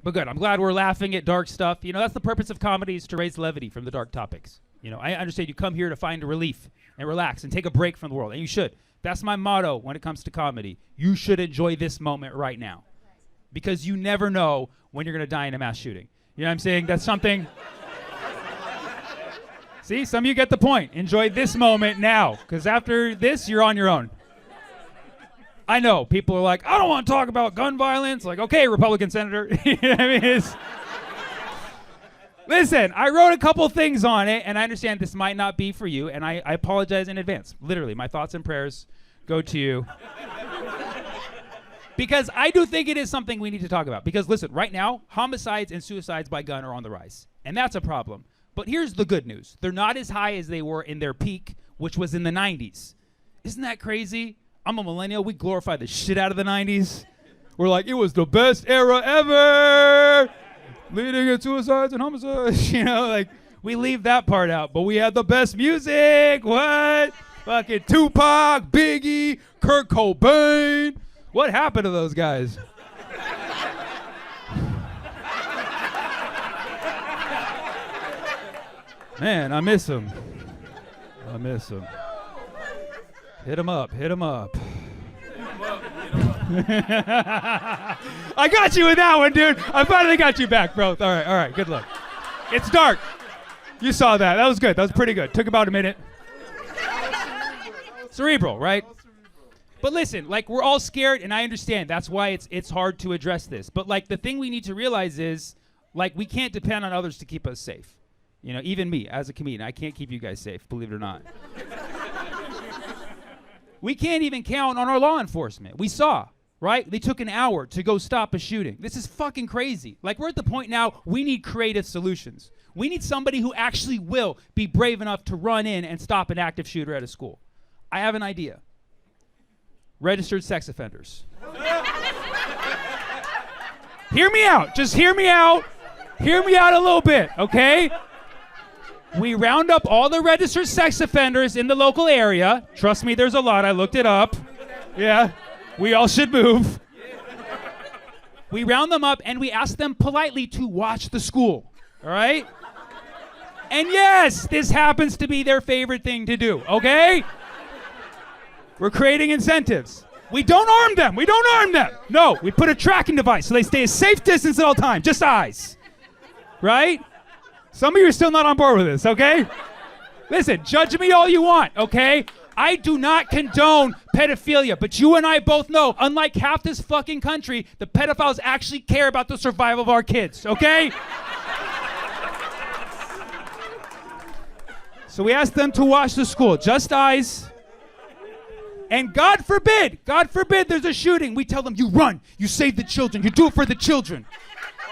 But good, I'm glad we're laughing at dark stuff. You know, that's the purpose of comedy, is to raise levity from the dark topics. You know, I understand you come here to find a relief and relax and take a break from the world, and you should. That's my motto when it comes to comedy. You should enjoy this moment right now, because you never know when you're going to die in a mass shooting. You know what I'm saying? That's something. See, some of you get the point. Enjoy this moment now, because after this, you're on your own. I know, people are like, I don't want to talk about gun violence. Like, okay, Republican senator. You know what I mean? Listen, I wrote a couple things on it, and I understand this might not be for you, and I apologize in advance. Literally, my thoughts and prayers go to you. Because I do think it is something we need to talk about. Because listen, right now, homicides and suicides by gun are on the rise, and that's a problem. But here's the good news. They're not as high as they were in their peak, which was in the 90s. Isn't that crazy? I'm a millennial. We glorify the shit out of the 90s. We're like, it was the best era ever, leading in suicides and homicides. You know, like, we leave that part out, but we had the best music. What? Fucking Tupac, Biggie, Kurt Cobain. What happened to those guys? Man, I miss him. I miss him. Hit him up, hit him up. I got you with that one, dude. I finally got you back, bro. All right, good luck. It's dark. You saw that. That was good. That was pretty good. Took about a minute. Cerebral, right? But listen, like, we're all scared, and I understand. That's why it's hard to address this. But, like, the thing we need to realize is, like, we can't depend on others to keep us safe. You know, even me, as a comedian, I can't keep you guys safe, believe it or not. We can't even count on our law enforcement. We saw, right? They took an hour to go stop a shooting. This is fucking crazy. Like, we're at the point now, we need creative solutions. We need somebody who actually will be brave enough to run in and stop an active shooter at a school. I have an idea. Registered sex offenders. Hear me out. Just hear me out. Hear me out a little bit, okay? We round up all the registered sex offenders in the local area. Trust me, there's a lot. I looked it up. Yeah, we all should move. We round them up and we ask them politely to watch the school, all right? And yes, this happens to be their favorite thing to do, okay? We're creating incentives. We don't arm them. We don't arm them. No, we put a tracking device so they stay a safe distance at all times, just eyes, right? Some of you are still not on board with this, okay? Listen, judge me all you want, okay? I do not condone pedophilia, but you and I both know, unlike half this fucking country, the pedophiles actually care about the survival of our kids, okay? So we ask them to watch the school, just eyes. And God forbid there's a shooting. We tell them, you run, you save the children, you do it for the children.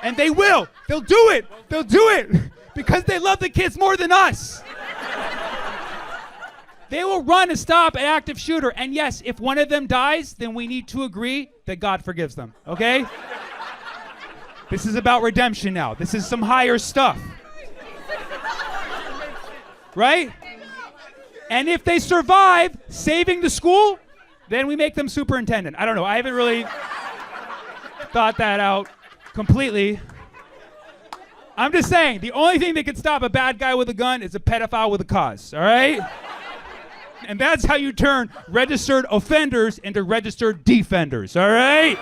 And they will. They'll do it. They'll do it because they love the kids more than us. They will run and stop an active shooter. And yes, if one of them dies, then we need to agree that God forgives them, okay? This is about redemption now. This is some higher stuff. Right? And if they survive saving the school, then we make them superintendent. I don't know. I haven't really thought that out completely. I'm just saying, the only thing that can stop a bad guy with a gun is a pedophile with a cause, all right? And that's how you turn registered offenders into registered defenders, all right?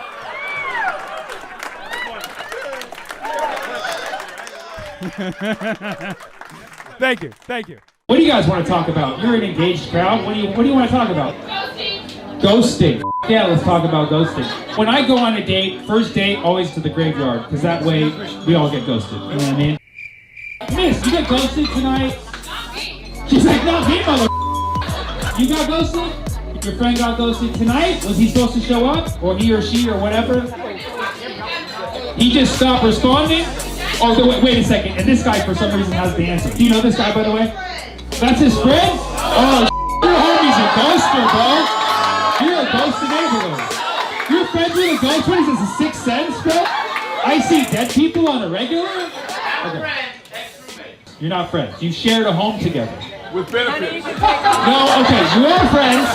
Thank you, thank you. What do you guys want to talk about? You're an engaged crowd. What do you want to talk about? Ghosting. Yeah, let's talk about ghosting. When I go on a date, first date, always to the graveyard, because that way we all get ghosted. You know what I mean? Miss, you got ghosted tonight? She's like, not me, mother. You got ghosted? Your friend got ghosted tonight? Was he supposed to show up? Or he or she or whatever? He just stopped responding? Oh, wait a second. And this guy, for some reason, has the answer. Do you know this guy, by the way? That's his friend? Oh, your homie's a ghoster, bro. You're a ghost in neighborhood. Your friends with a ghost? What is this, a sixth sense, bro? I see dead people on a regular? Okay. You're not friends. You shared a home together. With benefits. No, okay, you are friends.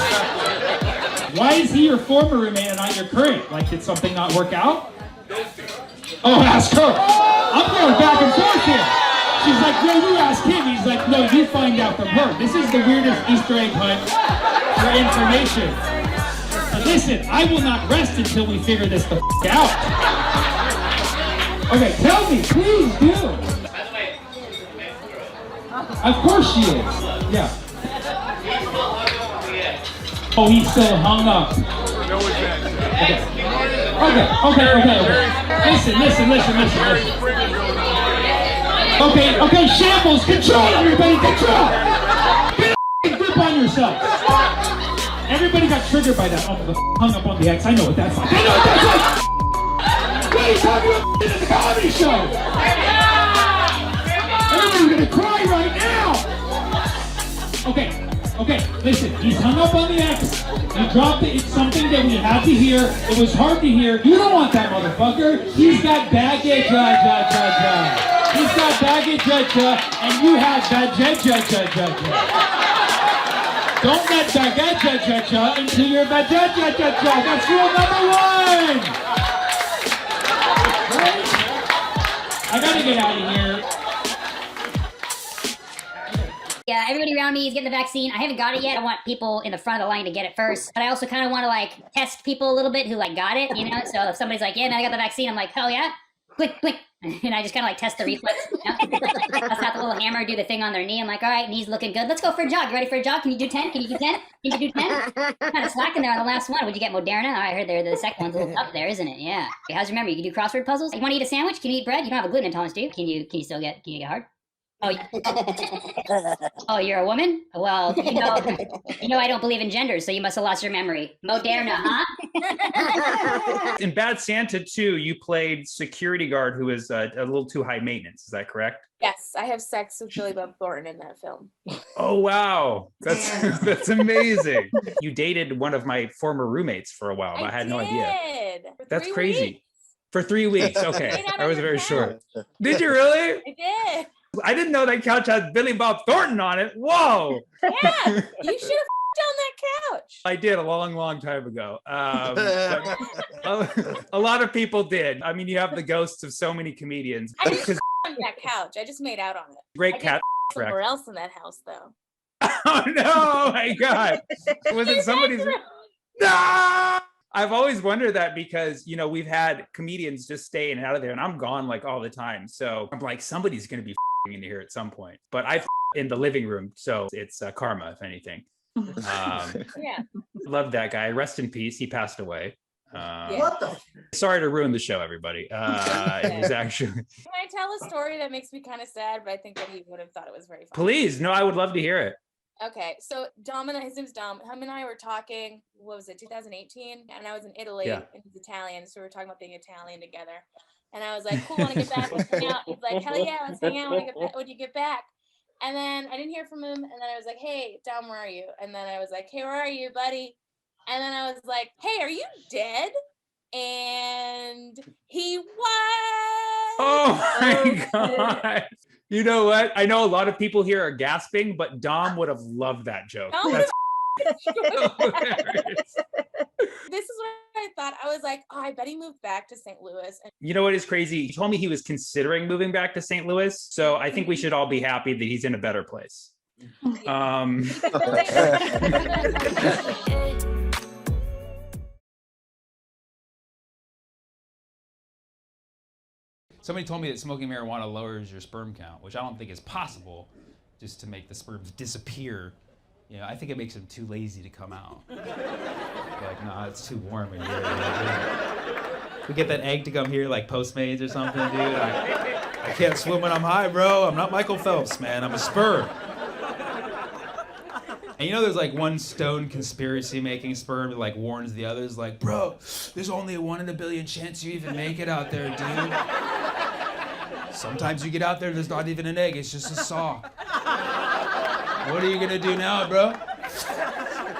Why is he your former roommate and not your current? Like, did something not work out? Oh, ask her. I'm going back and forth here. She's like, no, you ask him. He's like, no, you find out from her. This is the weirdest Easter egg hunt for information. Listen, I will not rest until we figure this the out. Okay, tell me, please do. Of course she is. Yeah. Oh, he's still hung up. Okay. Listen. Okay, shambles, control everybody, control! Get a grip on yourself. Everybody got triggered by that. Oh, the hung up on the X. I know what that's like. What are you talking about in the comedy show? Everybody's gonna cry right now! Okay, listen, he's hung up on the X. You dropped it. It's something that we had to hear. It was hard to hear. You don't want that motherfucker. He's got baggage, He's got baggage, and you have baggage, Don't let baggage, into your baggage, That's rule number 1. Right? I gotta get out of here. Yeah, everybody around me is getting the vaccine. I haven't got it yet. I want people in the front of the line to get it first. But I also kind of want to like test people a little bit who like got it, you know? So if somebody's like, yeah, man, I got the vaccine. I'm like, hell yeah. Blink. And I just kind of like test the reflex. You know? That's not the little hammer, do the thing on their knee. I'm like, all right, knee's looking good. Let's go for a jog. You ready for a jog? Can you do 10? Can you do 10? Can you do 10? Kind of slacking there on the last one. Would you get Moderna? Oh, I heard the second one's a little tough there, isn't it? Yeah. Okay, how's your memory? You can do crossword puzzles? You want to eat a sandwich? Can you eat bread? You don't have a gluten intolerance, do you? Can you get hard? Oh, you're a woman? Well, you know I don't believe in gender, so you must have lost your memory. Moderna, huh? In Bad Santa 2, you played security guard who is a little too high maintenance. Is that correct? Yes, I have sex with Billy Bob Thornton in that film. Oh, wow. That's amazing. You dated one of my former roommates for a while, but I had no idea. That's crazy. Weeks. For 3 weeks. Okay. I was very short. Did you really? I did. I didn't know that couch had Billy Bob Thornton on it. Whoa. Yeah, you should have on that couch. I did a long time ago. A lot of people did. I mean, you have the ghosts of so many comedians. I didn't on that couch. I just made out on it. Great cat. Somewhere else in that house, though. Oh, no. Oh, my God. Was it somebody's? No! I've always wondered that because, you know, we've had comedians just stay in and out of there and I'm gone like all the time. So I'm like, somebody's going to be in here at some point, but I in the living room. So it's karma, if anything. Yeah. Love that guy. Rest in peace. He passed away. What the? Sorry to ruin the show, everybody. It was actually. Can I tell a story that makes me kind of sad, but I think that he would have thought it was very funny? Please. No, I would love to hear it. Okay, so Dom and his name's Dom. Him and I were talking, what was it, 2018? And I was in Italy, and he's Italian, so we were talking about being Italian together. And I was like, cool, want to get back, let's hang out. He's like, hell yeah, let's hang out when you get back. And then I didn't hear from him, and then I was like, hey, Dom, where are you? And then I was like, hey, where are you, buddy? And then I was like, hey, are you dead? And he was. Oh my God. You know what? I know a lot of people here are gasping, but Dom would have loved that joke. This is what I thought. I was like, oh, I bet he moved back to St. Louis. You know what is crazy? He told me he was considering moving back to St. Louis. So I think we should all be happy that he's in a better place. Somebody told me that smoking marijuana lowers your sperm count, which I don't think is possible, just to make the sperms disappear. You know, I think it makes them too lazy to come out. Like, nah, it's too warm in here. We get that egg to come here like Postmates or something, dude. I can't swim when I'm high, bro. I'm not Michael Phelps, man. I'm a sperm. And you know there's like one stone conspiracy making sperm that like warns the others, like, bro, there's only a 1 in a billion chance you even make it out there, dude. Sometimes you get out there, there's not even an egg, it's just a saw. What are you gonna do now, bro?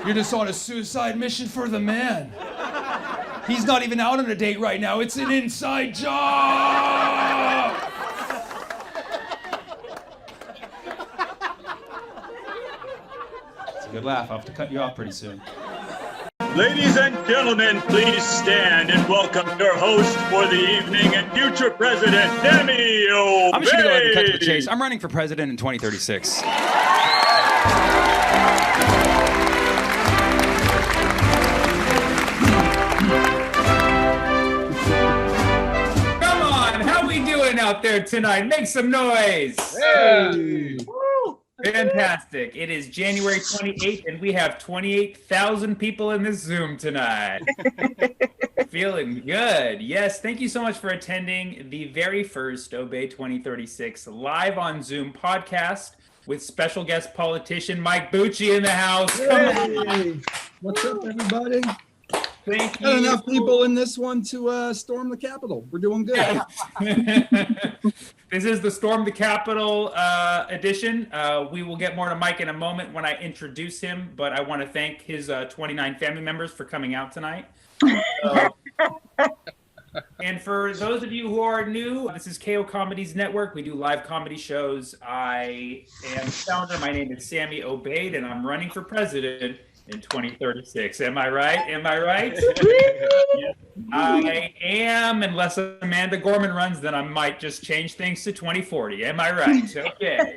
You're just on a suicide mission for the man. He's not even out on a date right now, it's an inside job! It's a good laugh, I'll have to cut you off pretty soon. Ladies and gentlemen, please stand and welcome your host for the evening and future president, Sammy Obeid. I'm just going to go ahead and cut to the chase. I'm running for president in 2036. Come on, how we doing out there tonight? Make some noise. Hey. Fantastic. It is January 28th, and we have 28,000 people in this Zoom tonight. Feeling good. Yes, thank you so much for attending the very first Obeid 2036 live on Zoom podcast with special guest politician Mike Bucci in the house. Come on. What's up, everybody? Thank you. Got enough people in this one to storm the Capitol. We're doing good. This is the Storm the Capitol edition. We will get more to Mike in a moment when I introduce him, but I want to thank his 29 family members for coming out tonight. And for those of you who are new, this is KO Comedies Network. We do live comedy shows. I am the founder. My name is Sammy Obeid, and I'm running for president in 2036. Am I right? Am I right? Yes, I am, unless Amanda Gorman runs, then I might just change things to 2040. Am I right? Okay.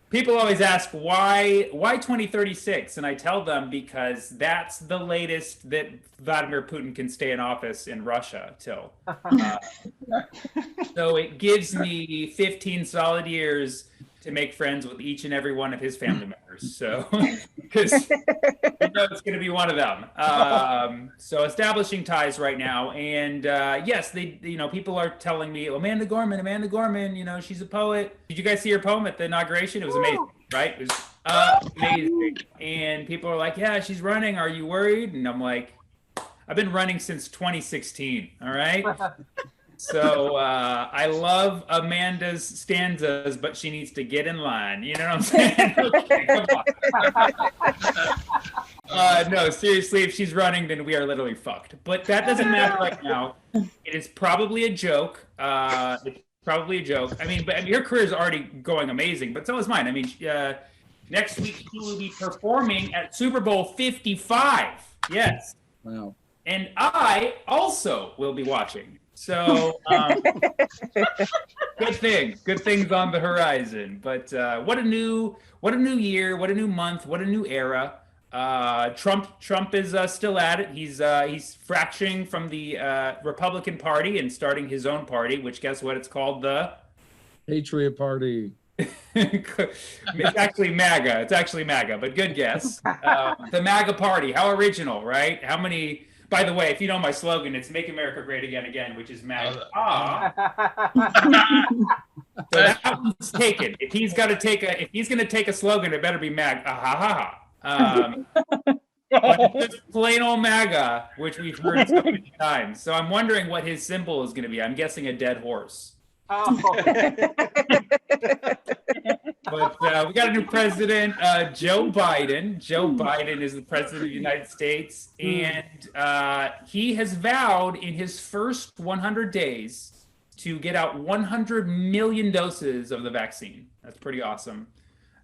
People always ask, why 2036? And I tell them because that's the latest that Vladimir Putin can stay in office in Russia till. So it gives me 15 solid years to make friends with each and every one of his family members. So, because it's going to be one of them. So establishing ties right now. And yes, people are telling me, Amanda Gorman, she's a poet. Did you guys see her poem at the inauguration? It was amazing, right? It was amazing. And people are like, yeah, she's running. Are you worried? And I'm like, I've been running since 2016. All right. So I love Amanda's stanzas, but she needs to get in line. You know what I'm saying? Okay, come on. No, seriously, if she's running, then we are literally fucked. But that doesn't matter right now. It is probably a joke. It's probably a joke. I mean, her career is already going amazing, but so is mine. I mean, next week she will be performing at Super Bowl 55. Yes. Wow. And I also will be watching. So good things on the horizon. But what a new year, what a new month, what a new era. Trump is still at it. He's fracturing from the Republican Party and starting his own party, which guess what? It's called the Patriot Party. It's actually MAGA. It's actually MAGA, but good guess. The MAGA Party. How original, right? How many? By the way, if you know my slogan, it's "Make America Great Again," which is MAGA. So that one's taken. If he's going to take a slogan, it better be MAGA. But just plain old MAGA, which we've heard so many times. So I'm wondering what his symbol is going to be. I'm guessing a dead horse. Oh. But we got a new president, Joe Biden. Joe Biden is the president of the United States, and he has vowed in his first 100 days to get out 100 million doses of the vaccine. That's pretty awesome.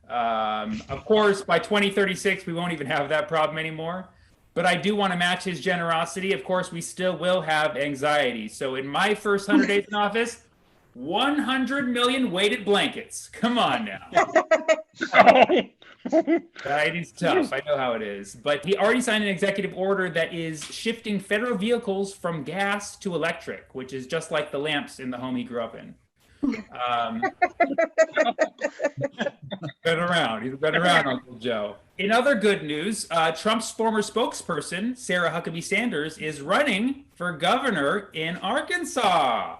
Of course, by 2036, we won't even have that problem anymore. But I do want to match his generosity. Of course, we still will have anxiety. So in my first 100 days in office, 100 million weighted blankets. Come on now. Right, it's tough. I know how it is. But he already signed an executive order that is shifting federal vehicles from gas to electric, which is just like the lamps in the home he grew up in. Been around. He's been around, Uncle Joe. In other good news, Trump's former spokesperson, Sarah Huckabee Sanders, is running for governor in Arkansas.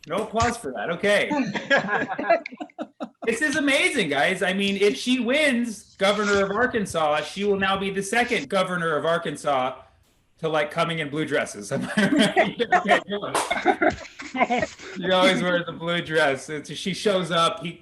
No applause for that. Okay. This is amazing, guys. I mean, if she wins governor of Arkansas, she will now be the second governor of Arkansas to coming in blue dresses. Am I right? Okay, good. She always wears a blue dress. She shows up. You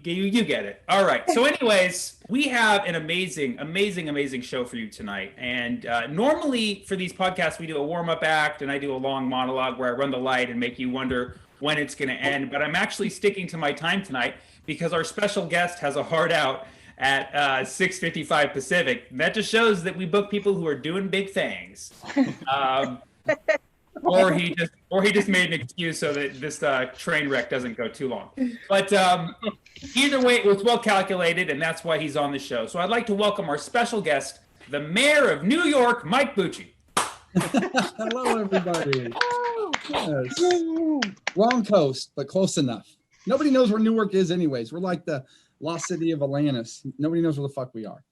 get it. All right. So anyways, we have an amazing show for you tonight. And normally for these podcasts, we do a warm-up act and I do a long monologue where I run the light and make you wonder when it's going to end. But I'm actually sticking to my time tonight because our special guest has a heart out at 6:55 Pacific. That just shows that we book people who are doing big things. Or he just made an excuse so that this train wreck doesn't go too long. But either way, it was well calculated, and that's why he's on the show. So I'd like to welcome our special guest, the mayor of New York, Mike Bucci. Hello, everybody. Yes. Wrong coast, but close enough. Nobody knows where Newark is anyways. We're like the lost city of Atlantis. Nobody knows where the fuck we are.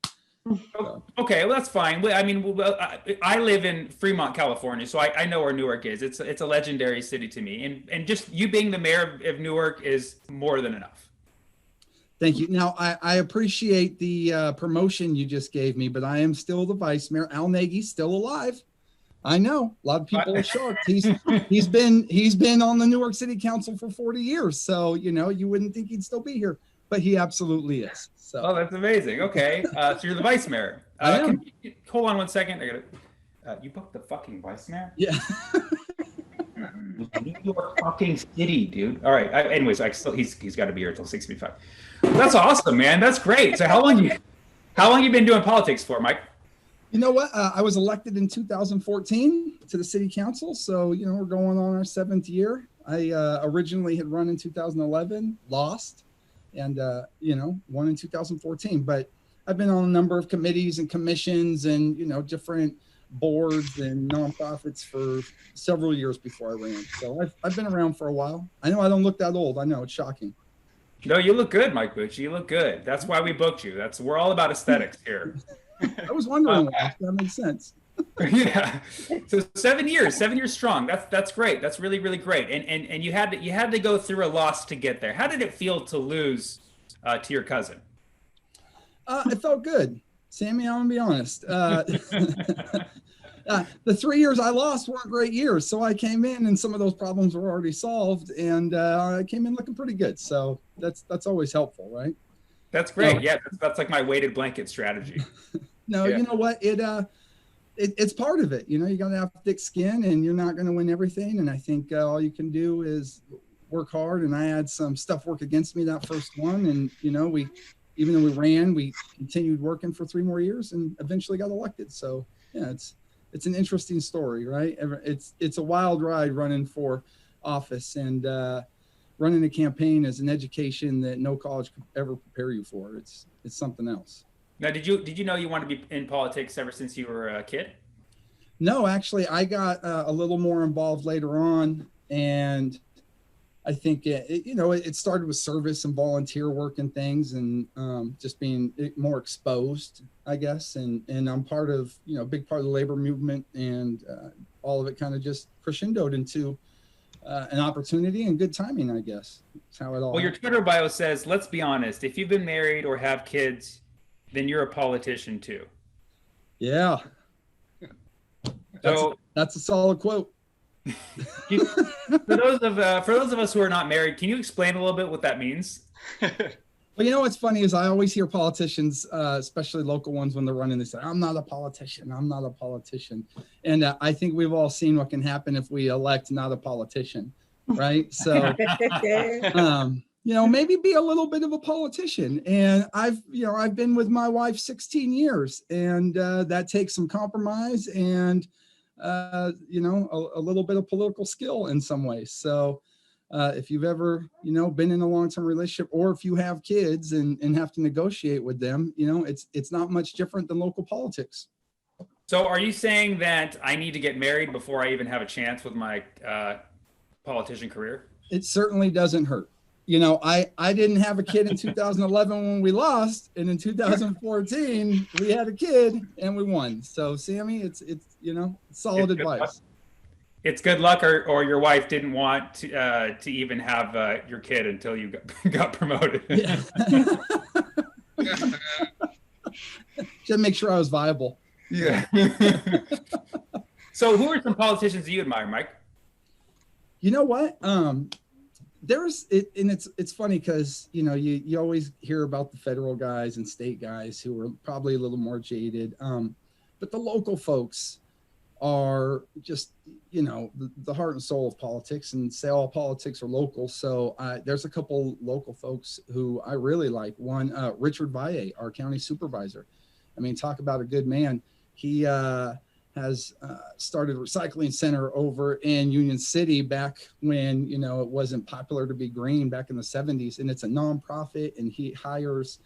So. Okay, well, that's fine. I mean, I live in Fremont, California, so I know where Newark is. It's a legendary city to me. And just you being the mayor of Newark is more than enough. Thank you. Now, I appreciate the promotion you just gave me, but I am still the vice mayor. Al Nagy's still alive. I know a lot of people are shocked. He's been on the Newark City Council for 40 years, so you wouldn't think he'd still be here, but he absolutely is. So. Oh, that's amazing. Okay, so you're the vice mayor. I am. Hold on one second. I gotta. You booked the fucking vice mayor? Yeah. New York fucking city, dude. All right. Anyways, he's got to be here until 6:55. That's awesome, man. That's great. So how long you been doing politics for, Mike? You know what? I was elected in 2014 to the city council. So, we're going on our 7th year. I originally had run in 2011, lost, and, won in 2014. But I've been on a number of committees and commissions and, different boards and nonprofits for several years before I ran. So I've been around for a while. I know I don't look that old. I know, it's shocking. No, you look good, Mike Bucci. You look good. That's why we booked you. We're all about aesthetics here. I was wondering that makes sense. Yeah. So 7 years strong. That's great. That's really, really great. And you had to go through a loss to get there. How did it feel to lose to your cousin? It felt good. Sammy, I'm gonna be honest. The 3 years I lost weren't great years. So I came in and some of those problems were already solved, and I came in looking pretty good. So that's always helpful, right? That's great. Yeah, that's like my weighted blanket strategy. No, yeah. You know what? It's part of it. You got to have thick skin, and you're not going to win everything. And I think all you can do is work hard. And I had some stuff work against me that first one, and we, even though we ran, we continued working for 3 more years, and eventually got elected. So yeah, it's an interesting story, right? It's a wild ride running for office, and running a campaign is an education that no college could ever prepare you for. It's something else. Now, did you know you wanted to be in politics ever since you were a kid? No, actually, I got a little more involved later on, and I think it started with service and volunteer work and things, and just being more exposed, I guess. And I'm part of a big part of the labor movement, and all of it kind of just crescendoed into an opportunity and good timing, I guess. That's how it all. Well, your Twitter bio says, "Let's be honest. If you've been married or have kids, then you're a politician too." Yeah. So that's a solid quote. For those of us who are not married, can you explain a little bit what that means? Well, what's funny is I always hear politicians, especially local ones, when they're running, they say, "I'm not a politician. I'm not a politician." And I think we've all seen what can happen if we elect not a politician, right? So, maybe be a little bit of a politician. And I've been with my wife 16 years, and that takes some compromise and, a little bit of political skill in some ways. So if you've ever, been in a long-term relationship, or if you have kids and have to negotiate with them, it's not much different than local politics. So are you saying that I need to get married before I even have a chance with my politician career? It certainly doesn't hurt. I didn't have a kid in 2011 when we lost, and in 2014 we had a kid and we won. So Sammy, it's solid advice. It's good luck, or your wife didn't want to even have your kid until you got promoted. Yeah. Just make sure I was viable. Yeah. So who are some politicians you admire, Mike? You know what? It's funny because you always hear about the federal guys and state guys who are probably a little more jaded, but the local folks are just you know, the heart and soul of politics, and say all politics are local. So there's a couple local folks who I really like. One, Richard Valle, our county supervisor. I mean, talk about a good man. He has started a recycling center over in Union City back when, you know, it wasn't popular to be green back in the 70s. And it's a nonprofit, and he hires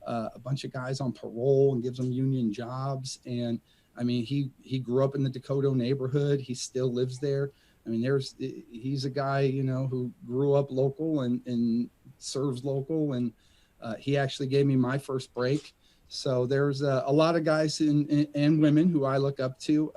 a bunch of guys on parole and gives them union jobs. And I mean, he grew up in the Dakota neighborhood. He still lives there. I mean, he's a guy, you know, who grew up local and serves local. And he actually gave me my first break. So there's a lot of guys and women who I look up to.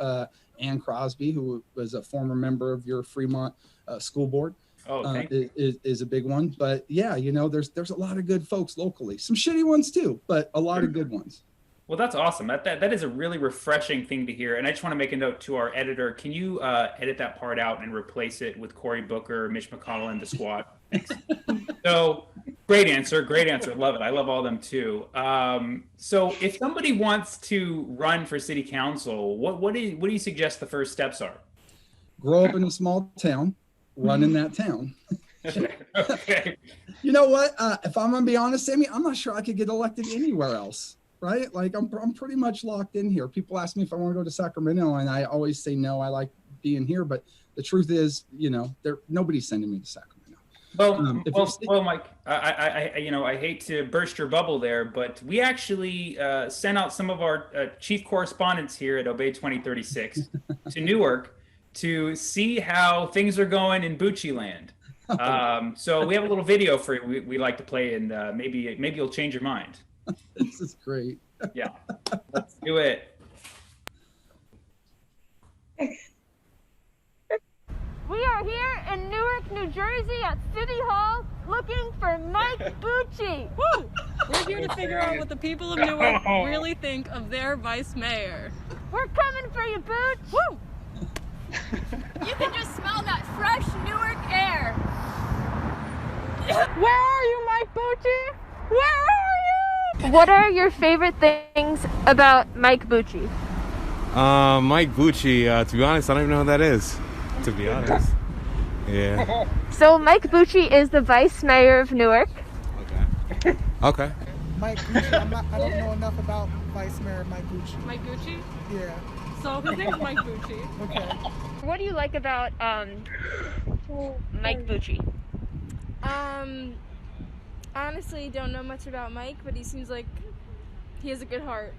Ann Crosby, who was a former member of your Fremont school board, is a big one. But yeah, you know, there's a lot of good folks locally. Some shitty ones too, but a lot of good ones. Well, that's awesome. That is a really refreshing thing to hear. And I just want to make a note to our editor. Can you edit that part out and replace it with Cory Booker, Mitch McConnell, and the squad? Thanks. So great answer. Love it. I love all of them too. So if somebody wants to run for city council, what do you suggest the first steps are? Grow up in a small town, run in that town. Okay. You know what? If I'm going to be honest, Sammy, I'm not sure I could get elected anywhere else. Right? Like I'm pretty much locked in here. People ask me if I want to go to Sacramento, and I always say no. I like being here, but the truth is, you know, nobody's sending me to Sacramento. Well, Mike, I hate to burst your bubble there, but we actually sent out some of our chief correspondents here at Obeid 2036 to Newark to see how things are going in Bucci land. So we have a little video for you we like to play, and maybe you'll change your mind. This is great. Yeah, let's do it. We are here in Newark, New Jersey at City Hall looking for Mike Bucci. Woo! We're here to figure out what the people of Newark really think of their vice mayor. We're coming for you, Booch. Woo! You can just smell that fresh Newark air. Where are you, Mike Bucci? Where are you? What are your favorite things about Mike Bucci? Mike Bucci, to be honest, I don't even know who that is, to be honest. Yeah. So Mike Bucci is the vice mayor of Newark. Okay. Mike Bucci, I don't know enough about Vice Mayor Mike Bucci. Mike Bucci? Yeah. So his name's Mike Bucci. Okay. What do you like about Mike Bucci? Honestly, don't know much about Mike, but he seems like he has a good heart.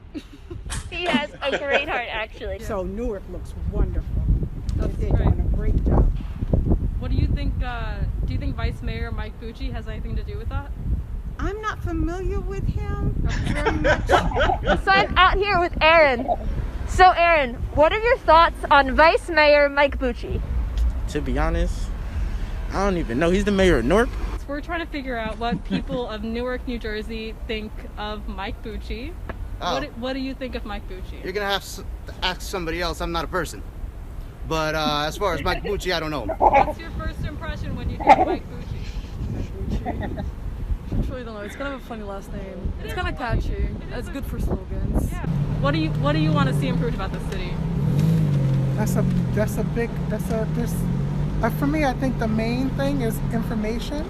He has a great heart, actually. So Newark looks wonderful. They're great. doing a great job. What do you think? Do you think Vice Mayor Mike Bucci has anything to do with that? I'm not familiar with him very much. So I'm out here with Aaron. So Aaron, what are your thoughts on Vice Mayor Mike Bucci? To be honest, I don't even know. He's the mayor of Newark. So we're trying to figure out what people of Newark, New Jersey think of Mike Bucci. Oh. What do you think of Mike Bucci? You're gonna have to ask somebody else. I'm not a person. But as far as Mike Bucci, I don't know. What's your first impression when you hear Mike Bucci? I truly don't know. It's kind of a funny last name. It's kind of catchy. It's good for slogans. Yeah. What do you want to see improved about the city? For me, I think the main thing is information.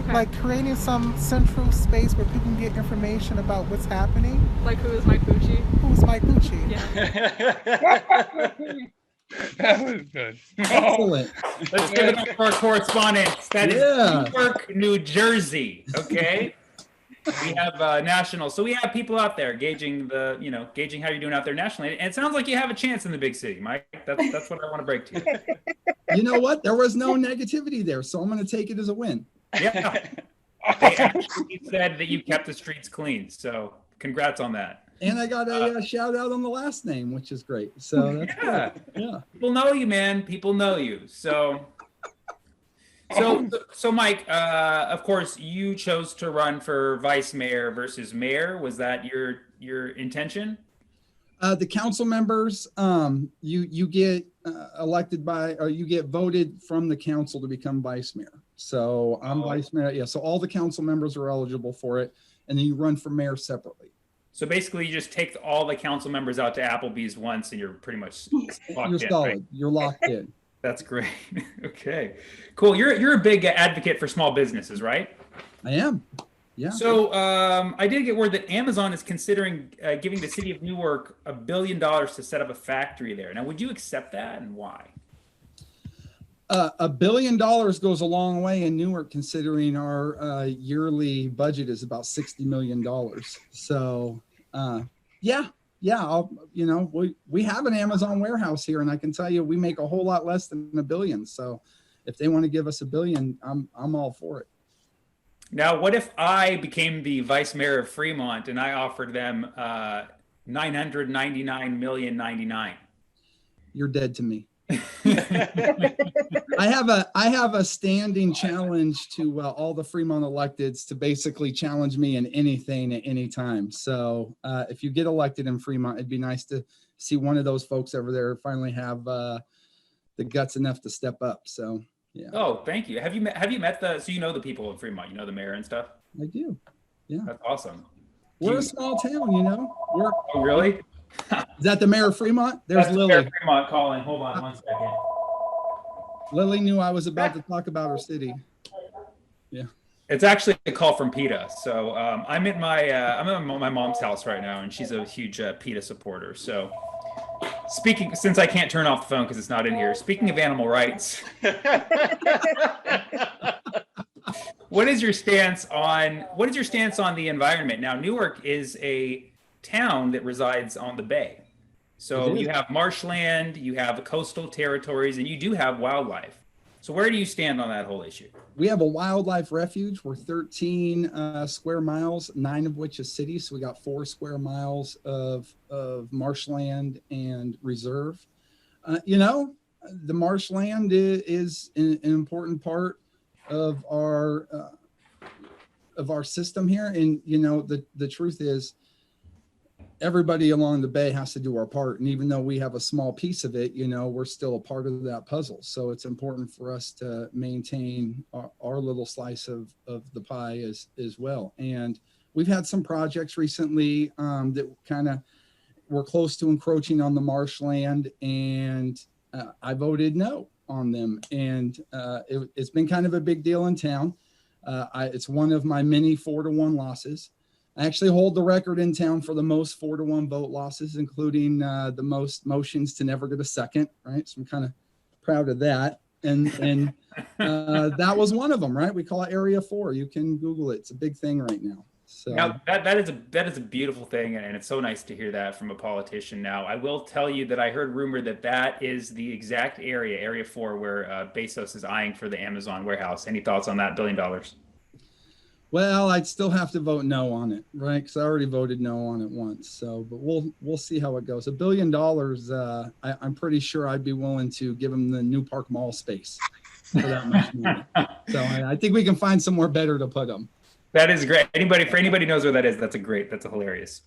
Okay. Like creating some central space where people can get information about what's happening. Like who is Mike Bucci? Who's Mike Bucci? Yeah. That was good. Excellent. Let's give it up for our correspondents. That is Newark, New Jersey. Okay. We have national. So we have people out there gauging how you're doing out there nationally. And it sounds like you have a chance in the big city, Mike. That's what I want to break to you. You know what? There was no negativity there, so I'm going to take it as a win. Yeah. They actually said that you kept the streets clean. So congrats on that. And I got a shout out on the last name, which is great. So that's good. Yeah. People know you, man. People know you. So Mike, of course, you chose to run for vice mayor versus mayor. Was that your intention? The council members, you get elected by, or you get voted from the council to become vice mayor. So I'm vice mayor. Yeah. So all the council members are eligible for it, and then you run for mayor separately. So basically, you just take all the council members out to Applebee's once, and you're pretty much locked You're in, solid. right? You're locked in. That's great. Okay, cool. You're a big advocate for small businesses, right? I am. Yeah. So I did get word that Amazon is considering giving the city of Newark $1 billion to set up a factory there. Now, would you accept that, and why? $1 billion goes a long way in Newark, considering our yearly budget is about $60 million. So, yeah. We have an Amazon warehouse here, and I can tell you we make a whole lot less than $1 billion. So, if they want to give us $1 billion, I'm all for it. Now, what if I became the vice mayor of Fremont and I offered them $999,000,099? You're dead to me. I have a standing challenge to all the Fremont electeds to basically challenge me in anything at any time. So if you get elected in Fremont, it'd be nice to see one of those folks over there finally have the guts enough to step up. So yeah. Oh, thank you. Have you met so you know the people in Fremont, you know the mayor and stuff? I do. Yeah. That's awesome. We're a small town, Oh, really? Is that the mayor of Fremont? There's That's Lily. Mayor of Fremont calling. Hold on one second. Lily knew I was about to talk about her city. Yeah. It's actually a call from PETA. So I'm at my mom's house right now, and she's a huge PETA supporter. So since I can't turn off the phone because it's not in here. Speaking of animal rights, what is your stance on the environment? Now, Newark is a town that resides on the bay. So you have marshland, you have coastal territories, and you do have wildlife. So where do you stand on that whole issue? We have a wildlife refuge. We're 13 square miles, 9 of which is city. So we got 4 square miles of marshland and reserve. The marshland is an important part of our system here. And, the truth is, everybody along the bay has to do our part. And even though we have a small piece of it, we're still a part of that puzzle. So it's important for us to maintain our little slice of the pie as well. And we've had some projects recently that kind of were close to encroaching on the marshland, and I voted no on them. And it's been kind of a big deal in town. It's one of my many 4-1 losses. I actually hold the record in town for the most 4-1 vote losses, including the most motions to never get a second, right? So I'm kind of proud of that. And that was one of them, right? We call it Area 4. You can Google it. It's a big thing right now. So now, that is a beautiful thing, and it's so nice to hear that from a politician. Now, I will tell you that I heard rumor that is the exact Area 4, where Bezos is eyeing for the Amazon warehouse. Any thoughts on that $1 billion? Well, I'd still have to vote no on it, right? Because I already voted no on it once. So, but we'll see how it goes. $1 billion, I'm pretty sure I'd be willing to give them the New Park Mall space for that much money. So I think we can find somewhere better to put them. That is great. Anybody knows where that is, that's hilarious.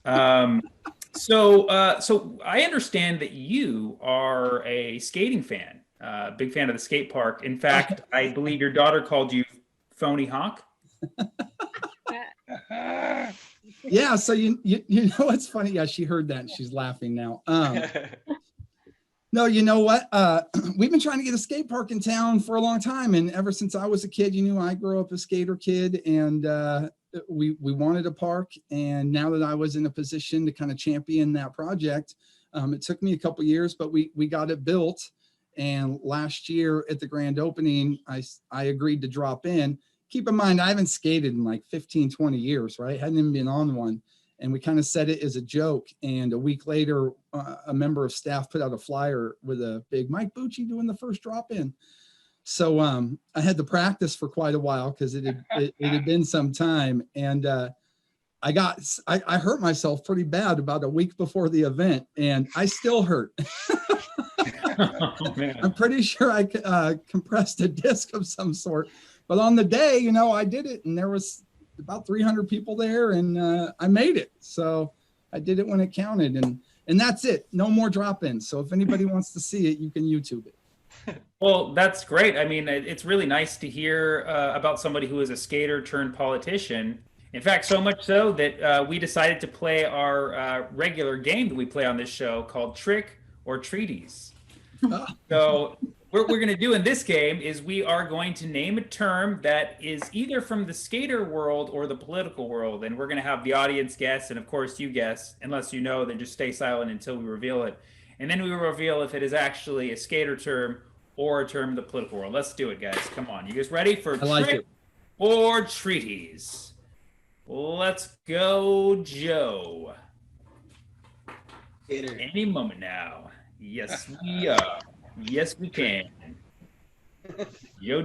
So I understand that you are a skating fan, big fan of the skate park. In fact, I believe your daughter called you Phony Hawk. Yeah, so you know what's funny? Yeah, she heard that and she's laughing now. No, you know what? We've been trying to get a skate park in town for a long time, and ever since I was a kid, I grew up a skater kid, and we wanted a park. And now that I was in a position to kind of champion that project, it took me a couple years, but we got it built. And last year at the grand opening, I agreed to drop in. Keep in mind, I haven't skated in like 15, 20 years, right? Hadn't even been on one. And we kind of said it as a joke. And a week later, a member of staff put out a flyer with a big Mike Bucci doing the first drop in. So I had to practice for quite a while because it had been some time. And I hurt myself pretty bad about a week before the event, and I still hurt. Oh, man. I'm pretty sure I compressed a disc of some sort. But on the day, I did it, and there was about 300 people there, and I made it. So I did it when it counted, and that's it. No more drop-ins. So if anybody wants to see it, you can YouTube it. Well, that's great. I mean, it's really nice to hear about somebody who is a skater turned politician. In fact, so much so that we decided to play our regular game that we play on this show called Trick or Treaties. So what we're going to do in this game is we are going to name a term that is either from the skater world or the political world, and we're going to have the audience guess, and of course you guess. Unless you know, then just stay silent until we reveal it, and then we will reveal if it is actually a skater term or a term in the political world. Let's do it, guys. Come on, you guys ready for trick or treaties? Let's go, Joe. Any moment now. Yes, we are. Yes, we can. Joe.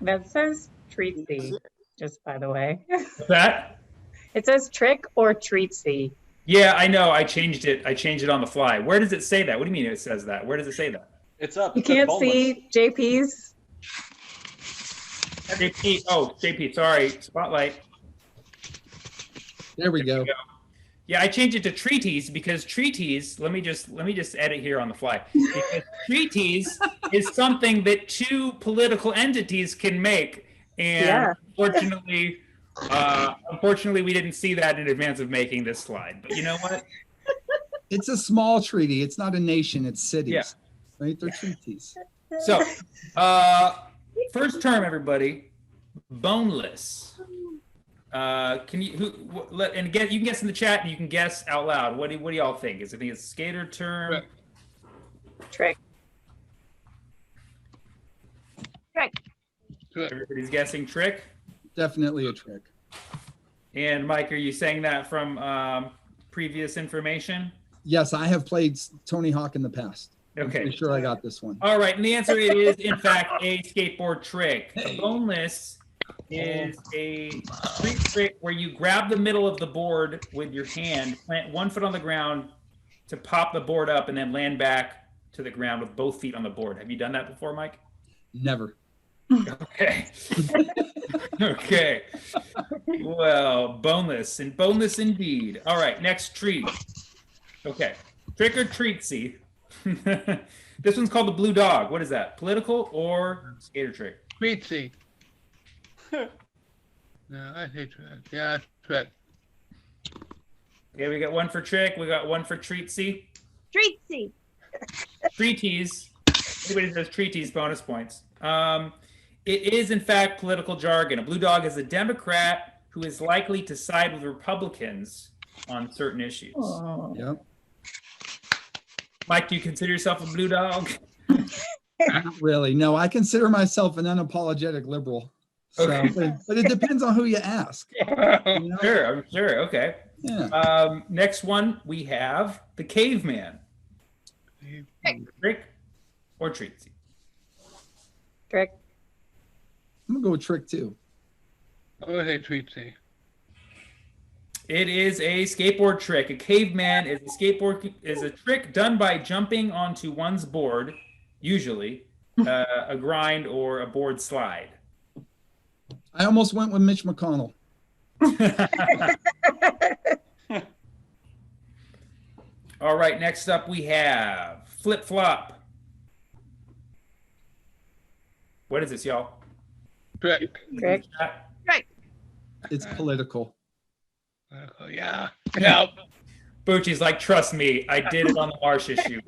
That says treatsy, just by the way. What's that? It says trick or treatsy. Yeah, I know. I changed it. I changed it on the fly. Where does it say that? What do you mean it says that? Where does it say that? It's up. You can't see JP's. JP. Oh, JP. Sorry. Spotlight. There we go. Yeah, I changed it to treaties because treaties. Let me just edit here on the fly. Because treaties is something that two political entities can make, and unfortunately, we didn't see that in advance of making this slide. But you know what? It's a small treaty. It's not a nation. It's cities. Yeah. Right? They're treaties. So, first term, everybody, boneless. Can you you can guess in the chat and you can guess out loud. What do y'all think? Is it a skater term? Trick. Everybody's guessing trick. Definitely a trick. And Mike, are you saying that from previous information? Yes, I have played Tony Hawk in the past. Okay. I'm pretty sure I got this one. All right, and the answer is in fact a skateboard trick. A boneless is a street trick where you grab the middle of the board with your hand, plant one foot on the ground to pop the board up, and then land back to the ground with both feet on the board. Have you done that before, Mike? Never. Okay. Okay. Well, boneless and boneless indeed. All right, next treat. Okay. Trick or treatsy. This one's called the blue dog. What is that? Political or skater trick? Treatsy. No, I hate trick. Yeah, trick. Okay, we got one for trick. We got one for treatsy. Treatsy. Treaties. Anybody says treaties, bonus points. It is, in fact, political jargon. A blue dog is a Democrat who is likely to side with Republicans on certain issues. Oh. Yep. Mike, do you consider yourself a blue dog? Not really. No, I consider myself an unapologetic liberal. So, Okay. but it depends on who you ask. You know? Sure, I'm sure. Okay. Yeah. Next one, we have the caveman. Trick or treatsy? Trick. I'm gonna go with trick too. I would say treatsy. It is a skateboard trick. A caveman is a trick done by jumping onto one's board, usually a grind or a board slide. I almost went with Mitch McConnell. All right, next up we have flip flop. What is this, y'all? Trick. Trick. It's political. Yeah. Yeah. Bucci's like, trust me, I did it on the Marsh issue.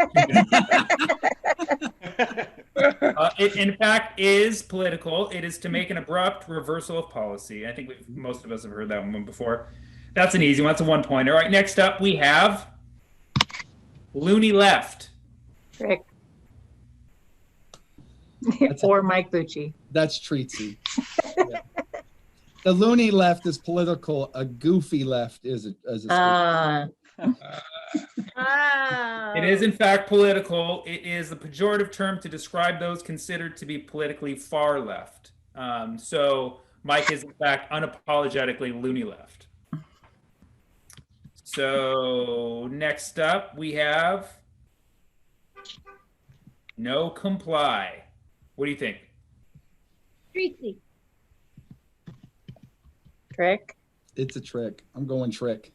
It, in fact, is political. It is to make an abrupt reversal of policy. I think most of us have heard that one before. That's an easy one. That's a 1 point. All right, next up we have loony left. Trick. Or Mike Bucci. That's treatsy. Yeah. The loony left is political. A goofy left is a It is, in fact, political. It is a pejorative term to describe those considered to be politically far left. So Mike is, in fact, unapologetically loony left. So next up, we have no comply. What do you think? Treatsy. Trick. It's a trick. I'm going trick.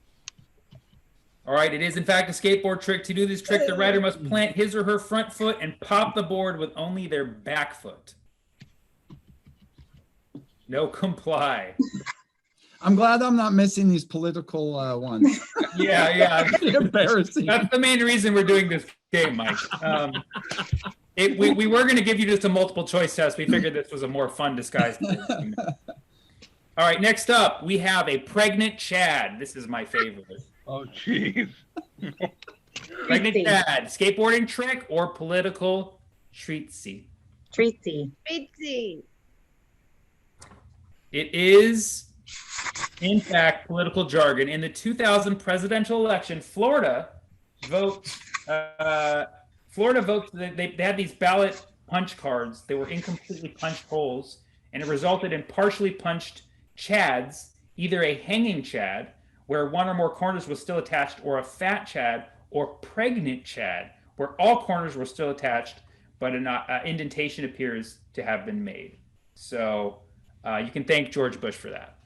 All right, it is in fact a skateboard trick. To do this trick, the rider must plant his or her front foot and pop the board with only their back foot. No comply. I'm glad I'm not missing these political ones. Yeah. Embarrassing. That's the main reason we're doing this game, Mike. We were going to give you just a multiple choice test. We figured this was a more fun disguise. All right, next up, we have a pregnant Chad. This is my favorite. Oh, jeez. Pregnant Chad, skateboarding trick or political treatsy? Treatsy. It is, in fact, political jargon. In the 2000 presidential election, Florida votes. They had these ballot punch cards. They were incompletely punched holes, and it resulted in partially punched chads, either a hanging chad, where one or more corners was still attached, or a fat chad, or pregnant chad, where all corners were still attached, but an indentation appears to have been made. So you can thank George Bush for that.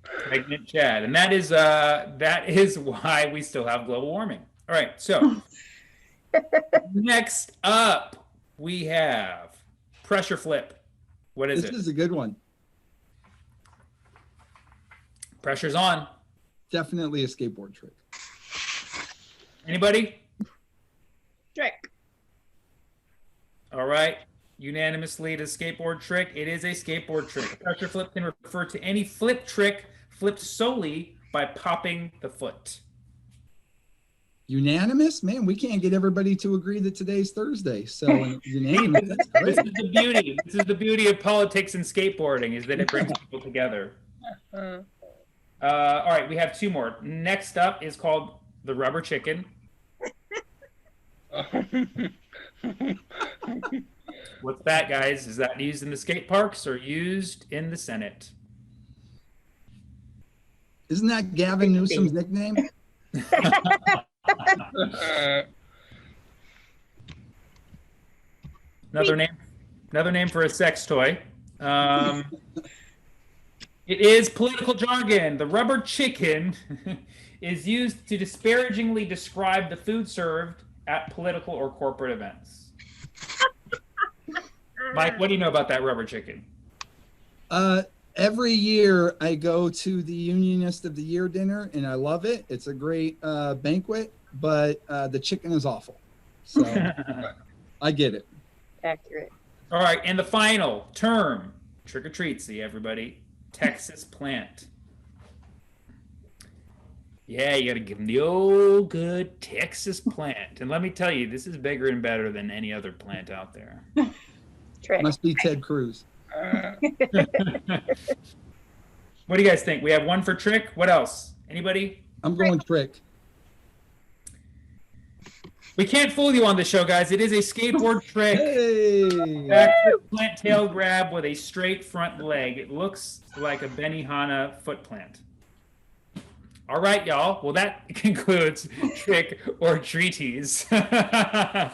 Pregnant chad. And that is why we still have global warming. All right, so next up, we have pressure flip. What is it? This is a good one. Pressure's on. Definitely a skateboard trick. Anybody? Trick. All right. Unanimously to skateboard trick. It is a skateboard trick. Pressure flip can refer to any flip trick flipped solely by popping the foot. Unanimous? Man, we can't get everybody to agree that today's Thursday. So unanimous, that's great. This is the beauty. This is the beauty of politics and skateboarding, is that it brings people together. All right, we have two more. Next up is called the rubber chicken. What's that, guys? Is that used in the skate parks or used in the Senate? Isn't that Gavin Newsom's nickname? Another name for a sex toy. It is political jargon. The rubber chicken is used to disparagingly describe the food served at political or corporate events. Mike, what do you know about that rubber chicken? Every year I go to the Unionist of the Year dinner, and I love it. It's a great banquet, but the chicken is awful. So I get it. Accurate. All right, and the final term, trick or treatsy, everybody. Texas plant. Yeah, you got to give them the old good Texas plant. And let me tell you, this is bigger and better than any other plant out there. Must be Ted Cruz. What do you guys think? We have one for trick. What else? Anybody? I'm going trick. We can't fool you on this show, guys. It is a skateboard trick. Hey. Backflip plant tail grab with a straight front leg. It looks like a Benihana foot plant. All right, y'all. Well, that concludes trick or treaties. A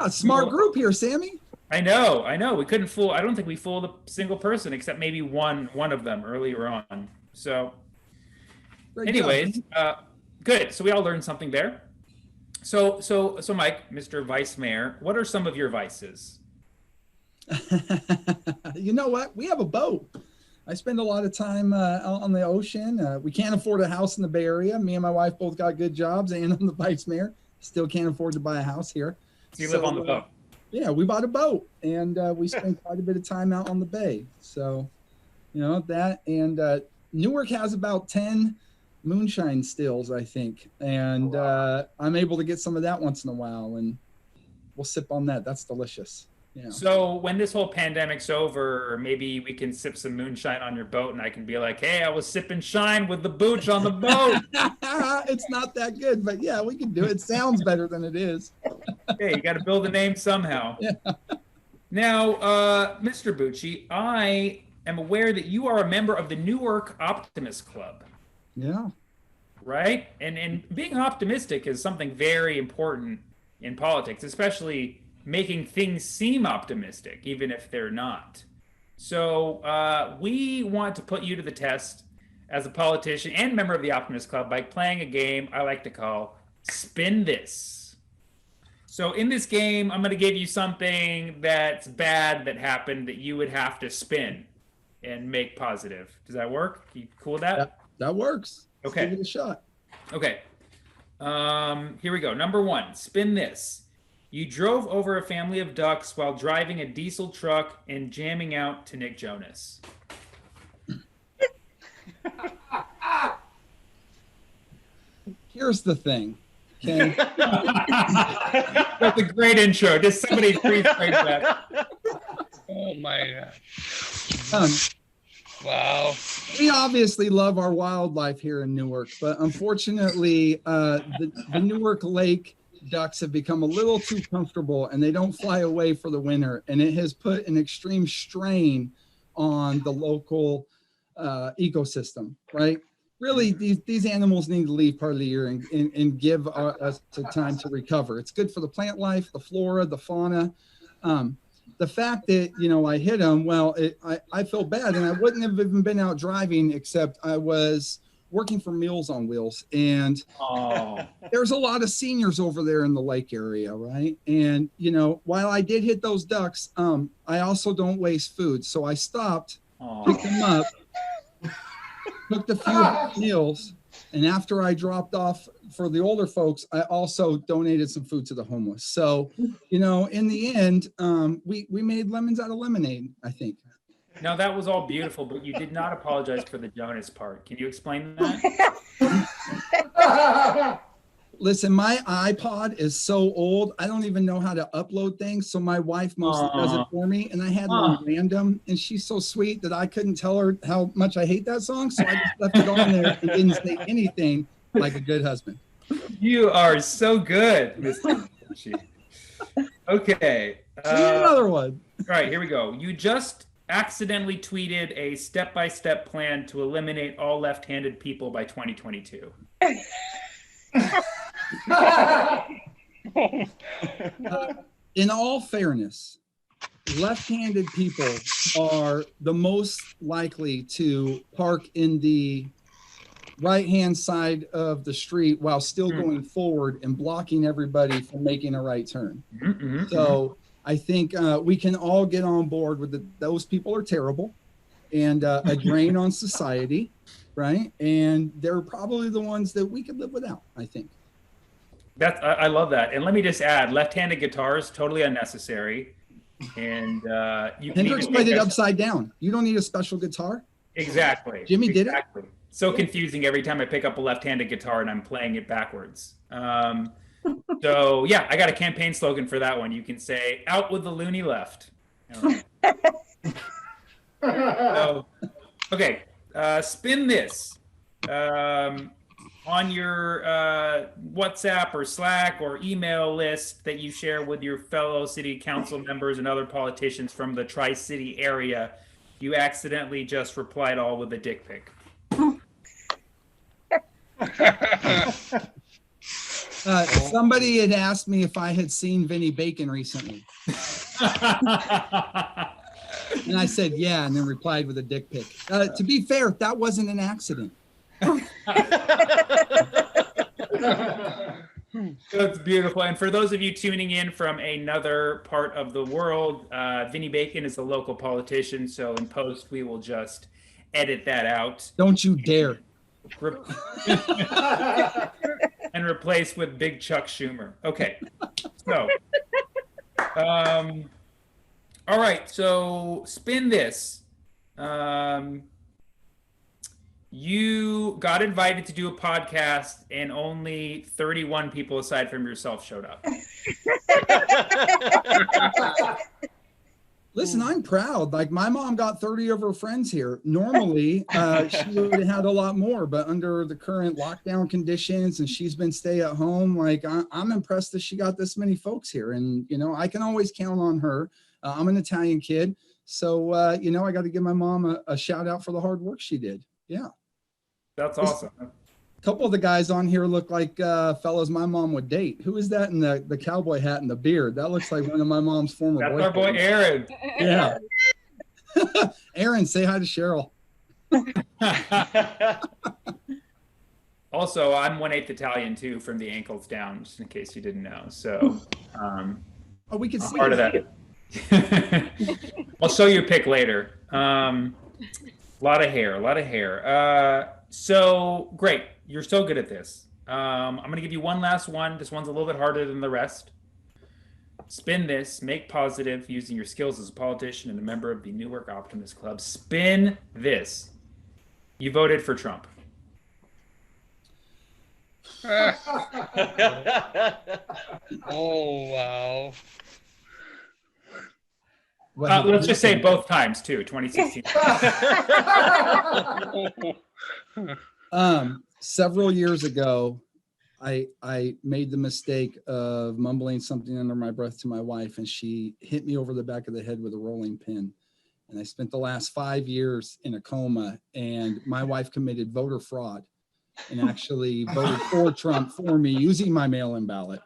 smart group here, Sammy. I know. We couldn't fool. I don't think we fooled a single person except maybe one of them earlier on. So, anyways, good. So we all learned something there. So, Mike, Mr. Vice Mayor, what are some of your vices? You know what? We have a boat. I spend a lot of time out on the ocean. We can't afford a house in the Bay Area. Me and my wife both got good jobs, and I'm the vice mayor. Still can't afford to buy a house here. So you live on the boat? Yeah, we bought a boat, and we spend quite a bit of time out on the bay. So, that. And Newark has about 10 moonshine stills, I think. And I'm able to get some of that once in a while, and we'll sip on that. That's delicious. Yeah. So when this whole pandemic's over, maybe we can sip some moonshine on your boat, and I can be like, hey, I was sipping shine with the booch on the boat. It's not that good, but yeah, we can do it. It sounds better than it is. Hey, you got to build a name somehow. Yeah. Now, Mr. Bucci, I am aware that you are a member of the Newark Optimist Club. Yeah. Right? And being optimistic is something very important in politics, especially making things seem optimistic, even if they're not. So we want to put you to the test as a politician and member of the Optimist Club by playing a game I like to call Spin This. So in this game, I'm going to give you something that's bad that happened that you would have to spin. and make positive. Does that work? You cool with that? That works. Okay. Let's give it a shot. Okay. Here we go. Number 1, spin this. You drove over a family of ducks while driving a diesel truck and jamming out to Nick Jonas. Here's the thing. Okay. That's a great intro. Just somebody rephrase that. Oh my God. Wow. We obviously love our wildlife here in Newark, but unfortunately, the Newark Lake ducks have become a little too comfortable and they don't fly away for the winter. And it has put an extreme strain on the local ecosystem, right? Really, these animals need to leave part of the year and give us the time to recover. It's good for the plant life, the flora, the fauna. The fact that, I hit them, well, I feel bad, and I wouldn't have even been out driving except I was working for Meals on Wheels. And there's a lot of seniors over there in the lake area, right? And, while I did hit those ducks, I also don't waste food. So I stopped, picked them up, cooked a few meals, and after I dropped off for the older folks, I also donated some food to the homeless. So, in the end, we made lemons out of lemonade, I think. No, that was all beautiful, but you did not apologize for the Jonas part. Can you explain that? Listen, my iPod is so old, I don't even know how to upload things. So my wife mostly does it for me. And I had one random, and she's so sweet that I couldn't tell her how much I hate that song. So I just left it on there and didn't say anything like a good husband. You are so good, Mr. Okay. Another one. All right, here we go. You just accidentally tweeted a step-by-step plan to eliminate all left-handed people by 2022. In all fairness, left-handed people are the most likely to park in the right-hand side of the street while still going forward and blocking everybody from making a right turn. So I think we can all get on board with those people are terrible and a drain on society, right? And they're probably the ones that we could live without, I think. I love that. And let me just add, left-handed guitars, totally unnecessary. And you can Hendrix played it upside down. You don't need a special guitar. Exactly. Jimmy did it. So confusing every time I pick up a left-handed guitar and I'm playing it backwards. So yeah, I got a campaign slogan for that one. You can say, "Out with the loony left." So, okay, spin this. On your WhatsApp or Slack or email list that you share with your fellow city council members and other politicians from the Tri-City area, you accidentally just replied all with a dick pic. Somebody had asked me if I had seen Vinnie Bacon recently. And I said, yeah, and then replied with a dick pic. To be fair, that wasn't an accident. That's beautiful. And for those of you tuning in from another part of the world, Vinnie Bacon is a local politician, so in post we will just edit that out. Don't you dare. And replace with Big Chuck Schumer. Okay. So, all right. So spin this. You got invited to do a podcast and only 31 people aside from yourself showed up. Listen, I'm proud. Like, my mom got 30 of her friends here. Normally, she would have had a lot more, but under the current lockdown conditions, and she's been stay at home, like, I'm impressed that she got this many folks here. And, I can always count on her. I'm an Italian kid. So, I got to give my mom a shout out for the hard work she did. Yeah. That's awesome. A couple of the guys on here look like fellows my mom would date. Who is that in the cowboy hat and the beard? That looks like one of my mom's former boyfriends. That's our boy Aaron. Yeah. Aaron, say hi to Cheryl. Also, I'm 1/8 Italian too, from the ankles down, just in case you didn't know. So, we can see part of that. I'll show you a pic later. A lot of hair, a lot of hair. So great. You're so good at this. I'm going to give you one last one. This one's a little bit harder than the rest. Spin this, make positive using your skills as a politician and a member of the Newark Optimist Club. Spin this. You voted for Trump. Oh, wow. Let's just say both times too, 2016. Several years ago, I made the mistake of mumbling something under my breath to my wife, and she hit me over the back of the head with a rolling pin. And I spent the last 5 years in a coma, and my wife committed voter fraud and actually voted for Trump for me using my mail-in ballot.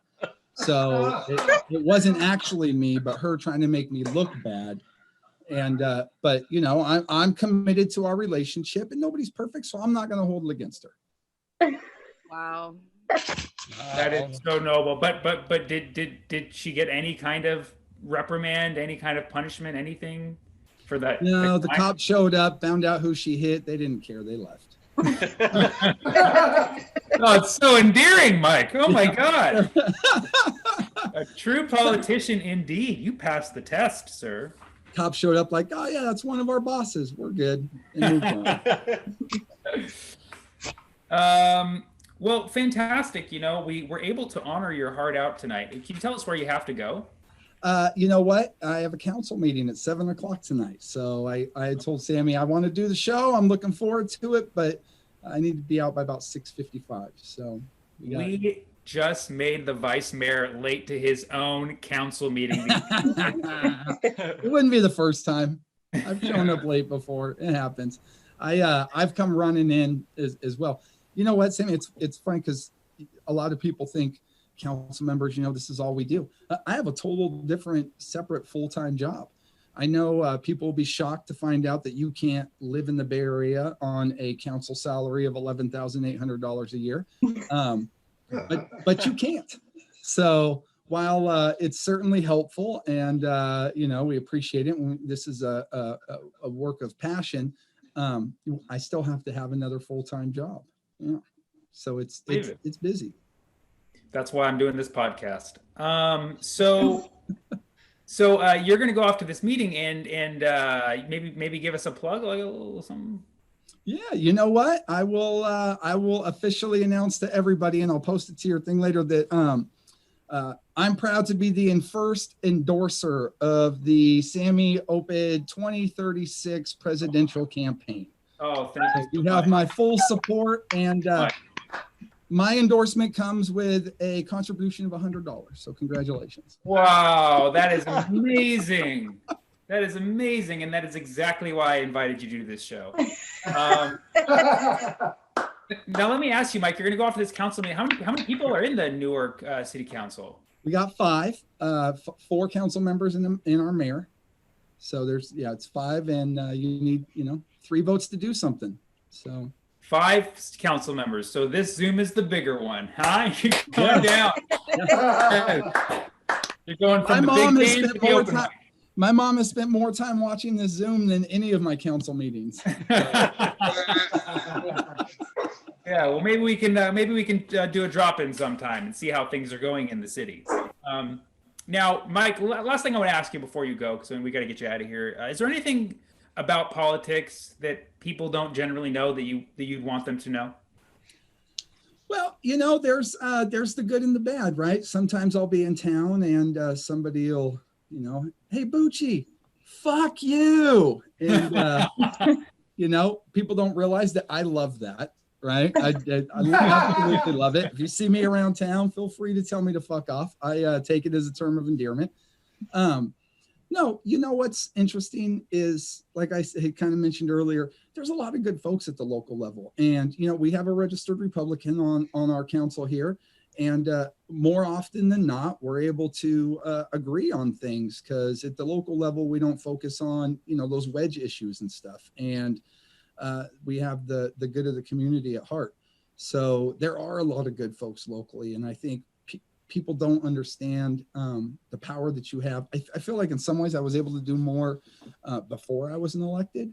So it wasn't actually me, but her trying to make me look bad. And but you know, I'm committed to our relationship, and nobody's perfect, so I'm not going to hold it against her. Wow. That is so noble. But did she get any kind of reprimand, any kind of punishment, anything for that? No, the cops showed up, found out who she hit. They didn't care. They left. Oh, it's so endearing, Mike. Oh my God. A true politician indeed. You passed the test, sir. Cops showed up like, oh yeah, that's one of our bosses. We're good. And moved on. Well, fantastic. You know, we were able to honor your heart out tonight. Can you tell us where you have to go? You know what? I have a council meeting at 7 o'clock tonight. So I had told Sammy I want to do the show. I'm looking forward to it, but I need to be out by about 6:55. So we just made the vice mayor late to his own council meeting. It wouldn't be the first time. I've shown up late before. It happens. I've come running in as well. You know what, Sammy? It's funny because a lot of people think council members, you know, this is all we do. I have a total different, separate full-time job. I know people will be shocked to find out that you can't live in the Bay Area on a council salary of $11,800 a year, but you can't. So while it's certainly helpful, and you know, we appreciate it, this is a work of passion, I still have to have another full-time job. Yeah, so it's busy. That's why I'm doing this podcast. So you're going to go off to this meeting and maybe give us a plug, like a little something. Yeah, you know what? I will officially announce to everybody, and I'll post it to your thing later, that I'm proud to be the first endorser of the Sammy Obeid 2036 presidential campaign. Oh, thank you. You have my full support, and my endorsement comes with a contribution of $100. So congratulations. Wow, that is amazing. That is amazing, and that is exactly why I invited you to this show. Now let me ask you, Mike. You're going to go off to this council meeting. How many people are in the Newark City Council? We got 5, 4 council members in our mayor. So it's 5, and you need 3 votes to do something. So 5 council members. So this Zoom is the bigger one, huh? You're going down. You're going from the big game to the open. My mom has spent more time watching this Zoom than any of my council meetings. Yeah, well, maybe we can do a drop-in sometime and see how things are going in the city. Now, Mike, last thing I want to ask you before you go, because we got to get you out of here. Is there anything about politics that people don't generally know that you'd want them to know? Well, there's the good and the bad, right? Sometimes I'll be in town and somebody will, hey, Bucci, fuck you. And, people don't realize that I love that, right? I absolutely love it. If you see me around town, feel free to tell me to fuck off. I take it as a term of endearment. No, what's interesting is, like I had kind of mentioned earlier, there's a lot of good folks at the local level. And, we have a registered Republican on our council here. And more often than not, we're able to agree on things, because at the local level, we don't focus on, those wedge issues and stuff. And we have the good of the community at heart. So there are a lot of good folks locally. And I think people don't understand the power that you have. I feel like in some ways I was able to do more before I was elected.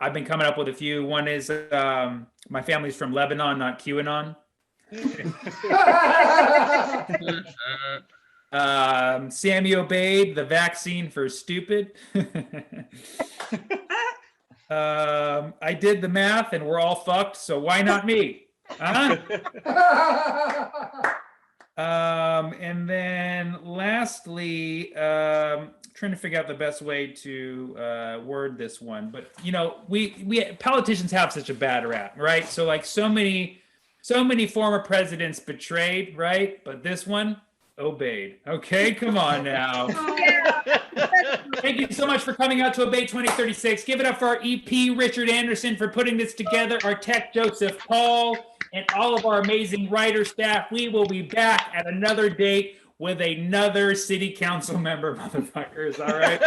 I've been coming up with a few. One is my family's from Lebanon, not QAnon. Sammy Obeid, the vaccine for stupid. I did the math and we're all fucked, so why not me? Huh? And then lastly, trying to figure out the best way to word this one, but you know, we politicians have such a bad rap, right? So like so many former presidents betrayed, right? But this one obeyed. Okay, come on now. Thank you so much for coming out to Obeid 2036. Give it up for our EP, Richard Anderson, for putting this together, our tech, Joseph Paul, and all of our amazing writer staff. We will be back at another date with another city council member, motherfuckers, all right?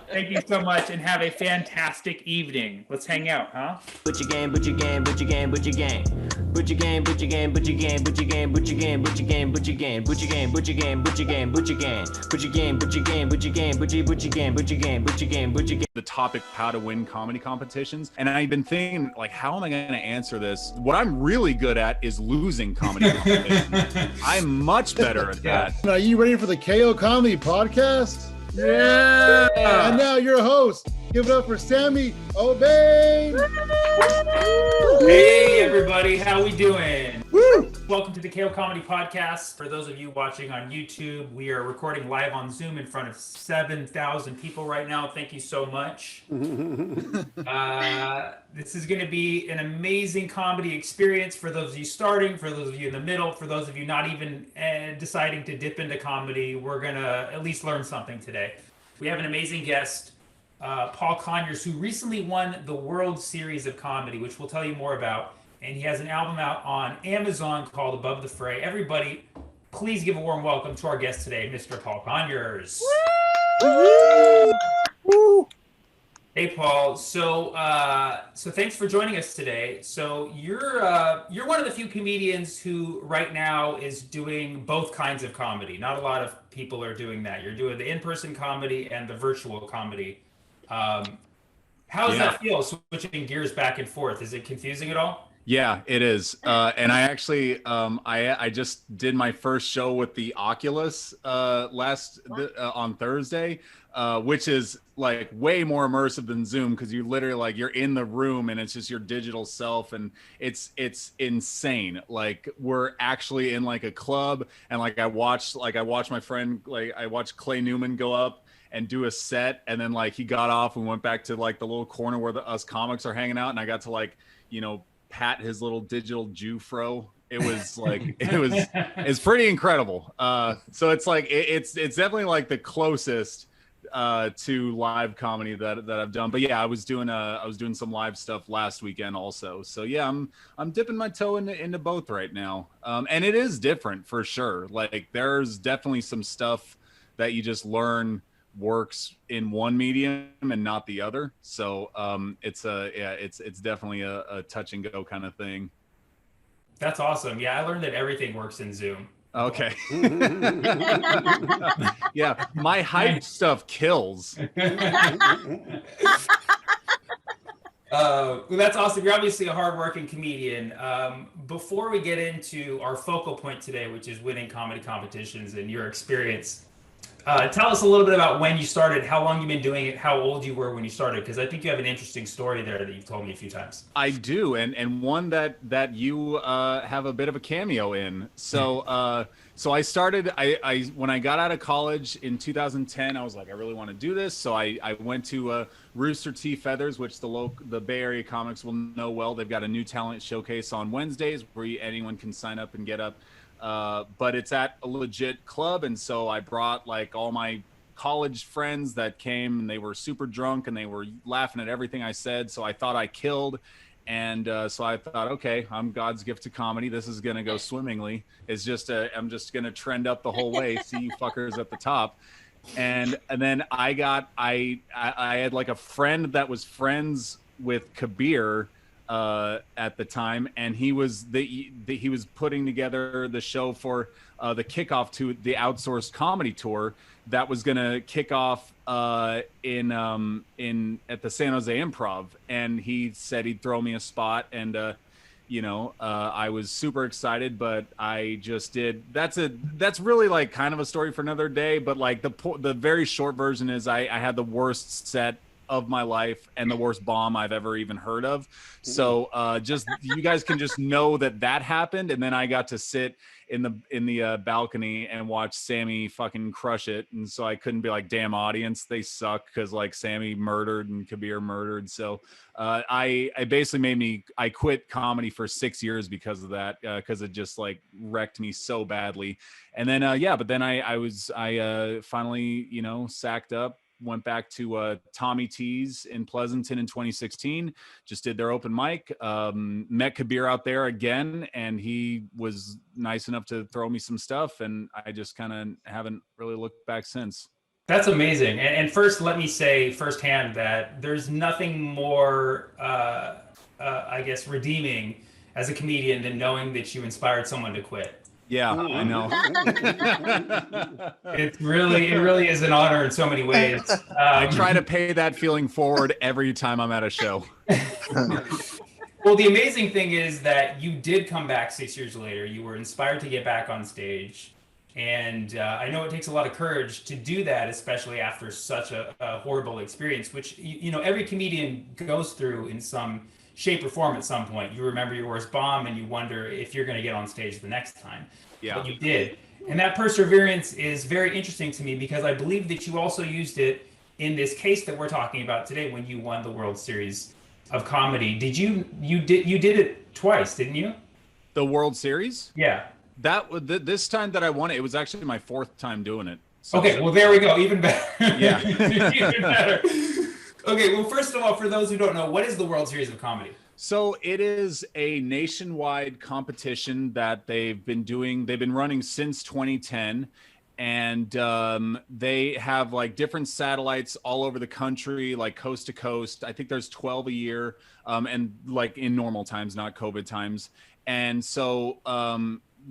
Thank you so much, and have a fantastic evening. Let's hang out, huh? Butcher game, butcher game, butcher game, butcher game. Butcher game, butcher game, butcher game, butcher game, butcher game, butcher game, butcher game, butcher game, butcher game, butcher game, butcher game, butcher game, butcher game, butcher game, butcher game, butcher game, butcher game, butcher game. The topic, how to win comedy competitions. And I've been thinking, like, how am I going to answer this? What I'm really good at is losing comedy competitions. I'm much better at that. Are you ready for the KO Comedy Podcast? Yeah! And now your host. Give it up for Sammy Obeid. Hey everybody, how we doing? Woo! Welcome to the KO Comedy Podcast. For those of you watching on YouTube, we are recording live on Zoom in front of 7,000 people right now. Thank you so much. This is going to be an amazing comedy experience for those of you starting, for those of you in the middle, for those of you not even deciding to dip into comedy. We're going to at least learn something today. We have an amazing guest, Paul Conyers, who recently won the World Series of Comedy, which we'll tell you more about. And he has an album out on Amazon called Above the Fray. Everybody, please give a warm welcome to our guest today, Mr. Paul Conyers. Woo! Woo! Hey, Paul. So thanks for joining us today. So you're one of the few comedians who right now is doing both kinds of comedy. Not a lot of people are doing that. You're doing the in-person comedy and the virtual comedy. How does that feel, switching gears back and forth? Is it confusing at all? Yeah, it is. And I actually, I just did my first show with the Oculus on Thursday, which is like way more immersive than Zoom, because you literally like you're in the room and it's just your digital self, and it's insane. Like we're actually in like a club, and I watched my friend, I watched Clay Newman go up and do a set, and then like he got off and went back to like the little corner where us comics are hanging out, and I got to pat his little digital Jew fro. It was like it's pretty incredible. So it's like it's definitely like the closest to live comedy that I've done. But yeah, I was doing some live stuff last weekend also. So yeah, I'm dipping my toe into both right now. And it is different for sure. Like there's definitely some stuff that you just learn works in one medium and not the other. So it's definitely a touch and go kind of thing. That's awesome. Yeah, I learned that everything works in Zoom. Okay. Yeah, my hype stuff kills. That's awesome. You're obviously a hardworking comedian. Before we get into our focal point today, which is winning comedy competitions and your experience, tell us a little bit about when you started, how long you've been doing it, how old you were when you started, because I think you have an interesting story there that you've told me a few times. I do, and one that you have a bit of a cameo in. So so I started, I when I got out of college in 2010, I was like, I really want to do this. So I went to Rooster T. Feathers, which the Bay Area comics will know well. They've got a new talent showcase on Wednesdays where anyone can sign up and get up. But it's at a legit club, and so I brought like all my college friends that came, and they were super drunk and they were laughing at everything I said, so I thought I killed. And so I thought, okay, I'm God's gift to comedy, this is gonna go swimmingly. It's just I'm just gonna trend up the whole way, see you fuckers at the top. And then I had like a friend that was friends with Kabir, at the time, and he was he was putting together the show for the kickoff to the outsourced comedy tour that was going to kick off in at the San Jose Improv, and he said he'd throw me a spot, and I was super excited, but I just did. That's really like kind of a story for another day, but like the very short version is I had the worst set of my life and the worst bomb I've ever even heard of. So just you guys can just know that happened, and then I got to sit in the balcony and watch Sammy fucking crush it, and so I couldn't be like, damn audience, they suck, because like Sammy murdered and Kabir murdered. So I basically I quit comedy for 6 years because of that, because it just like wrecked me so badly. And then but then I finally sacked up, went back to Tommy T's in Pleasanton in 2016, just did their open mic, met Kabir out there again, and he was nice enough to throw me some stuff, and I just kind of haven't really looked back since. That's amazing. And first, let me say firsthand that there's nothing more, I guess, redeeming as a comedian than knowing that you inspired someone to quit. Yeah, I know. It really is an honor in so many ways. I try to pay that feeling forward every time I'm at a show. Well, the amazing thing is that you did come back 6 years later. You were inspired to get back on stage. And I know it takes a lot of courage to do that, especially after such a horrible experience, which every comedian goes through in some shape or form at some point. You remember your worst bomb and you wonder if you're going to get on stage the next time. Yeah. But you did. And that perseverance is very interesting to me, because I believe that you also used it in this case that we're talking about today when you won the World Series of Comedy. You did it twice, didn't you? The World Series? Yeah. This time that I won it was actually my 4th time doing it. So okay, well there we go, even better. Yeah. Even better. Okay, well, first of all, for those who don't know, what is the World Series of Comedy? So it is a nationwide competition that they've been running since 2010. And they have like different satellites all over the country, like coast to coast. I think there's 12 a year, and like in normal times, not COVID times. And so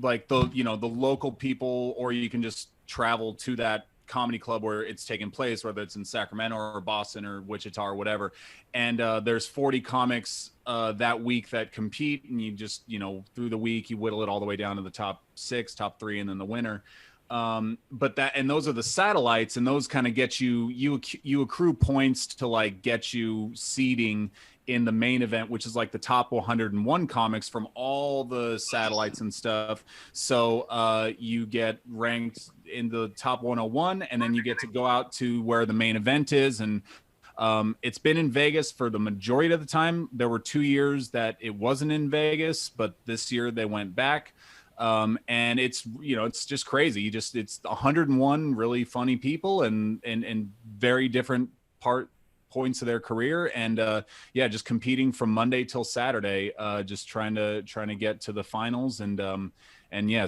like the local people, or you can just travel to that comedy club where it's taking place, whether it's in Sacramento or Boston or Wichita or whatever. And there's 40 comics that week that compete, and you just through the week you whittle it all the way down to the top 6, top 3, and then the winner. And those are the satellites, and those kind of get you accrue points to like get you seeding in the main event, which is like the top 101 comics from all the satellites and stuff. So you get ranked in the top 101, and then you get to go out to where the main event is. And it's been in Vegas for the majority of the time. There were 2 years that it wasn't in Vegas, but this year they went back. And it's just crazy. It's 101 really funny people and very different points of their career, and just competing from Monday till Saturday, just trying to get to the finals. And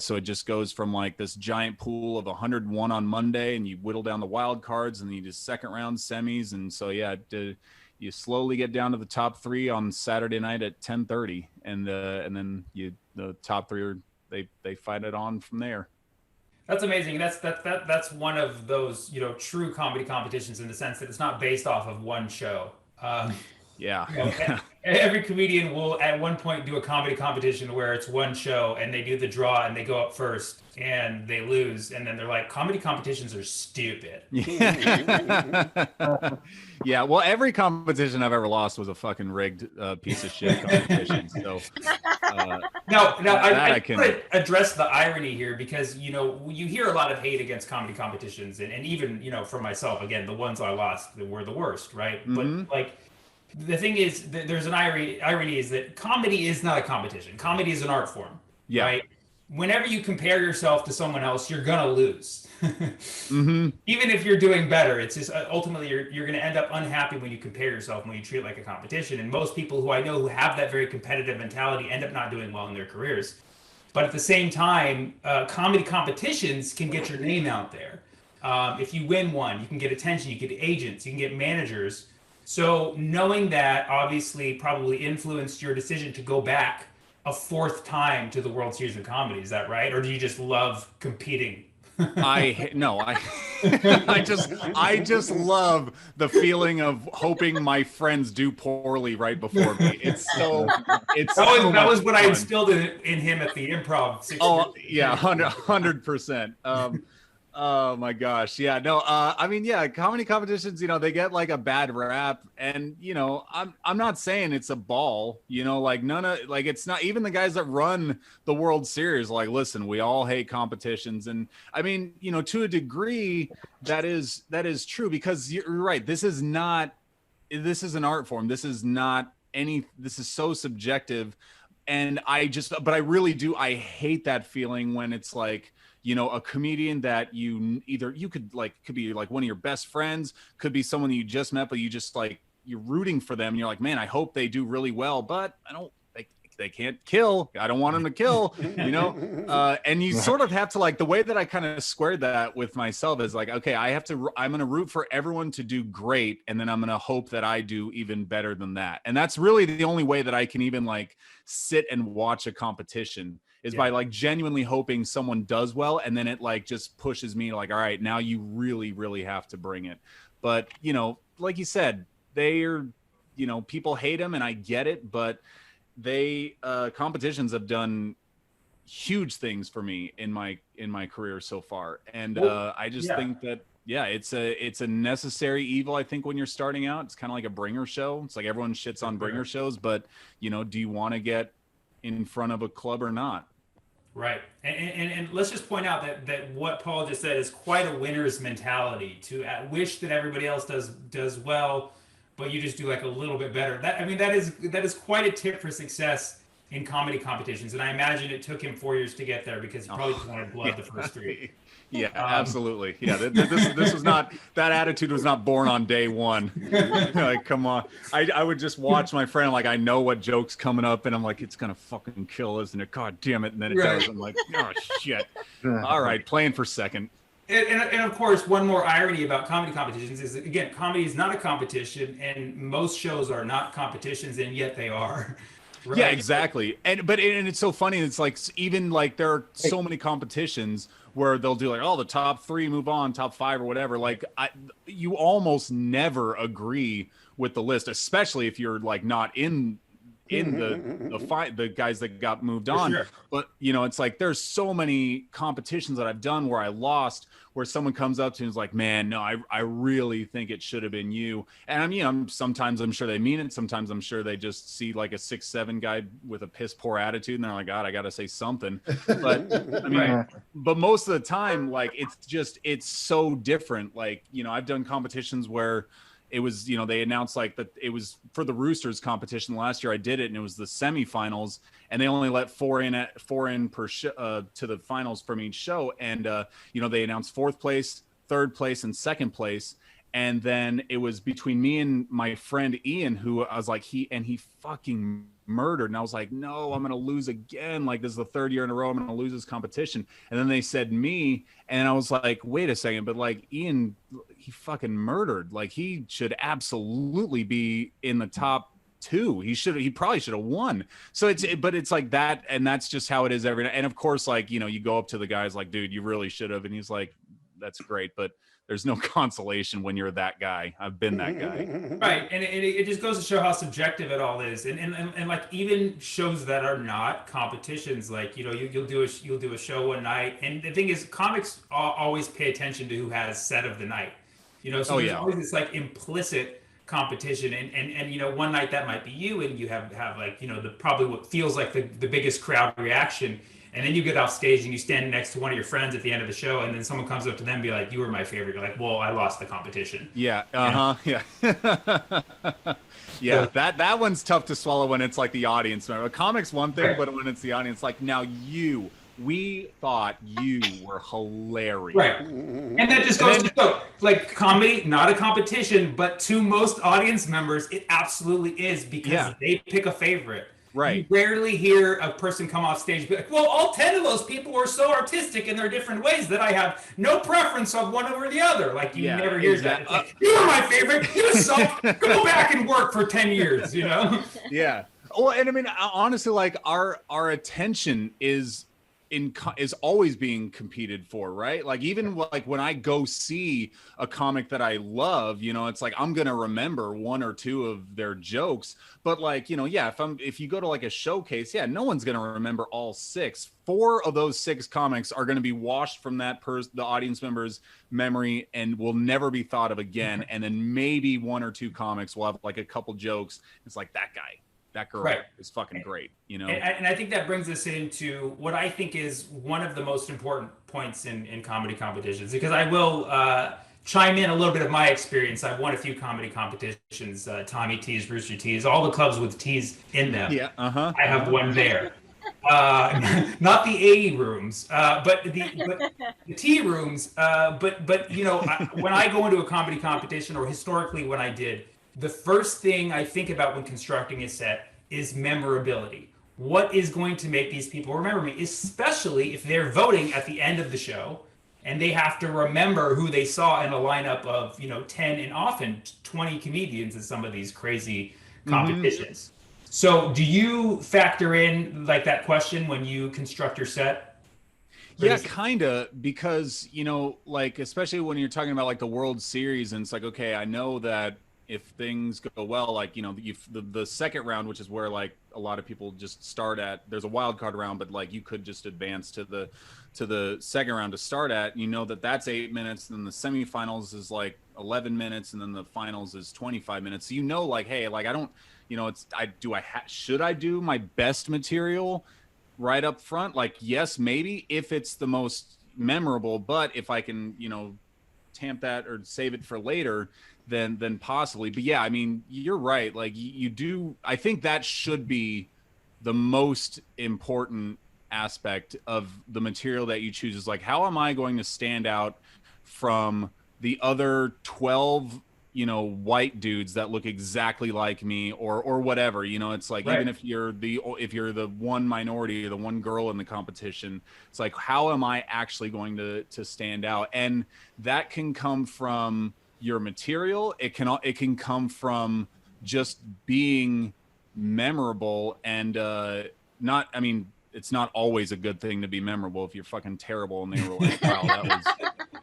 so it just goes from like this giant pool of 101 on Monday, and you whittle down the wild cards, and then you do second round semis, and so you slowly get down to the top 3 on Saturday night at 10:30, and then the top 3 are they fight it on from there. That's amazing. That's one of those true comedy competitions, in the sense that it's not based off of one show. Every comedian will at one point do a comedy competition where it's one show, and they do the draw, and they go up first and they lose, and then they're like, comedy competitions are stupid. Yeah, well, every competition I've ever lost was a fucking rigged piece of shit competition. So I can address the irony here, because you hear a lot of hate against comedy competitions, and even for myself, again, the ones I lost were the worst, right? Mm-hmm. But like, the thing is, there's an irony is that comedy is not a competition. Comedy is an art form, right? Whenever you compare yourself to someone else, you're gonna lose. Mm-hmm. Even if you're doing better, it's just ultimately you're gonna end up unhappy when you compare yourself, when you treat it like a competition. And most people who I know who have that very competitive mentality end up not doing well in their careers. But at the same time, comedy competitions can get your name out there. If you win one, you can get attention, you get agents, you can get managers. So knowing that obviously probably influenced your decision to go back a fourth time to the World Series of Comedy. Is that right? Or do you just love competing? I just love the feeling of hoping my friends do poorly right before me. That was what I instilled in him at the improv. 6 years ago. Yeah, 100%. Oh my gosh. Yeah, no, I mean, yeah, comedy competitions, they get like a bad rap, and I'm not saying it's a ball, like it's not, even the guys that run the World Series, like, listen, we all hate competitions. And I mean, to a degree that is true, because you're right. This is an art form. This is so subjective. And I hate that feeling when it's like, a comedian that could be like one of your best friends, could be someone that you just met, but you're rooting for them. And you're like, man, I hope they do really well, but they can't kill. I don't want them to kill, and you sort of have to, like, the way that I kind of squared that with myself is like, okay, I'm going to root for everyone to do great. And then I'm going to hope that I do even better than that. And that's really the only way that I can even like sit and watch a competition, is by like genuinely hoping someone does well. And then it like just pushes me like, all right, now you really, really have to bring it. But, like you said, people hate them, and I get it, but competitions have done huge things for me in my career so far. And I just think that, it's a necessary evil. I think when you're starting out, it's kind of like a bringer show. It's like everyone shits on bringer shows, but do you want to get in front of a club or not? Right. And let's just point out that what Paul just said is quite a winner's mentality, to wish that everybody else does well, but you just do like a little bit better. That is quite a tip for success in comedy competitions. And I imagine it took him 4 years to get there, because he probably just wanted blood the first 3. Yeah, absolutely. Yeah, this was not, that attitude was not born on day one. Like, come on. I would just watch my friend, like, I know what joke's coming up, and I'm like, it's gonna fucking kill, isn't it? God damn it. And then it does. I'm like, oh shit. All right, playing for second. And of course, one more irony about comedy competitions is, again, comedy is not a competition, and most shows are not competitions, and yet they are. Right? Yeah, exactly. And it's so funny. It's like, even like there are so many competitions where they'll do like, oh, the top 3 move on, top 5 or whatever. Like, you almost never agree with the list, especially if you're like not in the guys that got moved on. Sure. But it's like, there's so many competitions that I've done where I lost, where someone comes up to me and is like, man, no, I really think it should have been you. And sometimes I'm sure they mean it. Sometimes I'm sure they just see like a 6'7" guy with a piss poor attitude, and they're like, God, I got to say something. But but most of the time, like, it's so different. Like, I've done competitions where it was, they announced like that it was for the Roosters competition last year. I did it, and it was the semifinals, and they only let 4 in per to the finals from each show. And they announced 4th place, 3rd place, and 2nd place. And then it was between me and my friend Ian, who I was like, he fucking murdered. And I was like, no, I'm going to lose again. Like, this is the 3rd year in a row I'm going to lose this competition. And then they said me, and I was like, wait a second, but like, Ian, he fucking murdered. Like, he should absolutely be in the top 2. He probably should have won. So it's like that. And that's just how it is every night. And of course, like, you go up to the guys like, dude, you really should have. And he's like, that's great, but there's no consolation when you're that guy. I've been that guy. Right, and it just goes to show how subjective it all is, and like, even shows that are not competitions, like, you'll do a show one night, and the thing is, comics always pay attention to who has set of the night, so there's always this like implicit competition, and one night that might be you, and you have like probably what feels like the biggest crowd reaction. And then you get off stage and you stand next to one of your friends at the end of the show, and then someone comes up to them and be like, you were my favorite. You're like, well, I lost the competition. Yeah. Yeah. Yeah. That one's tough to swallow when it's like the audience. A comic's one thing, but when it's the audience, like, now we thought you were hilarious. Right. And that just goes to show, like, comedy, not a competition, but to most audience members, it absolutely is, because they pick a favorite. You rarely hear a person come off stage and be like, well, all 10 of those people were so artistic in their different ways that I have no preference of one over the other. Like, you never hear that. It's like, you were my favorite. You suck. Go back and work for 10 years, you know? Yeah. Well, and I mean, honestly, like our attention is always being competed for, right? Like even like when I go see a comic that I love, you know, it's like I'm gonna remember one or two of their jokes, but like, you know, yeah, if you go to like a showcase, yeah, no one's gonna remember all 6. 4 of those 6 comics are gonna be washed from the audience member's memory and will never be thought of again. And then maybe 1 or 2 comics will have like a couple jokes. It's like that girl is fucking great, you know? And I think that brings us into what I think is one of the most important points in comedy competitions, because I will chime in a little bit of my experience. I've won a few comedy competitions, Tommy T's, Rooster T's, all the clubs with T's in them. Yeah, I have won there. Not the A rooms, but the T rooms. But you know, when I go into a comedy competition, or historically when I did, the first thing I think about when constructing a set is memorability. What is going to make these people remember me, especially if they're voting at the end of the show and they have to remember who they saw in a lineup of, you know, 10 and often 20 comedians in some of these crazy competitions. So do you factor in like that question when you construct your set? Yeah, kind of, because, you know, like, especially when you're talking about like the World Series, and it's like, okay, I know that if things go well, like, you know, the second round, which is where like a lot of people just start at, there's a wild card round, but like you could just advance to the second round to start at, you know, that's 8 minutes, and then the semifinals is like 11 minutes, and then the finals is 25 minutes. So, you know, like, hey, like I don't, you know, should I do my best material right up front? Like, yes, maybe if it's the most memorable, but if I can, you know, tamp that or save it for later, then possibly. But yeah, I mean, you're right. Like you do, I think that should be the most important aspect of the material that you choose, is like, how am I going to stand out from the other 12, you know, white dudes that look exactly like me, or whatever, you know? It's like, even if you're the one minority or the one girl in the competition, it's like, how am I actually going to stand out? And that can come from your material. It can come from just being memorable, and not, I mean, it's not always a good thing to be memorable if you're fucking terrible and they were like, wow, that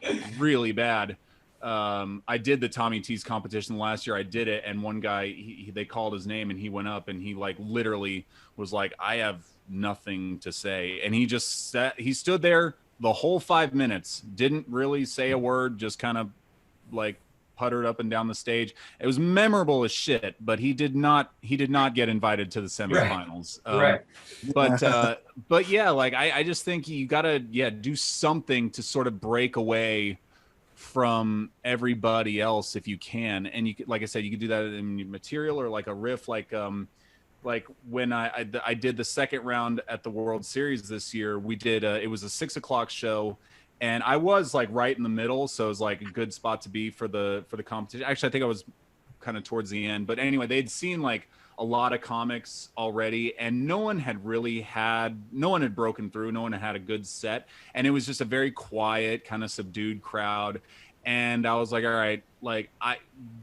was really bad. I did the Tommy T's competition last year. I did it, and one guy, they called his name, and he went up, and he like literally was like, I have nothing to say. And he just he stood there the whole 5 minutes, didn't really say a word, just kind of like puttered up and down the stage. It was memorable as shit, but he did not get invited to the semifinals. But yeah, like I just think you gotta do something to sort of break away from everybody else if you can. And you could, like I said, you could do that in material or like a riff, like when I did the second round at the World Series this year. We did it was a 6 o'clock show, and I was like right in the middle, so it was like a good spot to be for the competition. Actually, I think I was kind of towards the end, but anyway, they'd seen like a lot of comics already, and no one had broken through, no one had a good set, and it was just a very quiet, kind of subdued crowd. And I was like, all right, like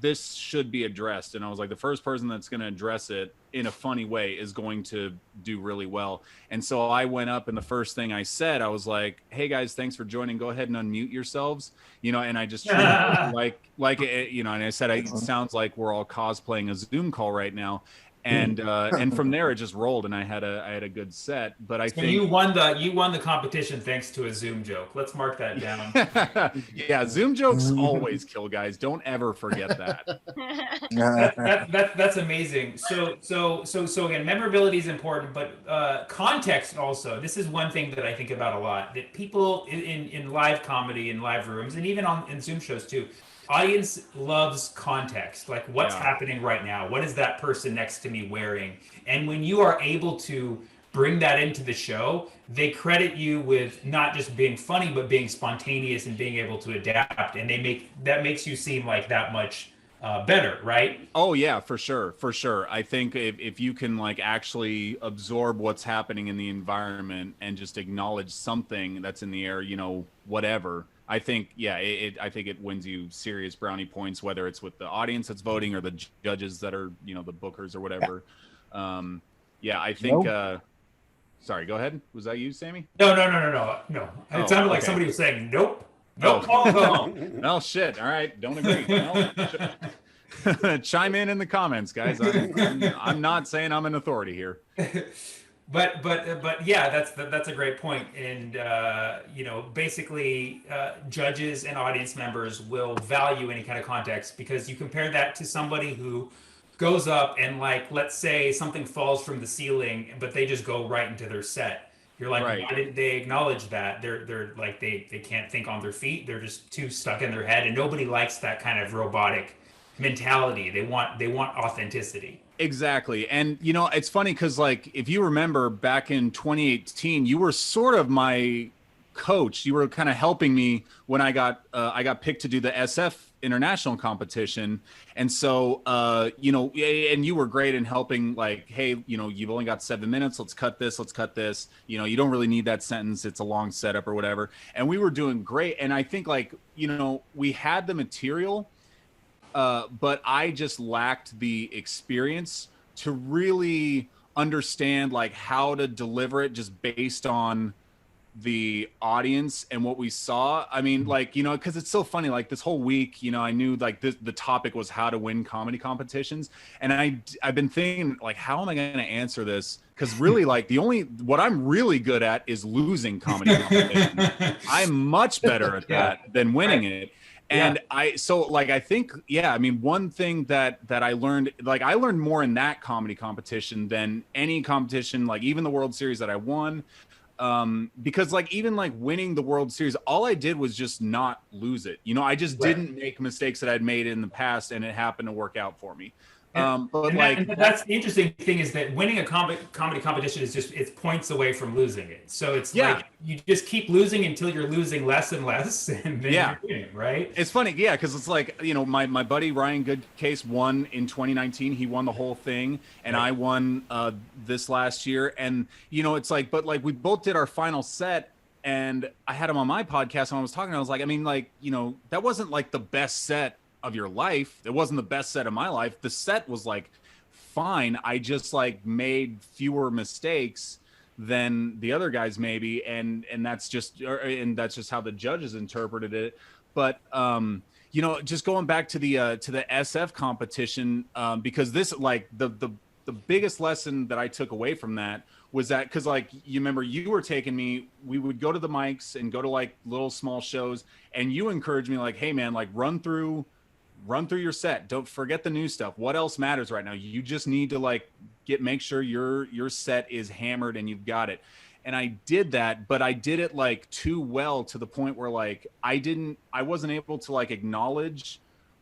this should be addressed. And I was like, the first person that's going to address it in a funny way is going to do really well. And so I went up, and the first thing I said, I was like, hey guys, thanks for joining. Go ahead and unmute yourselves. You know, and I just treated it like it, you know, and I said, it sounds like we're all cosplaying a Zoom call right now. And from there it just rolled, and I had a good set. But I think you won the competition thanks to a Zoom joke. Let's mark that down. Yeah, Zoom jokes always kill, guys. Don't ever forget that. That's amazing. So again, memorability is important, but context also. This is one thing that I think about a lot. That people in live comedy, in live rooms, and even in Zoom shows too, audience loves context. Like, what's happening right now? What is that person next to me wearing? And when you are able to bring that into the show, they credit you with not just being funny, but being spontaneous and being able to adapt. And that makes you seem like that much better, right? Oh yeah, for sure, for sure. I think if you can like actually absorb what's happening in the environment and just acknowledge something that's in the air, you know, whatever. I think I think it wins you serious brownie points, whether it's with the audience that's voting or the judges that are, you know, the bookers or whatever. I think. Sorry, go ahead. Was that you, Sammy? No. It sounded like somebody was saying nope. Nope. Oh shit! All right, don't agree. Well, chime in the comments, guys. I'm not saying I'm an authority here. But yeah, that's a great point. And you know, basically, judges and audience members will value any kind of context, because you compare that to somebody who goes up and, like, let's say something falls from the ceiling, but they just go right into their set. You're like, Right. why didn't they acknowledge that? They're like they can't think on their feet. They're just too stuck in their head, and nobody likes that kind of robotic mentality. They want authenticity. Exactly. And you know, it's funny because, like, if you remember back in 2018, you were sort of my coach. You were kind of helping me when I got picked to do the SF international competition. And so you know, and you were great in helping, like, hey, you know, you've only got 7 minutes, let's cut this, you know, you don't really need that sentence, it's a long setup or whatever. And we were doing great. And I think, like, you know, we had the material, but I just lacked the experience to really understand, like, how to deliver it just based on the audience and what we saw. I mean, like, you know, because it's so funny, like, this whole week, you know, I knew, like, the topic was how to win comedy competitions, and I've been thinking, like, how am I going to answer this? Because really, like, what I'm really good at is losing comedy competitions. I'm much better at that than winning it. And I think, I mean, one thing that I learned, like, I learned more in that comedy competition than any competition, like even the World Series that I won. Because, like, even like winning the World Series, all I did was just not lose it. You know, I just didn't make mistakes that I'd made in the past, and it happened to work out for me. And that's the interesting thing, is that winning a comedy competition is it's points away from losing it. So it's like you just keep losing until you're losing less and less, and then you're winning, right? It's funny, because it's like, you know, my buddy Ryan Goodcase won in 2019. He won the whole thing, and I won this last year. And, you know, it's like, but like, we both did our final set, and I had him on my podcast, and I was talking, I was like, I mean, like, you know, that wasn't like the best set of your life. It wasn't the best set of my life. The set was like fine. I just like made fewer mistakes than the other guys maybe, and that's just how the judges interpreted it. But you know, just going back to the SF competition, because this, like, the biggest lesson that I took away from that was that, because, like, you remember, you were taking me, we would go to the mics and go to, like, little small shows, and you encouraged me, like, hey man, like, run through your set, don't forget the new stuff, what else matters right now, you just need to, like, make sure your set is hammered and you've got it. And I did that, but I did it, like, too well, to the point where, like, I wasn't able to, like, acknowledge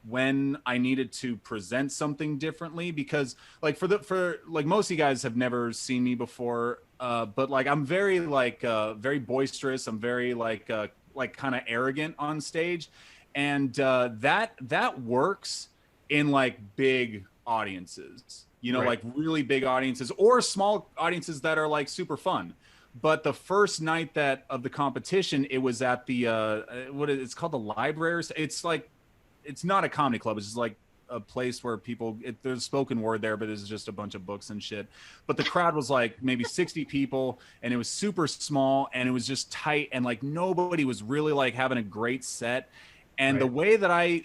when I needed to present something differently, because, like, for like, most of you guys have never seen me before, but, like, I'm very, like, very boisterous, I'm very, like kind of arrogant on stage. And that works in, like, big audiences, you know, like really big audiences, or small audiences that are, like, super fun. But the first night of the competition, it was at the it's called the library. It's like, it's not a comedy club. It's just like a place where there's spoken word there, but it's just a bunch of books and shit. But the crowd was like maybe 60 people, and it was super small, and it was just tight, and, like, nobody was really, like, having a great set. And the way that I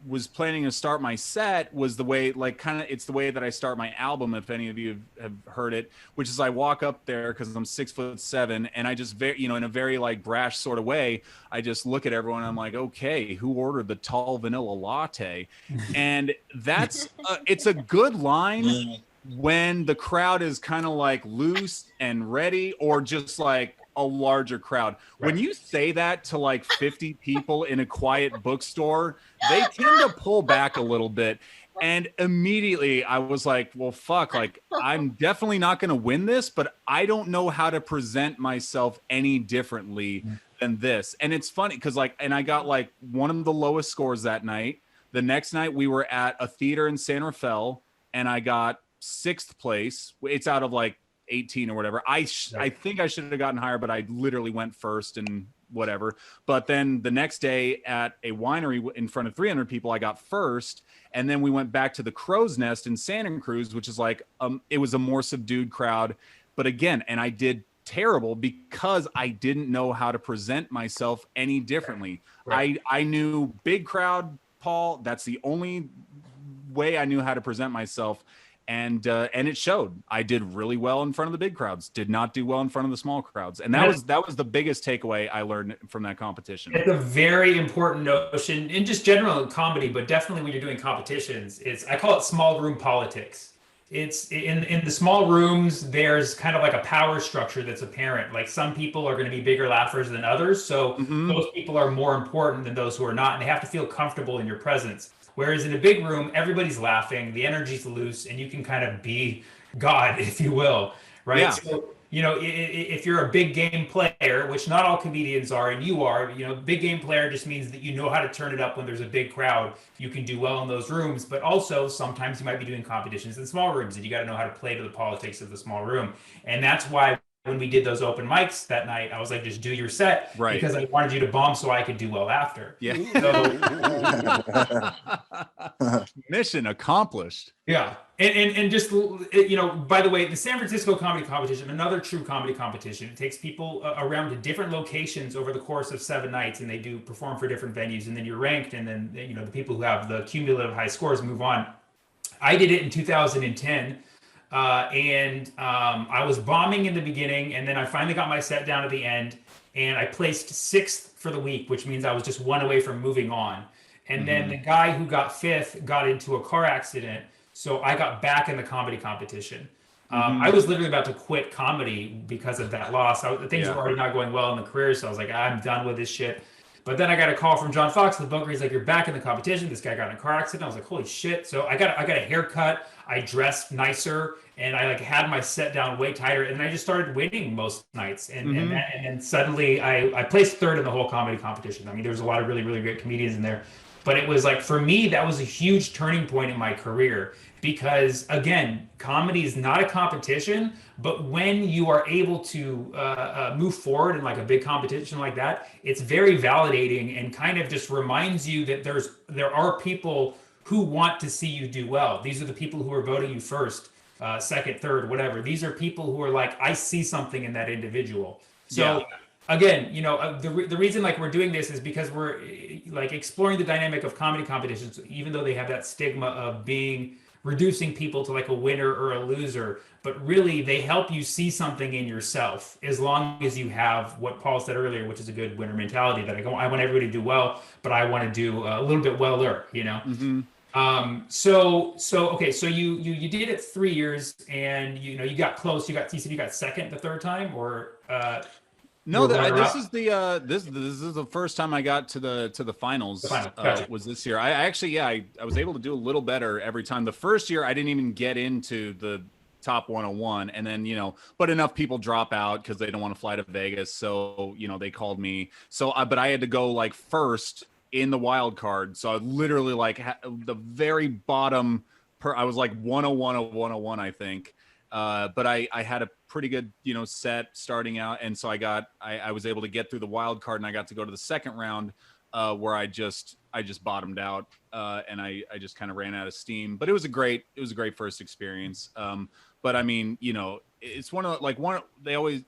was planning to start my set was the way, like, it's the way that I start my album, if any of you have heard it, which is I walk up there, because I'm 6'7", and I just, you know, in a very, like, brash sort of way, I just look at everyone, and I'm like, okay, who ordered the tall vanilla latte? And that's, it's a good line when the crowd is kind of, like, loose and ready, or just, like, a larger crowd. When you say that to, like, 50 people in a quiet bookstore, they tend to pull back a little bit. And immediately I was like, well, fuck, like, I'm definitely not going to win this, but I don't know how to present myself any differently than this. And it's funny because, like, and I got, like, one of the lowest scores that night, The next night we were at a theater in San Rafael, and I got 6th place. It's out of like 18 or whatever. I think I should have gotten higher, but I literally went first and whatever. But then the next day at a winery in front of 300 people, I got first. And then we went back to the Crow's Nest in Santa Cruz, which is like, it was a more subdued crowd. But again, and I did terrible because I didn't know how to present myself any differently. Right. I knew big crowd, Paul. That's the only way I knew how to present myself. And it showed. I did really well in front of the big crowds, did not do well in front of the small crowds. And that was the biggest takeaway I learned from that competition. It's a very important notion in just general comedy, but definitely when you're doing competitions, I call it small room politics. It's in the small rooms, there's kind of like a power structure that's apparent. Like some people are going to be bigger laughers than others. So those people are more important than those who are not, and they have to feel comfortable in your presence. Whereas in a big room, everybody's laughing, the energy's loose, and you can kind of be God, if you will, right? Yeah. So, if you're a big game player, which not all comedians are, and you are, big game player just means that you know how to turn it up when there's a big crowd. You can do well in those rooms, but also sometimes you might be doing competitions in small rooms, and you got to know how to play to the politics of the small room. And that's why when we did those open mics that night, I was like, just do your set, right? Because I wanted you to bomb so I could do well after. Yeah. So, mission accomplished. Yeah. And just, by the way, the San Francisco Comedy Competition, another true comedy competition, it takes people around to different locations over the course of 7 nights, and they do perform for different venues, and then you're ranked, and then, the people who have the cumulative high scores move on. I did it in 2010. I was bombing in the beginning, and then I finally got my set down at the end, and I placed 6th for the week, which means I was just 1 away from moving on. And then the guy who got 5th got into a car accident, so I got back in the comedy competition. I was literally about to quit comedy because of that loss. Things were already not going well in the career, so I was like, I'm done with this shit. But then I got a call from John Fox, the booker. He's like, you're back in the competition. This guy got in a car accident. I was like, holy shit. So I got a haircut. I dressed nicer, and I had my set down way tighter. And I just started winning most nights. And then suddenly I placed 3rd in the whole comedy competition. I mean, there was a lot of really, really great comedians in there. But it was like, for me, that was a huge turning point in my career. Because again, comedy is not a competition, but when you are able to move forward in like a big competition like that, it's very validating and kind of just reminds you that there are people who want to see you do well. These are the people who are voting you first, second, third, whatever. These are people who are like, I see something in that individual. So again, the reason like we're doing this is because we're like exploring the dynamic of comedy competitions, even though they have that stigma of reducing people to like a winner or a loser, but really they help you see something in yourself as long as you have what Paul said earlier, which is a good winner mentality, that I want everybody to do well, but I want to do a little bit weller, So you did it 3 years, and you got close. You said you got 2nd the 3rd time, or no, this is the first time I got to the finals. Gotcha. Was this year? I actually, I was able to do a little better every time. The first year I didn't even get into the top 101, and then but enough people drop out because they don't want to fly to Vegas, so they called me. So but I had to go like first in the wild card, so I literally like the very bottom. I was like 101 of 101, I think. But I had a pretty good, set starting out. And so I was able to get through the wild card, and I got to go to the 2nd round, where I just bottomed out, and I just kind of ran out of steam, but it was a great first experience. But I mean, it's they always,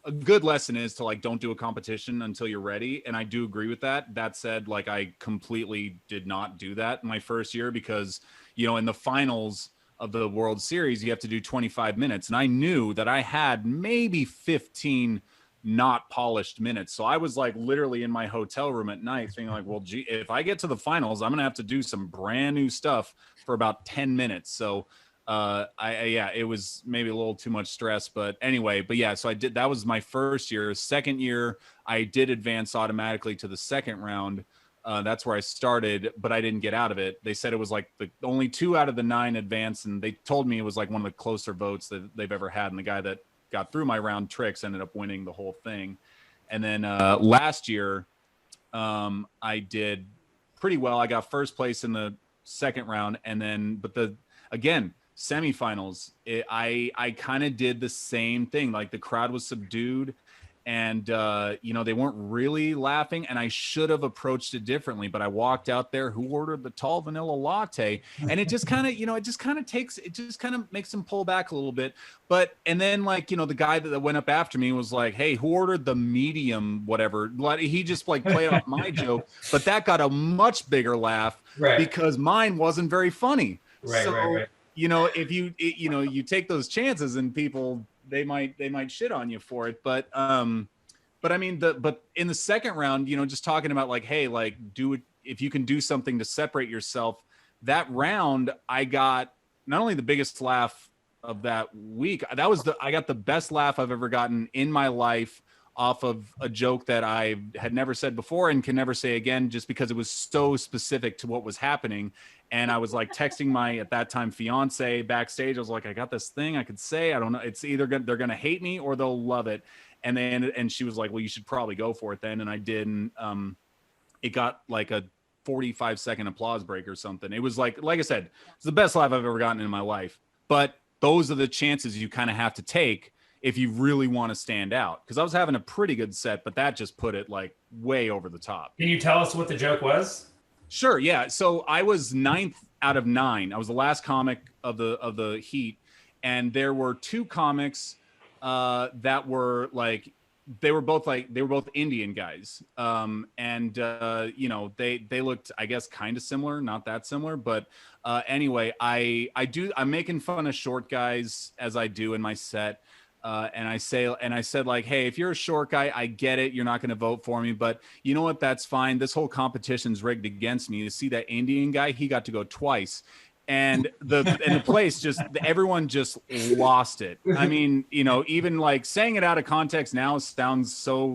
a good lesson is to like, don't do a competition until you're ready. And I do agree with that. That said, like, I completely did not do that in my first year because, in the finals of the World Series, you have to do 25 minutes. And I knew that I had maybe 15 not polished minutes. So I was like literally in my hotel room at night being like, well, gee, if I get to the finals, I'm going to have to do some brand new stuff for about 10 minutes. So it was maybe a little too much stress, but anyway, so I did, that was my first year. 2nd year, I did advance automatically to the 2nd round. That's where I started, but I didn't get out of it. They said it was like the only 2 out of the 9 advanced, and they told me it was like one of the closer votes that they've ever had. And the guy that got through my round tricks ended up winning the whole thing. And then last year, I did pretty well. I got first place in the second round, and then again, semifinals, I kind of did the same thing. Like the crowd was subdued, and they weren't really laughing, and I should have approached it differently, but I walked out there, who ordered the tall vanilla latte, and it just kind of makes them pull back a little bit. And then the guy that went up after me was like, hey, who ordered the medium whatever? He just played off my joke, but that got a much bigger laugh because mine wasn't very funny. Right. If you take those chances, and people, they might shit on you for it, but I mean, but in the second round, just talking about hey, do it if you can do something to separate yourself. That round, I got not only the biggest laugh of that week, I got the best laugh I've ever gotten in my life off of a joke that I had never said before and can never say again, just because it was so specific to what was happening. And I was texting my, at that time, fiance backstage. I was like, I got this thing I could say. I don't know. It's either they're going to hate me or they'll love it. And she was like, well, you should probably go for it then. And I did. And it got a 45-second applause break or something. It was like I said, it's the best laugh I've ever gotten in my life. But those are the chances you kind of have to take if you really want to stand out. Because I was having a pretty good set, but that just put it way over the top. Can you tell us what the joke was? Sure, yeah. So I was 9th out of 9. I was the last comic of the heat, and there were 2 comics that were they were both Indian guys, and they looked, I guess, kind of similar, not that similar, but anyway, I'm making fun of short guys as I do in my set. And I said hey, if you're a short guy, I get it. You're not going to vote for me, but you know what? That's fine. This whole competition's rigged against me. You see that Indian guy? He got to go twice. And the place everyone just lost it. I mean, even saying it out of context now sounds so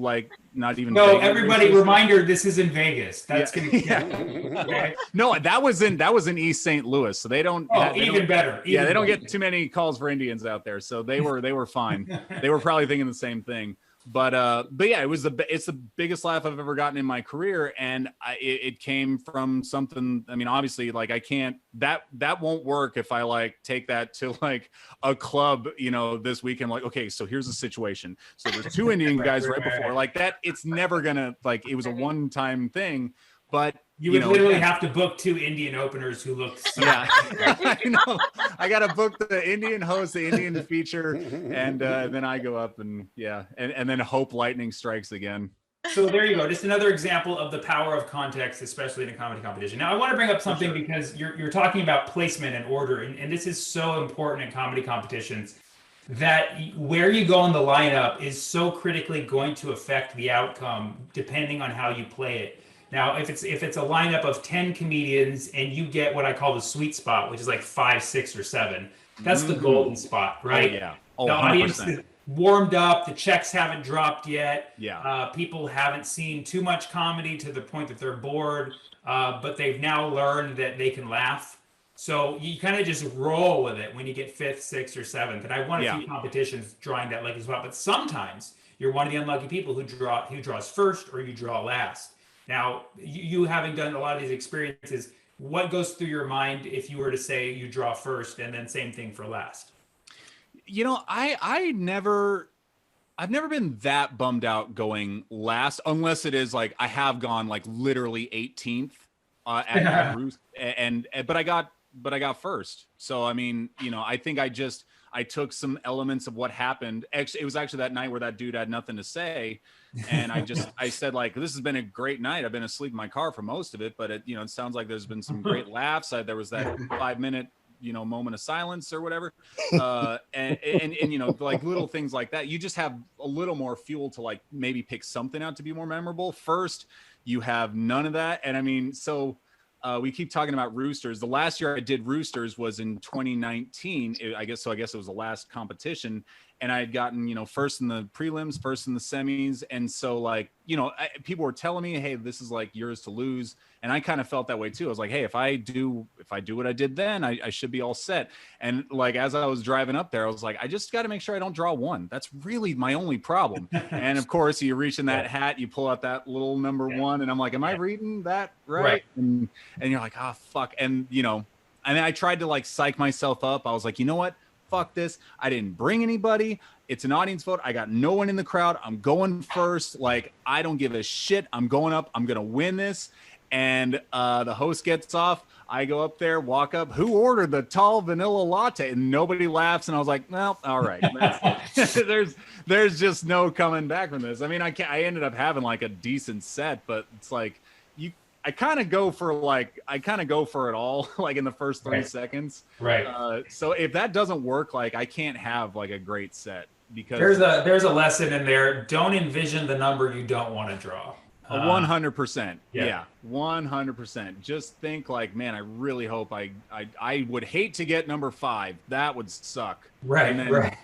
not even. No, everybody, reminder: this is in Vegas. That's gonna. Okay. No, that was in East St. Louis, so they don't. Even better. They don't get too many calls for Indians out there, so they were fine. They were probably thinking the same thing. But yeah, it's the biggest laugh I've ever gotten in my career, and it came from something. I mean, obviously, I can't. That won't work if I take that to a club, this weekend. Okay, so here's the situation. So there's 2 Indian guys right before that. It's never gonna it was a one-time thing, but. You would literally have to book 2 Indian openers who look. Yeah, I know. I got to book the Indian host, the Indian feature, and then I go up and then hope lightning strikes again. So there you go. Just another example of the power of context, especially in a comedy competition. Now, I want to bring up something because you're talking about placement and order, and this is so important in comedy competitions. That where you go in the lineup is so critically going to affect the outcome depending on how you play it. Now, if it's a lineup of 10 comedians and you get what I call the sweet spot, which is 5, 6, or 7, that's the golden spot, right? Oh, yeah. The audience is warmed up, the checks haven't dropped yet. Yeah. People haven't seen too much comedy to the point that they're bored, but they've now learned that they can laugh. So you kind of just roll with it when you get 5th, 6th, or 7th. And I won a few competitions drawing that as well. But sometimes you're one of the unlucky people who draws first or you draw last. Now, you having done a lot of these experiences, what goes through your mind if you were to say you draw first and then same thing for last? I've never been that bummed out going last, unless it is I have gone literally 18th at Roost, but I got first. So I mean, I think I took some elements of what happened. Actually, it was actually that night where that dude had nothing to say. And I said, this has been a great night. I've been asleep in my car for most of it, but it sounds like there's been some great laughs. There was that 5-minute, moment of silence or whatever. And little things like that. You just have a little more fuel to maybe pick something out to be more memorable. First, you have none of that. And I mean, so we keep talking about Roosters. The last year I did Roosters was in 2019. I guess it was the last competition. and I had gotten, first in the prelims, first in the semis. And so like, people were telling me, hey, this is like yours to lose. And I kind of felt that way too. I was like, hey, if I do what I did then, I should be all set. And like, as I was driving up there, I was like, I just got to make sure I don't draw one. That's really my only problem. And of course, you reach in that hat, you pull out that little number one, and I'm like, am I reading that right? And you're like, ah, fuck. And and then I tried to like psych myself up. I was like, you know what? Fuck this. I didn't bring anybody. It's an audience vote. I got no one in the crowd. I'm going first. Like, I don't give a shit. I'm going up. I'm going to win this. And the host gets off. I go up there, walk up. Who ordered the tall vanilla latte? And nobody laughs. And I was like, well, all right. There's just no coming back from this. I mean, I ended up having like a decent set, but it's like I kind of go for it all, like in the first 3 seconds. Right. So if that doesn't work, like I can't have like a great set, because there's a lesson in there. Don't envision the number you don't want to draw. 100%. Yeah. 100%. Just think like, man, I really hope I would hate to get number 5. That would suck. Right.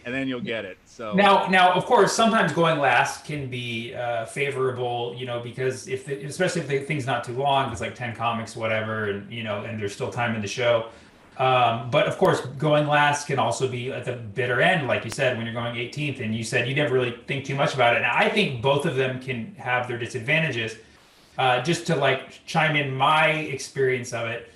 And then you'll get it. So now, of course, sometimes going last can be favorable, because especially if the thing's not too long, it's like 10 comics, whatever, and and there's still time in the show. But of course, going last can also be at the bitter end, like you said, when you're going 18th, and you said you never really think too much about it. And I think both of them can have their disadvantages. Just to like chime in my experience of it.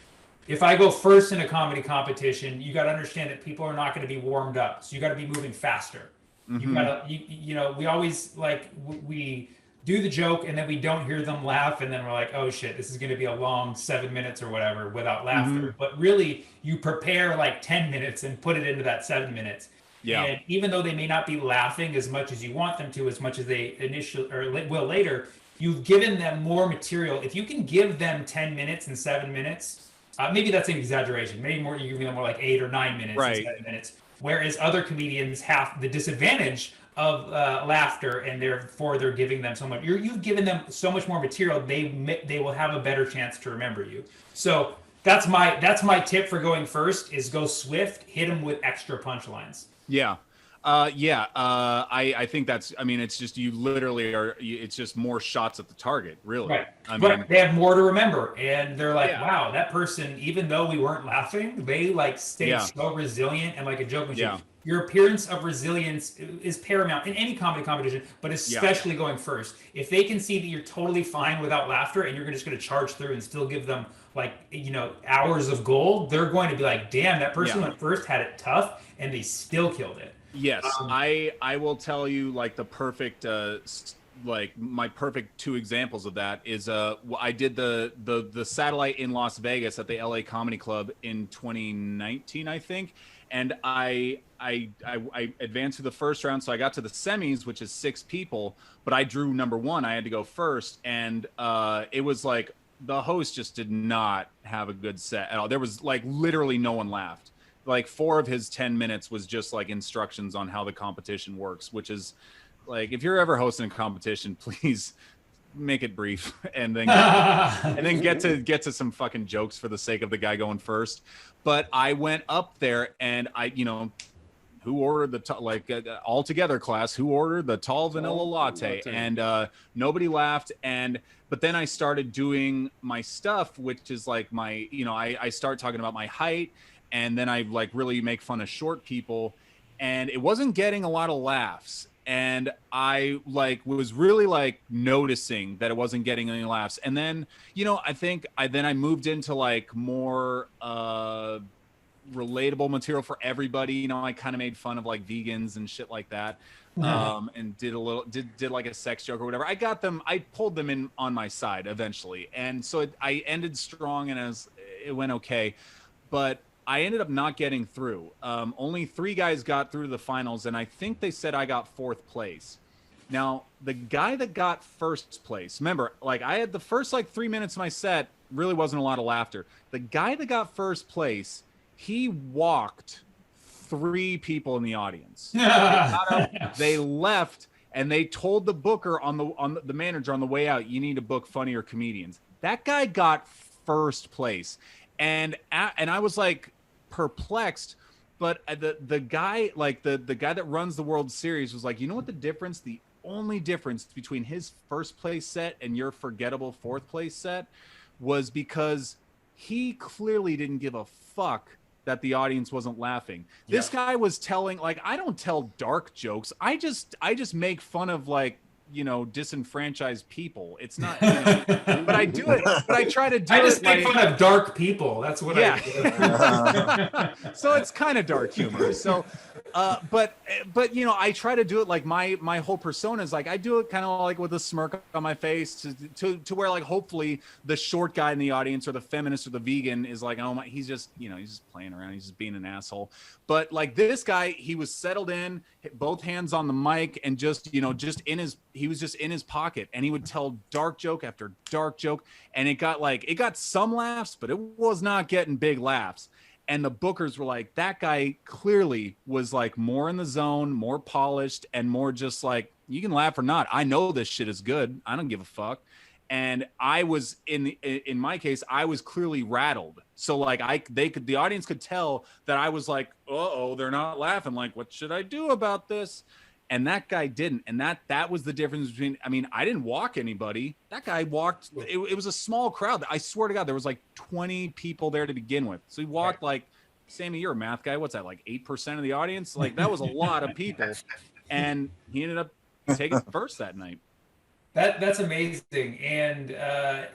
If I go first in a comedy competition, you got to understand that people are not going to be warmed up. So you got to be moving faster. You got to, we always like, we do the joke and then we don't hear them laugh. And then we're like, oh shit, this is going to be a long 7 minutes or whatever without laughter. But really you prepare like 10 minutes and put it into that 7 minutes. Yeah. And even though they may not be laughing as much as you want them to, as much as they initially or will later, you've given them more material. If you can give them 10 minutes and 7 minutes, maybe that's an exaggeration. Maybe more, you give them more like 8 or 9 minutes and 7 minutes. Whereas other comedians have the disadvantage of laughter, and therefore they're giving them so much. You've given them so much more material. They will have a better chance to remember you. So that's my tip for going first: is go swift, hit them with extra punchlines. Yeah. I think that's, I mean, it's just, you literally it's just more shots at the target, really. Right. I But mean, they have more to remember, and they're like, wow, that person, even though we weren't laughing, they like stayed so resilient and like a joke machine. Yeah. Your appearance of resilience is paramount in any comedy competition, but especially going first. If they can see that you're totally fine without laughter and you're just going to charge through and still give them like, hours of gold, they're going to be like, damn, that person went first, had it tough, and they still killed it. Yes, I will tell you like the perfect like my perfect 2 examples of that is I did the satellite in Las Vegas at the LA Comedy Club in 2019, I think, and I advanced to the first round, so I got to the semis, which is 6 people, but I drew number 1. I had to go first, and it was like the host just did not have a good set at all. There was like literally no one laughed. Like 4 of his 10 minutes was just like instructions on how the competition works, which is like, if you're ever hosting a competition, please make it brief and then get to some fucking jokes for the sake of the guy going first. But I went up there and who ordered the all together class, who ordered the tall vanilla latte, and nobody laughed. But then I started doing my stuff, which is like my, I start talking about my height. And then I like really make fun of short people, and it wasn't getting a lot of laughs. And I like was really like noticing that it wasn't getting any laughs. And then, I think I moved into like more relatable material for everybody. I kind of made fun of like vegans and shit like that. And did like a sex joke or whatever. I pulled them in on my side eventually. And so I ended strong, and it went okay. But I ended up not getting through. Only 3 guys got through to the finals, and I think they said I got 4th place. Now, the guy that got first place, remember, like I had the first like 3 minutes of my set, really wasn't a lot of laughter. The guy that got first place, he walked 3 people in the audience. They got up, they left, and they told the booker on the manager on the way out, you need to book funnier comedians. That guy got first place. And I was like perplexed, But the guy, like the guy that runs the World Series was like, you know what the difference? The only difference between his first place set and your forgettable fourth place set was because he clearly didn't give a fuck that the audience wasn't laughing. This guy was telling, like, I don't tell dark jokes. I just make fun of, like, you know, disenfranchised people. It's not, you know, but I do it. But I try to do it. I just make like, fun of dark people. That's what I do. So it's kind of dark humor. So, but you know, I try to do it like my whole persona is like, I do it kind of like with a smirk on my face to where, like, hopefully the short guy in the audience or the feminist or the vegan is like, oh my, he's just, you know, he's just playing around. He's just being an asshole. But like this guy, he was settled in, both hands on the mic, and just, you know, he was just in his pocket, and he would tell dark joke after dark joke, and it got some laughs, but it was not getting big laughs. And the bookers were like, that guy clearly was like more in the zone, more polished, and more just like, you can laugh or not. I know this shit is good. I don't give a fuck. And I was in my case, I was clearly rattled. So like the audience could tell that I was like, uh-oh, they're not laughing. Like, what should I do about this? And that guy didn't. And that was the difference between, I mean, I didn't walk anybody. That guy walked, it was a small crowd. I swear to God, there was like 20 people there to begin with. So he walked like, Sammy, you're a math guy. What's that, like 8% of the audience? Like, that was a lot of people. And he ended up taking first that night. That's amazing. And,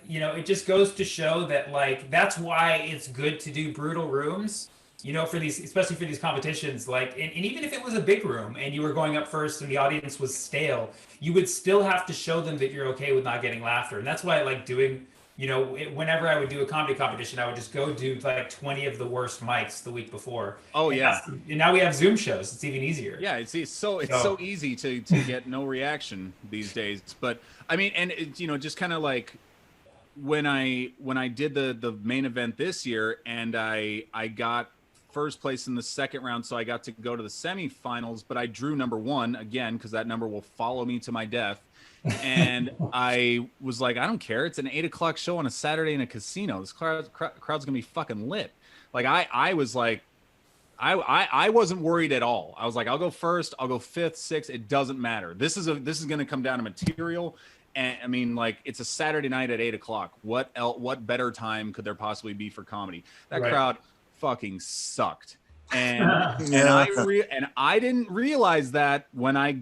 you know, it just goes to show that, like, that's why it's good to do brutal rooms, you know, for these, especially for these competitions. Like, and even if it was a big room and you were going up first and the audience was stale, you would still have to show them that you're okay with not getting laughter. And that's why I like doing, you know, whenever I would do a comedy competition, I would just go do like 20 of the worst mics the week before. Oh, and yeah. And now we have Zoom shows. It's even easier. Yeah, it's so easy to get no reaction these days. But I mean, and it, you know, just kind of like when I did the main event this year, and I got first place in the second round, so I got to go to the semifinals, but I drew number 1 again, because that number will follow me to my death. And I was like, I don't care. It's an 8 o'clock show on a Saturday in a casino. This crowd's gonna be fucking lit. Like I was like, I wasn't worried at all. I was like, I'll go first, I'll go 5th, 6th. It doesn't matter. This is gonna come down to material. And I mean, like, it's a Saturday night at 8 o'clock. What better time could there possibly be for comedy? That crowd fucking sucked. And and I didn't realize that when I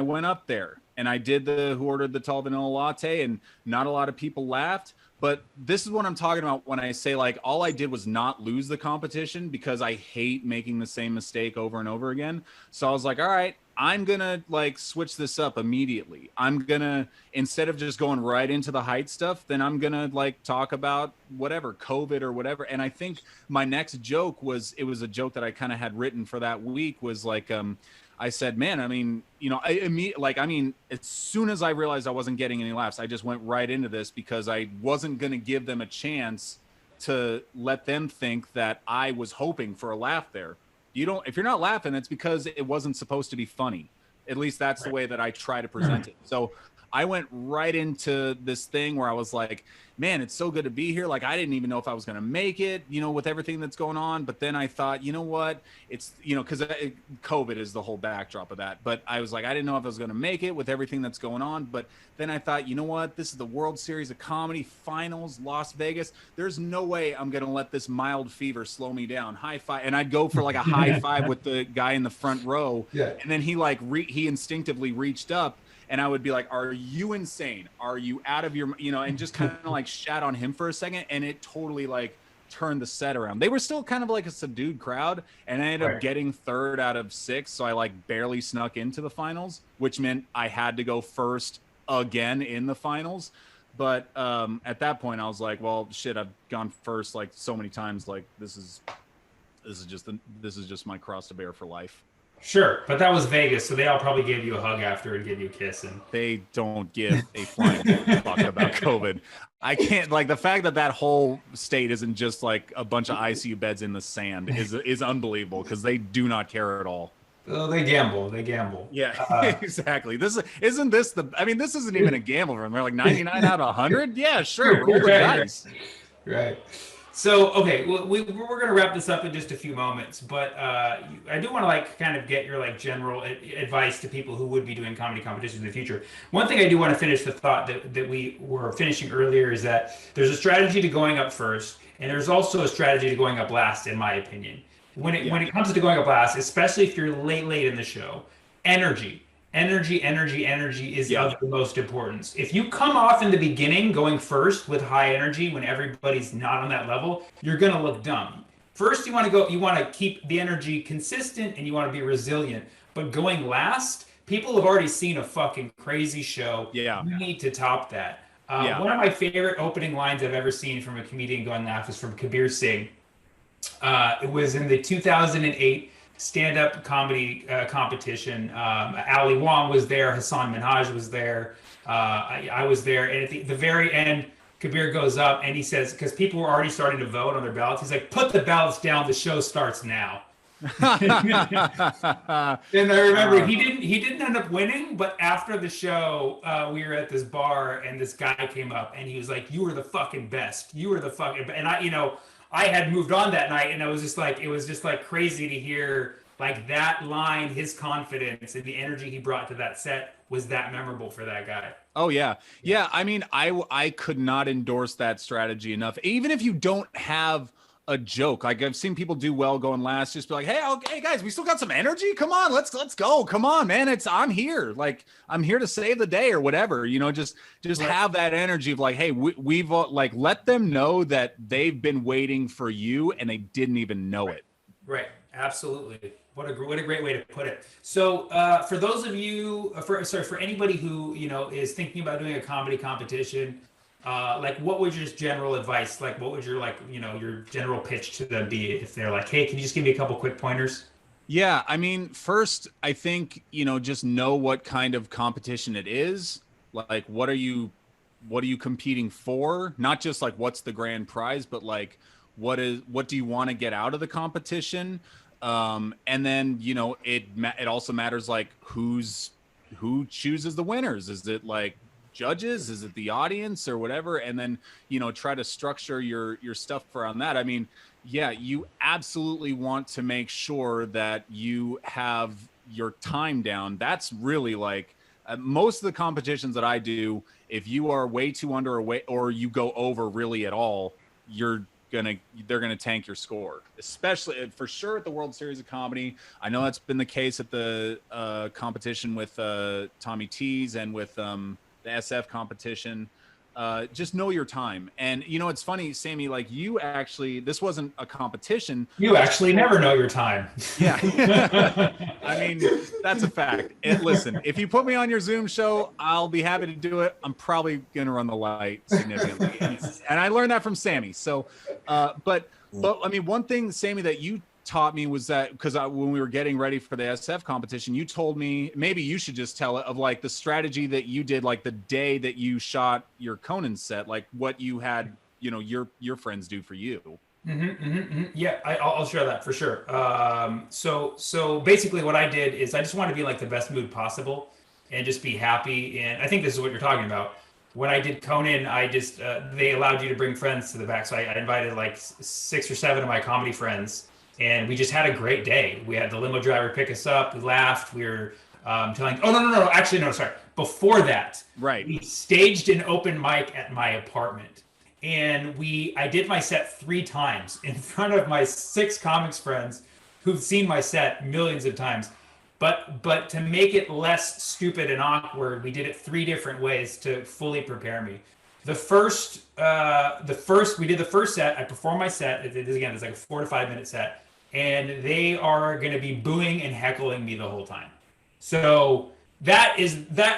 went up there. And I did the Who Ordered the Tall Vanilla Latte, and not a lot of people laughed. But this is what I'm talking about when I say, like, all I did was not lose the competition, because I hate making the same mistake over and over again. So I was like, all right, I'm going to, like, switch this up immediately. I'm going to, instead of just going right into the height stuff, then I'm going to, like, talk about whatever, COVID or whatever. And I think my next joke it was a joke that I kind of had written for that week, was like, I said, man, I mean, you know, as soon as I realized I wasn't getting any laughs, I just went right into this, because I wasn't going to give them a chance to let them think that I was hoping for a laugh there. If you're not laughing, it's because it wasn't supposed to be funny. At least that's the way that I try to present it. So I went right into this thing where I was like, man, it's so good to be here. Like, I didn't even know if I was going to make it, you know, with everything that's going on. But then I thought, you know what, it's, you know, because COVID is the whole backdrop of that. But I was like, I didn't know if I was going to make it with everything that's going on. But then I thought, you know what, this is the World Series of Comedy Finals, Las Vegas. There's no way I'm going to let this mild fever slow me down. High five. And I'd go for like a high five with the guy in the front row. Yeah. And then he like, he instinctively reached up. And I would be like, are you insane? Are you out of your, you know, and just kind of like shat on him for a second. And it totally like turned the set around. They were still kind of like a subdued crowd. And I ended up getting 3rd out of 6. So I like barely snuck into the finals, which meant I had to go first again in the finals. But at that point I was like, well, shit, I've gone first like so many times. Like this is just my cross to bear for life. Sure, but that was Vegas, so they all probably gave you a hug after and gave you a kiss. And they don't give a flying fuck about COVID. I can't, like, the fact that whole state isn't just like a bunch of ICU beds in the sand is unbelievable, because they do not care at all. Oh, they gamble. Yeah, exactly. This isn't even a gamble for them. They're like 99 out of 100. Yeah, sure. Roll the dice. Right. So, okay, well, we're going to wrap this up in just a few moments, but I do want to like kind of get your like general advice to people who would be doing comedy competitions in the future. One thing I do want to finish the thought that we were finishing earlier is that there's a strategy to going up first, and there's also a strategy to going up last, in my opinion. When it comes to going up last, especially if you're late in the show, energy is of the most importance. If you come off in the beginning going first with high energy when everybody's not on that level, you're gonna look dumb. First, you want to keep the energy consistent and you want to be resilient. But going last, people have already seen a fucking crazy show. Yeah, you need to top that. One of my favorite opening lines I've ever seen from a comedian going last is from Kabir Singh. It was in the 2008 stand-up comedy competition. Ali Wong was there, Hassan Minhaj was there, I was there, and at the very end, Kabir goes up and he says, because people were already starting to vote on their ballots, he's like, "Put the ballots down, the show starts now." And I remember he didn't end up winning, but after the show, we were at this bar and this guy came up and he was like, "You were the fucking best. You were the fucking," and I had moved on that night, and it was just like crazy to hear like that line. His confidence and the energy he brought to that set was that memorable for that guy. Oh yeah. I mean, I could not endorse that strategy enough. Even if you don't have a joke, like I've seen people do well going last, just be like, hey guys, we still got some energy. Come on, let's go. Come on, man. I'm here. Like I'm here to save the day or whatever. Just have that energy of like, hey, we've like let them know that they've been waiting for you and they didn't even know it. Right. Absolutely. What a great way to put it. So for those of you, for anybody who is thinking about doing a comedy competition, like what would your general advice, like what would your your general pitch to them be if they're like, "Hey, can you just give me a couple quick pointers?" Yeah, I mean, first, I think just know what kind of competition it is. Like, what are you competing for? Not just like what's the grand prize, but like what do you want to get out of the competition? And then it also matters like who chooses the winners. Is it like judges? Is it the audience or whatever? And then try to structure your stuff around that. I mean, yeah, you absolutely want to make sure that you have your time down. That's really like most of the competitions that I do, if you are way too under or you go over really at all, they're gonna tank your score, especially for sure at the World Series of Comedy. I know that's been the case at the competition with Tommy T's and with the SF competition. Just know your time. And it's funny, Sammy, like this wasn't a competition. You actually never know your time. Yeah. I mean, that's a fact. And listen, if you put me on your Zoom show, I'll be happy to do it. I'm probably going to run the light significantly. And I learned that from Sammy. So, but I mean, one thing, Sammy, that you taught me was that because when we were getting ready for the SF competition, you told me, maybe you should just tell it, of like the strategy that you did, like the day that you shot your Conan set, like what you had, your friends do for you. Yeah, I'll share that for sure. So basically what I did is I just wanted to be like the best mood possible and just be happy. And I think this is what you're talking about. When I did Conan, I just, they allowed you to bring friends to the back. So I invited like 6 or 7 of my comedy friends. And we just had a great day. We had the limo driver pick us up. We laughed. We were telling. Oh no! Actually, no. Sorry. Before that, right? We staged an open mic at my apartment, and I did my set 3 times in front of my 6 comics friends, who've seen my set millions of times. But to make it less stupid and awkward, we did it 3 different ways to fully prepare me. We did the first set. I performed my set. It's like a 4 to 5 minute set. And they are going to be booing and heckling me the whole time. So that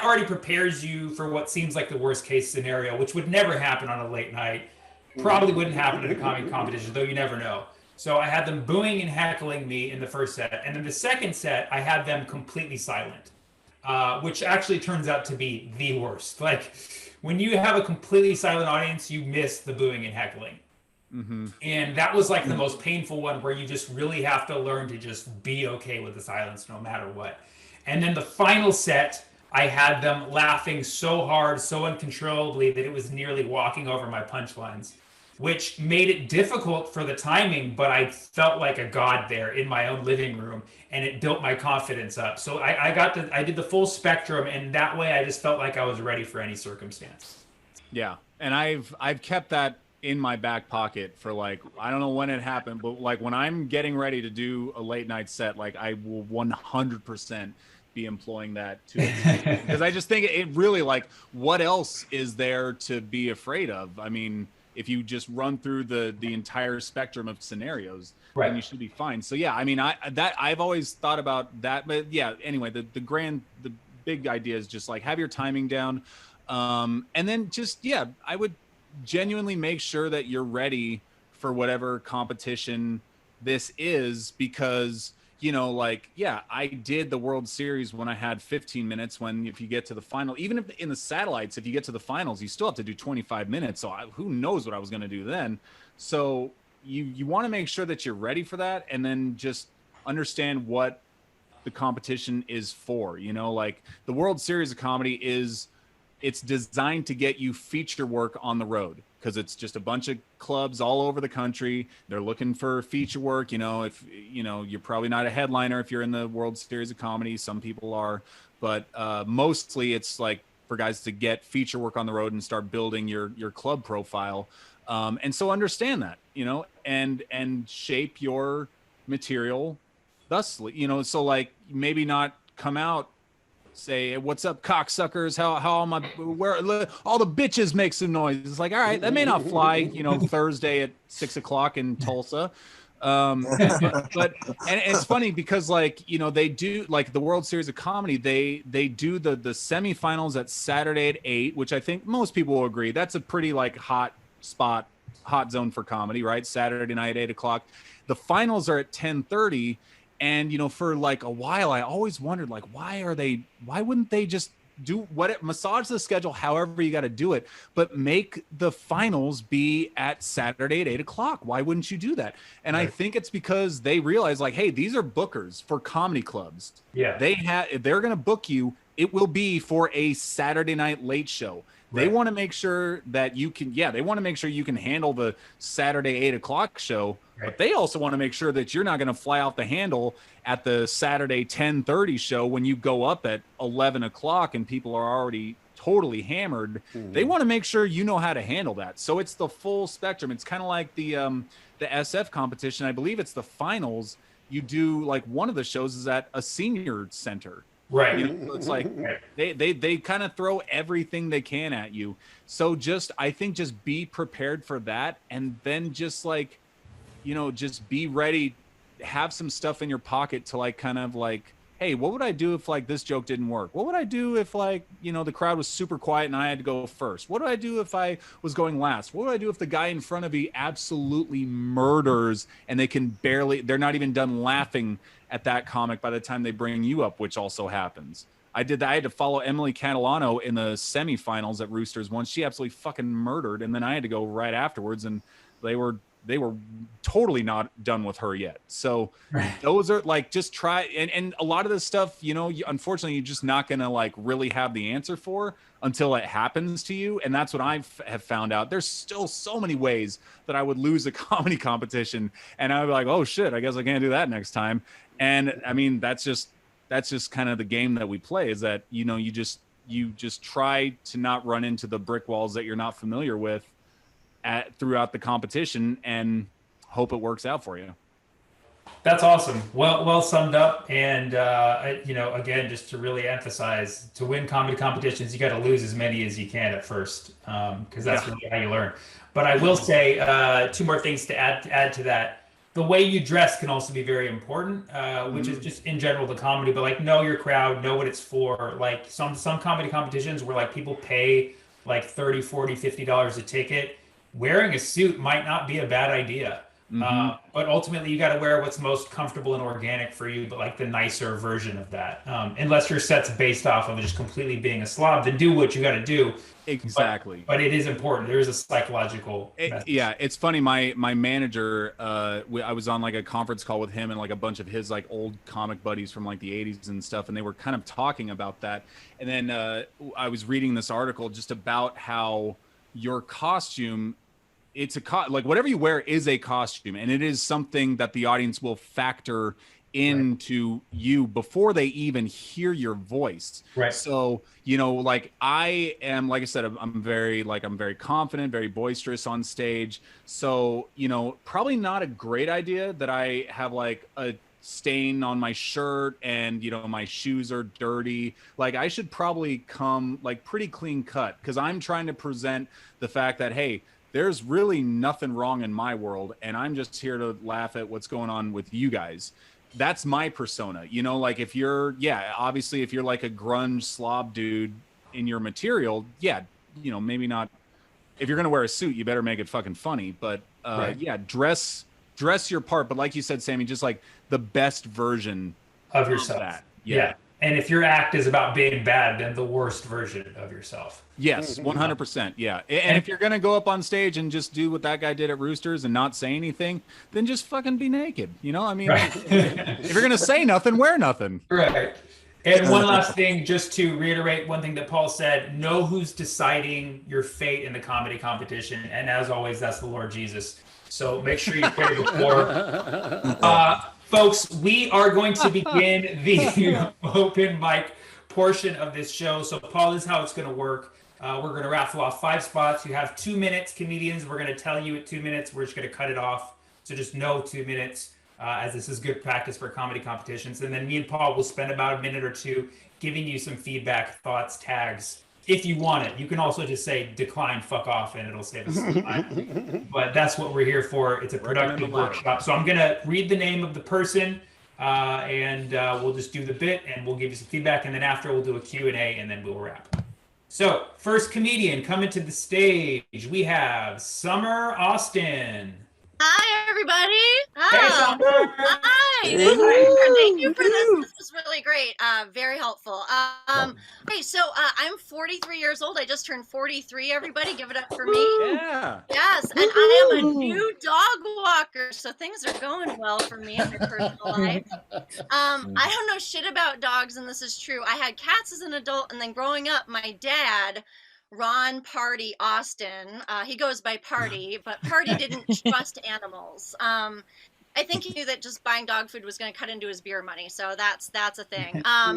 already prepares you for what seems like the worst case scenario, which would never happen on a late night. Probably wouldn't happen at a comedy competition, though you never know. So I had them booing and heckling me in the first set. And then the second set, I had them completely silent, which actually turns out to be the worst. Like when you have a completely silent audience, you miss the booing and heckling. Mm-hmm. And that was like the most painful one, where you just really have to learn to just be okay with the silence no matter what. And then the final set, I had them laughing so hard, so uncontrollably that it was nearly walking over my punchlines. which made it difficult for the timing, but I felt like a god there in my own living room, and it built my confidence up. So I did the full spectrum, and that way I just felt like I was ready for any circumstance. Yeah, and I've kept that in my back pocket for like, I don't know when it happened, but like when I'm getting ready to do a late night set, like I will 100% be employing that too, because I just think it really, like, what else is there to be afraid of? I mean, if you just run through the entire spectrum of scenarios, then you should be fine. So yeah, I mean, I've always thought about that, but yeah, anyway, the big idea is just like have your timing down, and then just, yeah, I would genuinely make sure that you're ready for whatever competition this is, because, you know, like, yeah, I did the World Series when I had 15 minutes. When if you get to the final, even if in the satellites, if you get to the finals, you still have to do 25 minutes. So who knows what I was going to do then. So you want to make sure that you're ready for that, and then just understand what the competition is for. You know, like the World Series of Comedy it's designed to get you feature work on the road, because it's just a bunch of clubs all over the country. They're looking for feature work. You know, if you know, you're probably not a headliner if you're in the World Series of Comedy. Some people are, but mostly it's like for guys to get feature work on the road and start building your club profile. And so understand that, you know, and shape your material thusly, you know. So like maybe not come out, say, what's up, cocksuckers? How am I? Where all the bitches make some noise? It's like, all right, that may not fly, you know, Thursday at 6 o'clock in Tulsa. But and it's funny because, like, you know, they do, like the World Series of Comedy, they do the semifinals at Saturday at 8, which I think most people will agree that's a pretty like hot zone for comedy, right? Saturday night 8 o'clock. The finals are at 10:30. And, you know, for like a while, I always wondered, like, why wouldn't they just massage the schedule however you got to do it, but make the finals be at Saturday at 8 o'clock? Why wouldn't you do that? And I think it's because they realize, like, hey, these are bookers for comedy clubs. Yeah. If they're going to book you, it will be for a Saturday night late show. They want to make sure that you can, they want to make sure you can handle the Saturday 8 o'clock show, but they also want to make sure that you're not going to fly off the handle at the Saturday 10:30 show when you go up at 11 o'clock and people are already totally hammered. They want to make sure you know how to handle that. So it's the full spectrum. It's kind of like the SF competition. I believe it's the finals. You do, like, one of the shows is at a senior center. Right. You know, so it's like they kind of throw everything they can at you. So I think just be prepared for that. And then just, like, you know, just be ready, have some stuff in your pocket to, like, kind of like, hey, what would I do if, like, this joke didn't work? What would I do if, like, you know, the crowd was super quiet and I had to go first? What do I do if I was going last? What do I do if the guy in front of me absolutely murders and they're not even done laughing at that comic by the time they bring you up, which also happens. I did that. I had to follow Emily Catalano in the semifinals at Roosters once. She absolutely fucking murdered, and then I had to go right afterwards, and they were totally not done with her yet. So those are, like, just try, and a lot of this stuff, you know, unfortunately, you're just not gonna, like, really have the answer for until it happens to you. And that's what I have found out. There's still so many ways that I would lose a comedy competition, and I would be like, oh shit, I guess I can't do that next time. And I mean, that's just kind of the game that we play, is that, you know, you just try to not run into the brick walls that you're not familiar with throughout the competition, and hope it works out for you. That's awesome. Well summed up. And, you know, again, just to really emphasize, to win comedy competitions, you got to lose as many as you can at first, because that's really how you learn. But I will say 2 more things to add to that. The way you dress can also be very important, which is just in general the comedy, but, like, know your crowd, know what it's for. Like some comedy competitions where, like, people pay like $30, $40, $50 a ticket. Wearing a suit might not be a bad idea. But ultimately you got to wear what's most comfortable and organic for you, but, like, the nicer version of that. Unless your set's based off of just completely being a slob, then do what you got to do. Exactly. But it is important. There is a psychological message. Yeah, it's funny. My manager, I was on, like, a conference call with him and, like, a bunch of his, like, old comic buddies from, like, the 80s and stuff, and they were kind of talking about that. And then I was reading this article just about how your costume it's like whatever you wear is a costume, and it is something that the audience will factor into you before they even hear your voice. Right. So, you know, like I am, like I said, I'm very confident, very boisterous on stage. So, you know, probably not a great idea that I have like a stain on my shirt and, you know, my shoes are dirty. Like I should probably come like pretty clean cut, because I'm trying to present the fact that, hey, there's really nothing wrong in my world, and I'm just here to laugh at what's going on with you guys. That's my persona, you know, like if you're, obviously if you're like a grunge slob dude in your material, you know, maybe not. If you're going to wear a suit, you better make it fucking funny, but dress your part. But like you said, Sammy, just like the best version of yourself. That. Yeah. And if your act is about being bad, then the worst version of yourself. Yes, 100%. Yeah. And if you're going to go up on stage and just do what that guy did at Roosters and not say anything, then just fucking be naked. You know, I mean, if you're going to say nothing, wear nothing. Right. And one last thing, just to reiterate one thing that Paul said, know who's deciding your fate in the comedy competition. And as always, that's the Lord Jesus. So make sure you pray before. Folks, we are going to begin the open mic portion of this show. So Paul, this is how it's going to work. We're going to raffle off 5 spots. You have 2 minutes, comedians. We're going to tell you at 2 minutes. We're just going to cut it off. So just know 2 minutes, as this is good practice for comedy competitions. And then me and Paul will spend about a minute or two giving you some feedback, thoughts, tags, if you want it. You can also just say decline, fuck off, and it'll save us some time. But that's what we're here for. It's a productive workshop. So I'm going to read the name of the person, and we'll just do the bit, and we'll give you some feedback. And then after, we'll do a Q&A, and then we'll wrap. So first comedian coming to the stage, we have Summer Austin. Hi, everybody. Hey, Summer. Hi. Thank you for this. This was really great. Very helpful. Okay, so I'm 43 years old. I just turned 43, everybody. Give it up for me. Yeah. Yes, and I am a new dog walker, so things are going well for me in my personal life. I don't know shit about dogs, and this is true. I had cats as an adult, and then growing up, my dad, Ron Party Austin, he goes by Party, but Party didn't trust animals. I think he knew that just buying dog food was going to cut into his beer money, so that's a thing. So I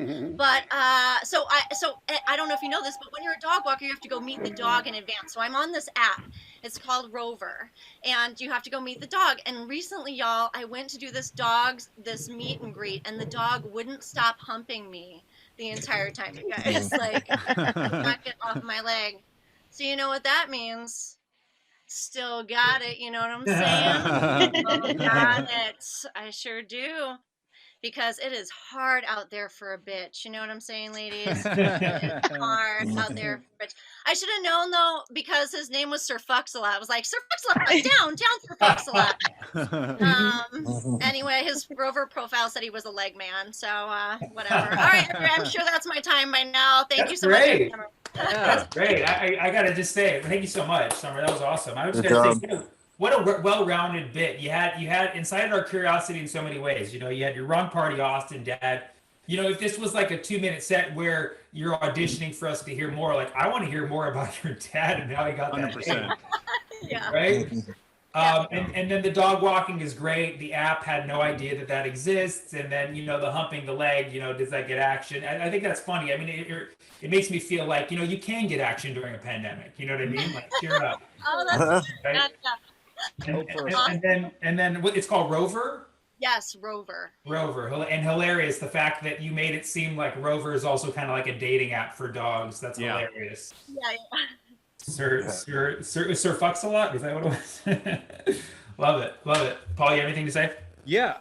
don't know if you know this, but when you're a dog walker, you have to go meet the dog in advance. So I'm on this app. It's called Rover, and you have to go meet the dog. And recently, y'all, I went to do this meet and greet, and the dog wouldn't stop humping me the entire time, you guys. Like, not get off my leg. So you know what that means? Still got it, you know what I'm saying? Still got it. I sure do. Because it is hard out there for a bitch. You know what I'm saying, ladies? It's hard out there for a bitch. I should have known, though, because his name was Sir Fuxalot. I was like, Sir Fuxalot, down, Sir Fuxalot. Anyway, his Rover profile said he was a leg man. So, whatever. All right, I'm sure that's my time by now. Thank you so much. That's great. I got to just say, thank you so much, Summer. That was awesome. I was just going to say, what a well-rounded bit. You had incited our curiosity in so many ways. You know, you had your Ron Party Austin dad. You know, if this was like a 2-minute set where you're auditioning for us to hear more, like I want to hear more about your dad and how he got that 100%. Yeah. Right? And then the dog walking is great. The app had no idea that exists. And then, you know, the humping the leg, you know, does that get action? I think that's funny. I mean, it makes me feel like, you know, you can get action during a pandemic. You know what I mean? Like, cheer up. Oh, that's right? And then what it's called Rover? Yes, Rover. Rover. And hilarious, the fact that you made it seem like Rover is also kind of like a dating app for dogs. That's hilarious. Yeah. Sir Fuxalot? Is that what it was? Love it. Paul, you have anything to say? Yeah,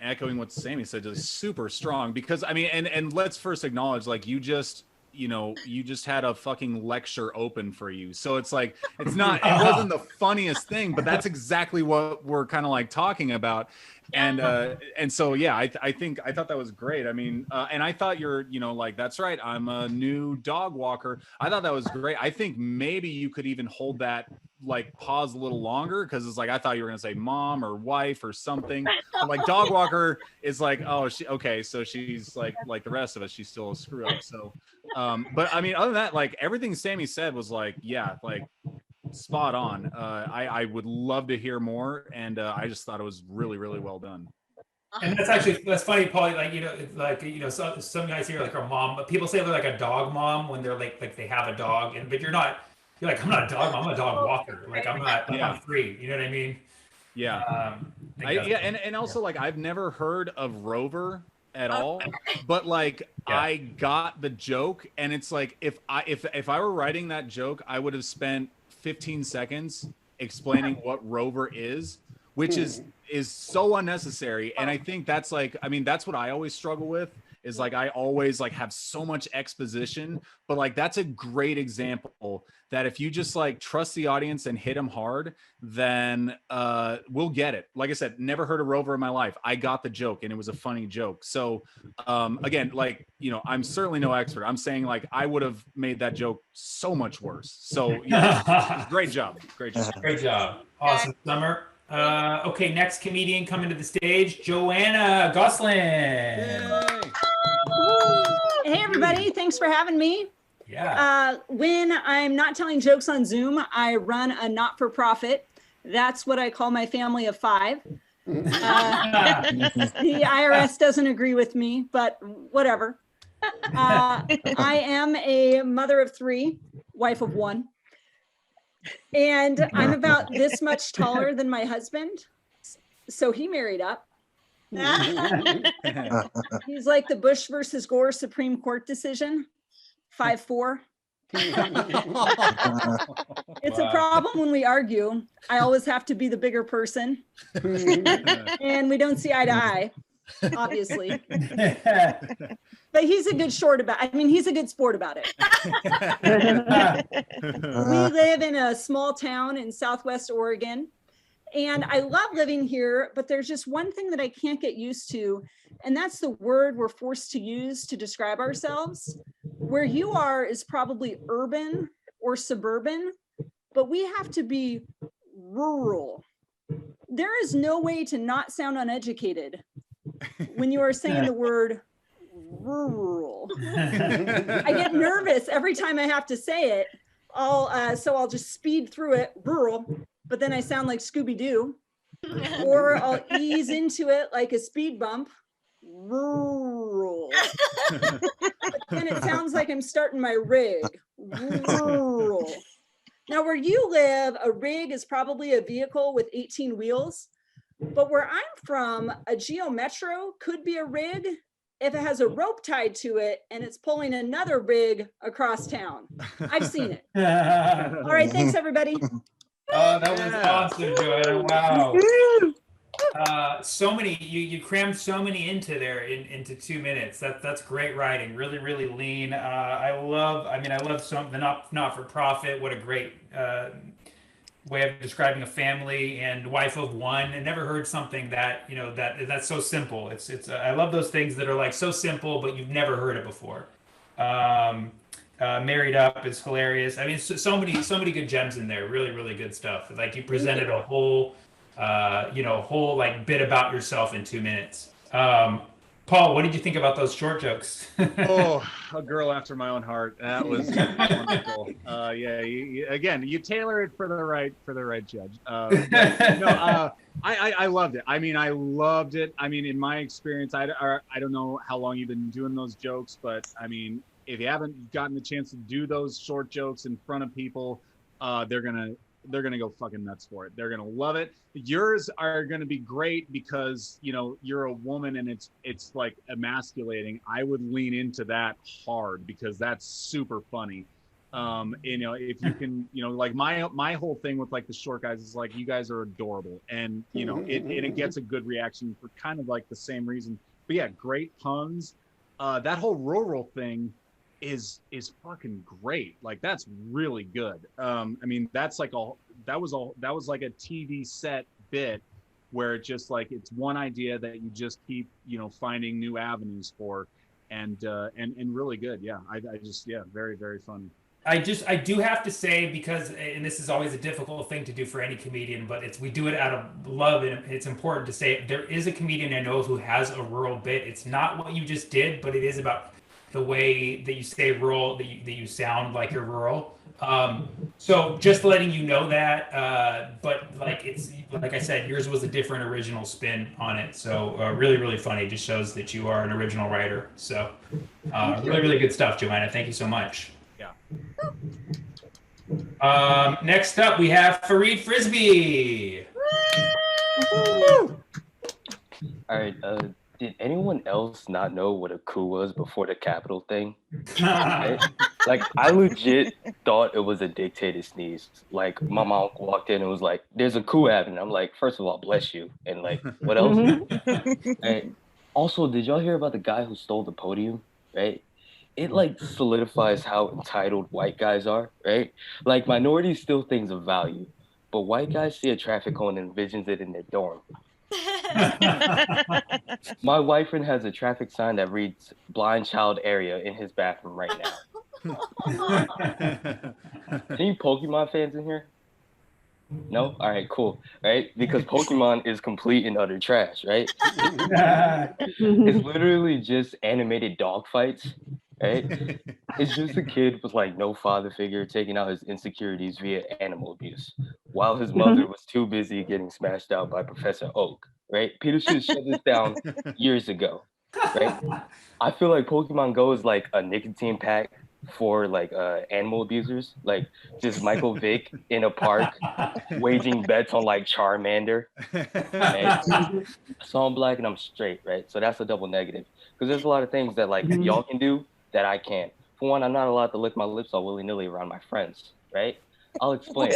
echoing what Sammy said, just super strong. Because I mean, and let's first acknowledge, like, you just had a fucking lecture open for you. So it's like, it wasn't the funniest thing, but that's exactly what we're kind of like talking about. And so, yeah, I thought that was great. I mean, and I thought you're, you know, like, that's right, I'm a new dog walker. I thought that was great. I think maybe you could even hold that, like, pause a little longer, because it's like, I thought you were gonna say mom or wife or something. But, like, dog walker is like, oh, so she's like the rest of us, she's still a screw up. So but I mean, other than that, like, everything Sammy said was like, yeah, like, spot on. I would love to hear more, and I just thought it was really, really well done. And that's funny, Paul. Some guys here like are mom, but people say they're like a dog mom when they're like they have a dog, but you're not. You're like, I'm not a dog mom. I'm a dog walker. Like I'm not. Like, I'm free. You know what I mean? Yeah. And also like I've never heard of Rover at all, but like I got the joke, and it's like if I were writing that joke, I would have spent 15 seconds explaining what Rover is, which is so unnecessary. And I think that's like, I mean, that's what I always struggle with, is like I always like have so much exposition, but like that's a great example that if you just like trust the audience and hit them hard, then we'll get it. Like I said, never heard of Rover in my life. I got the joke, and it was a funny joke. So again, like, you know, I'm certainly no expert. I'm saying like I would have made that joke so much worse. So yeah, great job. Great job. Awesome, Summer. Okay, next comedian coming to the stage, Joanna Goslin. Hey everybody, thanks for having me. Yeah. When I'm not telling jokes on Zoom, I run a not-for-profit. That's what I call my family of 5. The IRS doesn't agree with me, but whatever. I am a mother of 3, wife of 1. And I'm about this much taller than my husband. So he married up. He's like the Bush versus Gore Supreme Court decision, 5'4". It's a problem when we argue. I always have to be the bigger person. And we don't see eye to eye, obviously. But he's a good sport about it. We live in a small town in Southwest Oregon, and I love living here, but there's just one thing that I can't get used to, and that's the word we're forced to use to describe ourselves. Where you are is probably urban or suburban, but we have to be rural. There is no way to not sound uneducated when you are saying the word rural. I get nervous every time I have to say it. So I'll just speed through it, rural, but then I sound like Scooby-Doo, or I'll ease into it like a speed bump, rural. But then it sounds like I'm starting my rig, rural. Now where you live, a rig is probably a vehicle with 18 wheels, but where I'm from, a Geo Metro could be a rig if it has a rope tied to it and it's pulling another rig across town. I've seen it. All right, thanks everybody. Oh, that was awesome, Joanna. Wow. So many, you crammed so many into there into 2 minutes. That's great writing. Really, really lean. I love the not for profit. What a great way of describing a family and wife of 1. I never heard something that, you know, that's so simple. It's I love those things that are like so simple, but you've never heard it before. Married Up is hilarious. I mean, so many good gems in there. Really, really good stuff. Like you presented a whole like bit about yourself in 2 minutes. Paul, what did you think about those short jokes? Oh, a girl after my own heart. That was wonderful. You tailor it for the right judge. I loved it. I mean, I loved it. I mean, in my experience, I don't know how long you've been doing those jokes, but I mean, if you haven't gotten the chance to do those short jokes in front of people, they're gonna go fucking nuts for it. They're gonna love it. Yours are gonna be great because, you know, you're a woman and it's like emasculating. I would lean into that hard because that's super funny. You know, if you can, you know, like my whole thing with like the short guys is like, you guys are adorable, and you know, it gets a good reaction for kind of like the same reason. But yeah, great puns. That whole rural thing is fucking great. Like that's really good. I mean, that was like a TV set bit where it just like, it's one idea that you just keep, you know, finding new avenues for, and really good. Yeah. I just, very, very funny. I do have to say, because, and this is always a difficult thing to do for any comedian, but we do it out of love, and it's important to say there is a comedian I know who has a rural bit. It's not what you just did, but it is about the way that you say rural, that you sound like you're rural. So just letting you know that, but like it's like I said, yours was a different original spin on it. So really, really funny. Just shows that you are an original writer. So really, really good stuff, Joanna. Thank you so much. Yeah. Next up, we have Fareed Frisbee. All right. Did anyone else not know what a coup was before the Capitol thing? Right? Like, I legit thought it was a dictator sneeze. Like, my mom walked in and was like, "There's a coup happening." I'm like, first of all, bless you. And like, what else? And also, did y'all hear about the guy who stole the podium? Right? It like solidifies how entitled white guys are, right? Like, minorities steal things of value, but white guys see a traffic cone and envisions it in their dorm. My boyfriend has a traffic sign that reads "blind child area" in his bathroom right now. Any Pokemon fans in here? No? All right, cool. Right? Because Pokemon is complete and utter trash, right? It's literally just animated dog fights, right? It's just a kid with like no father figure taking out his insecurities via animal abuse, while his mother was too busy getting smashed out by Professor Oak, right? Peter should have shut this down years ago, right? I feel like Pokemon Go is like a nicotine pack for like animal abusers, like just Michael Vick in a park waging bets on like Charmander. Right? So I'm black and I'm straight, right? So that's a double negative, because there's a lot of things that like y'all can do that I can't. For one, I'm not allowed to lick my lips all willy-nilly around my friends, right? I'll explain.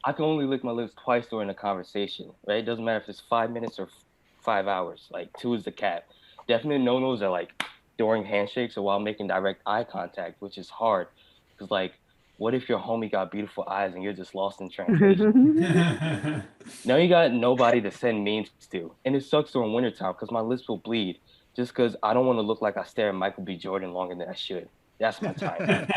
I can only lick my lips twice during a conversation, right? It doesn't matter if it's 5 minutes or 5 hours. Like, 2 is the cap. Definite no-nos are like during handshakes or while making direct eye contact, which is hard. Because like, what if your homie got beautiful eyes and you're just lost in translation? Now you got nobody to send memes to. And it sucks during wintertime because my lips will bleed just because I don't want to look like I stare at Michael B. Jordan longer than I should. That's my time.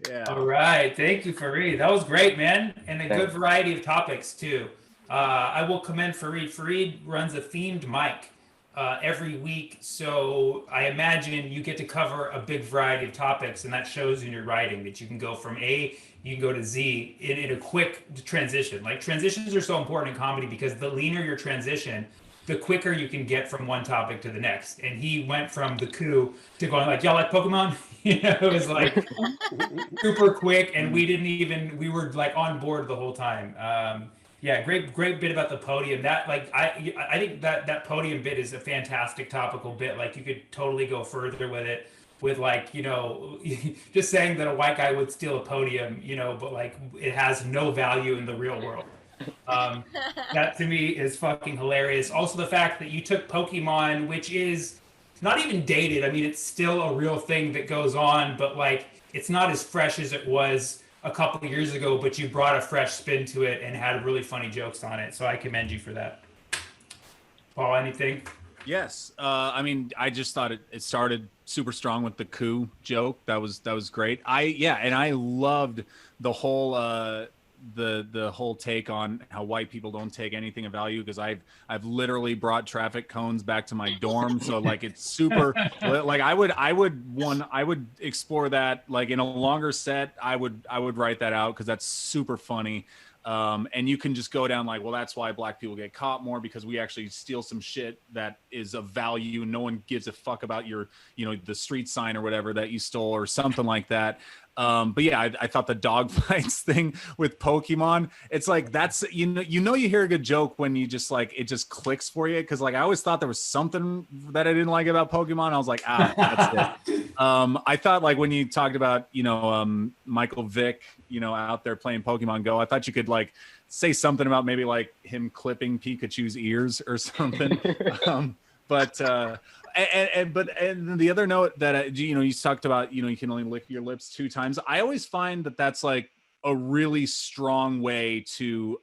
Yeah. All right. Thank you, Fareed. That was great, man. And a good variety of topics, too. I will commend Fareed. Fareed runs a themed mic every week. So I imagine you get to cover a big variety of topics, and that shows in your writing that you can go from A, you can go to Z in a quick transition. Like, transitions are so important in comedy because the leaner your transition, the quicker you can get from one topic to the next. And he went from the coup to going like, y'all like Pokemon? You know, it was like super quick, and we were like on board the whole time. Yeah, great bit about the podium. That like I think that podium bit is a fantastic topical bit. Like, you could totally go further with it, with like, you know, just saying that a white guy would steal a podium, you know, but like it has no value in the real world. That to me is fucking hilarious. Also, the fact that you took Pokemon, which is not even dated. I mean, it's still a real thing that goes on, but like it's not as fresh as it was a couple of years ago, but you brought a fresh spin to it and had really funny jokes on it. So I commend you for that. Paul, anything? Yes. I mean, I just thought it started super strong with the coup joke. That was great. And I loved the whole the whole take on how white people don't take anything of value, because I've literally brought traffic cones back to my dorm. So like, it's super like I would explore that like in a longer set. I would write that out because that's super funny. And you can just go down like, well, that's why black people get caught more, because we actually steal some shit that is of value. No one gives a fuck about your, you know, the street sign or whatever that you stole or something like that. But yeah, I thought the dog fights thing with Pokemon, it's like, that's, you hear a good joke when you just like, it just clicks for you. Cause like, I always thought there was something that I didn't like about Pokemon. I was like, that's it. I thought like when you talked about, Michael Vick, out there playing Pokemon Go, I thought you could like say something about maybe like him clipping Pikachu's ears or something. But the other note that you talked about, you can only lick your lips 2 times. I always find that that's like a really strong way to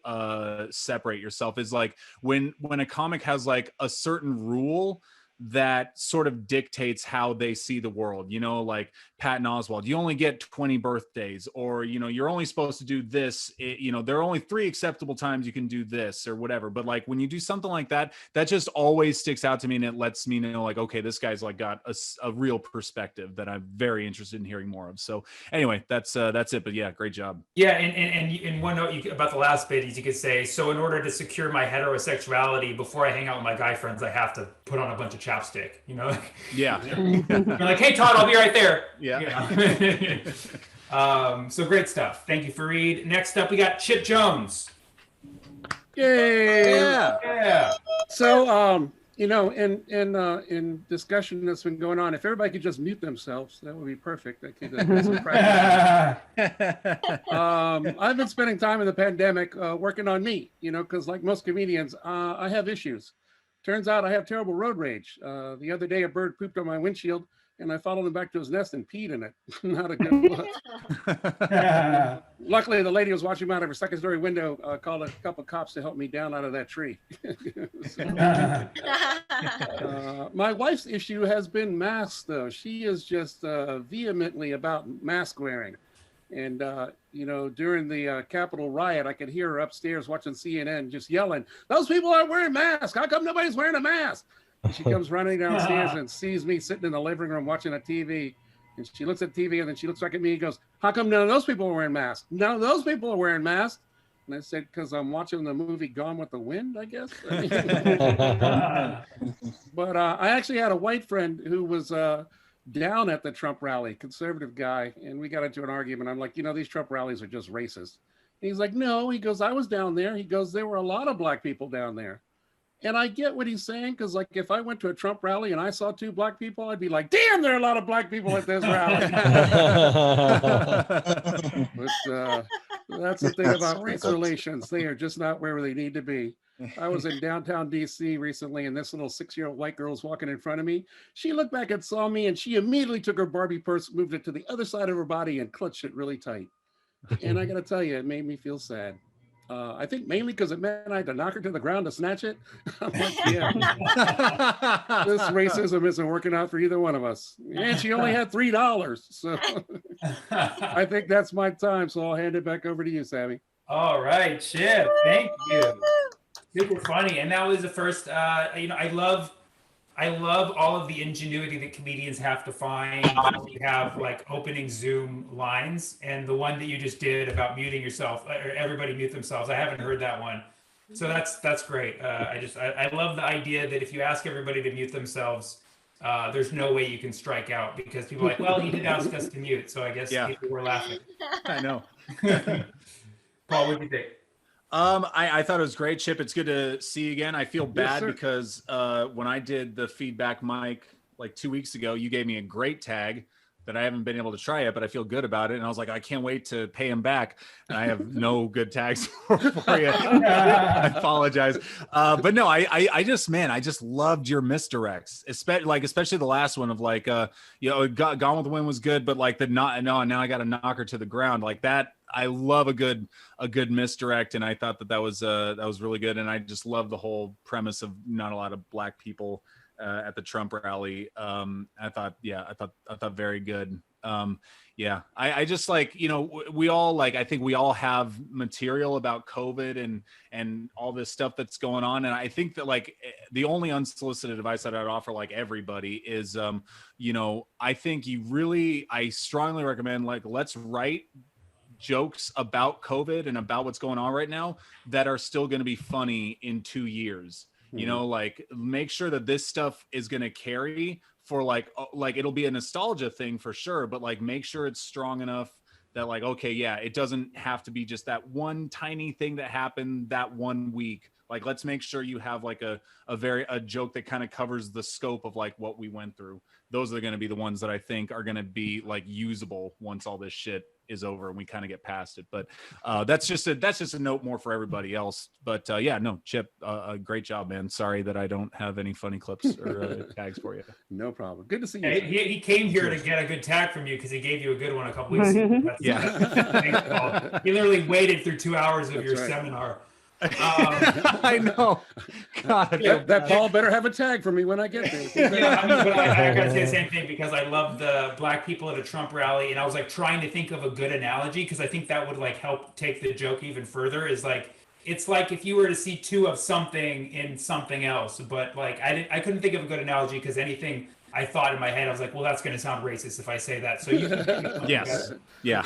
separate yourself, is like when a comic has like a certain rule that sort of dictates how they see the world, you know, like Patton Oswalt, you only get 20 birthdays, or, you know, you're only supposed to do this, you know, there are only 3 acceptable times you can do this or whatever. But like when you do something like that, that just always sticks out to me, and it lets me know like, okay, this guy's like got a real perspective that I'm very interested in hearing more of. So anyway, that's it. But yeah, great job. Yeah, and in one note about the last bit is you could say, so in order to secure my heterosexuality, before I hang out with my guy friends, I have to put on a bunch of chapstick, you know? Yeah. You're like, hey, Todd, I'll be right there. Yeah. You know? So great stuff. Thank you, Fareed. Next up, we got Chip Jones. Yay! Yeah. So, you know, in discussion that's been going on, if everybody could just mute themselves, that would be perfect. I could get some practice. I've been spending time in the pandemic working on me, you know, because like most comedians, I have issues. Turns out I have terrible road rage. The other day, a bird pooped on my windshield, and I followed him back to his nest and peed in it. Not a good look. Luckily, the lady who was watching me out of her second-story window called a couple of cops to help me down out of that tree. My wife's issue has been masks, though. She is just vehemently about mask wearing. And, you know, during the Capitol riot, I could hear her upstairs watching CNN just yelling, "Those people aren't wearing masks. How come nobody's wearing a mask?" And she comes running downstairs and sees me sitting in the living room watching a TV. And she looks at TV and then she looks back at me and goes, "How come none of those people are wearing masks? None of those people are wearing masks." And I said, "Because I'm watching the movie Gone with the Wind, I guess." But I actually had a white friend who was down at the Trump rally, conservative guy, and we got into an argument. I'm like, you know, these Trump rallies are just racist. And he's like, no, he goes, I was down there. He goes, there were a lot of black people down there. And I get what he's saying, because like if I went to a Trump rally and I saw 2 black people, I'd be like, damn, there are a lot of black people at this rally. But that's the thing about race relations. They are just not where they need to be. I was in downtown DC recently, and this little 6-year-old white girl was walking in front of me. She looked back and saw me, and she immediately took her Barbie purse, moved it to the other side of her body, and clutched it really tight. And I got to tell you, it made me feel sad. I think mainly because it meant I had to knock her to the ground to snatch it. I'm like, yeah, this racism isn't working out for either one of us. And she only had $3. So I think that's my time. So I'll hand it back over to you, Sammy. All right, Chip. Thank you. Super funny. And that was the first, you know, I love all of the ingenuity that comedians have to find. We have like opening Zoom lines, and the one that you just did about muting yourself, or everybody mute themselves. I haven't heard that one. So that's great. I love the idea that if you ask everybody to mute themselves, there's no way you can strike out, because people are like, well, he did ask us to mute. So I guess people were laughing. I know. Paul, what do you think? I thought it was great, Chip. It's good to see you again. I feel bad because when I did the feedback mic like 2 weeks ago, you gave me a great tag that I haven't been able to try yet, but I feel good about it. And I was like, I can't wait to pay him back. And I have no good tags for you. I apologize. But no, I just loved your misdirects, especially the last one of like, you know, Gone with the Wind was good, but like now I got to knock her to the ground like that. I love a good misdirect, and I thought that was really good. And I just love the whole premise of not a lot of black people at the Trump rally. I thought very good. I just like, you know, we all like, I think we all have material about COVID and all this stuff that's going on. And I think that like the only unsolicited advice that I'd offer like everybody is, you know, I think I strongly recommend like, let's write jokes about COVID and about what's going on right now that are still going to be funny in 2 years. You know, like make sure that this stuff is going to carry for like it'll be a nostalgia thing for sure, but like make sure it's strong enough that like, okay, yeah, it doesn't have to be just that one tiny thing that happened that 1 week. Like, let's make sure you have like a joke that kind of covers the scope of like what we went through. Those are going to be the ones that I think are going to be like usable once all this shit is over and we kind of get past it. But that's just a note more for everybody else. But Chip, great job, man. Sorry that I don't have any funny clips or tags for you. No problem. Good to see you. He came here to get a good tag from you because he gave you a good one a couple weeks ago. Yeah. He literally waited through 2 hours of your seminar. I know. God, that ball better have a tag for me when I get there. Yeah, I mean, but I gotta say the same thing because I love the black people at a Trump rally, and I was like trying to think of a good analogy because I think that would like help take the joke even further. Is like it's like if you were to see two of something in something else, but like I couldn't think of a good analogy because anything I thought in my head, I was like, well, that's going to sound racist if I say that. So you yes, yeah.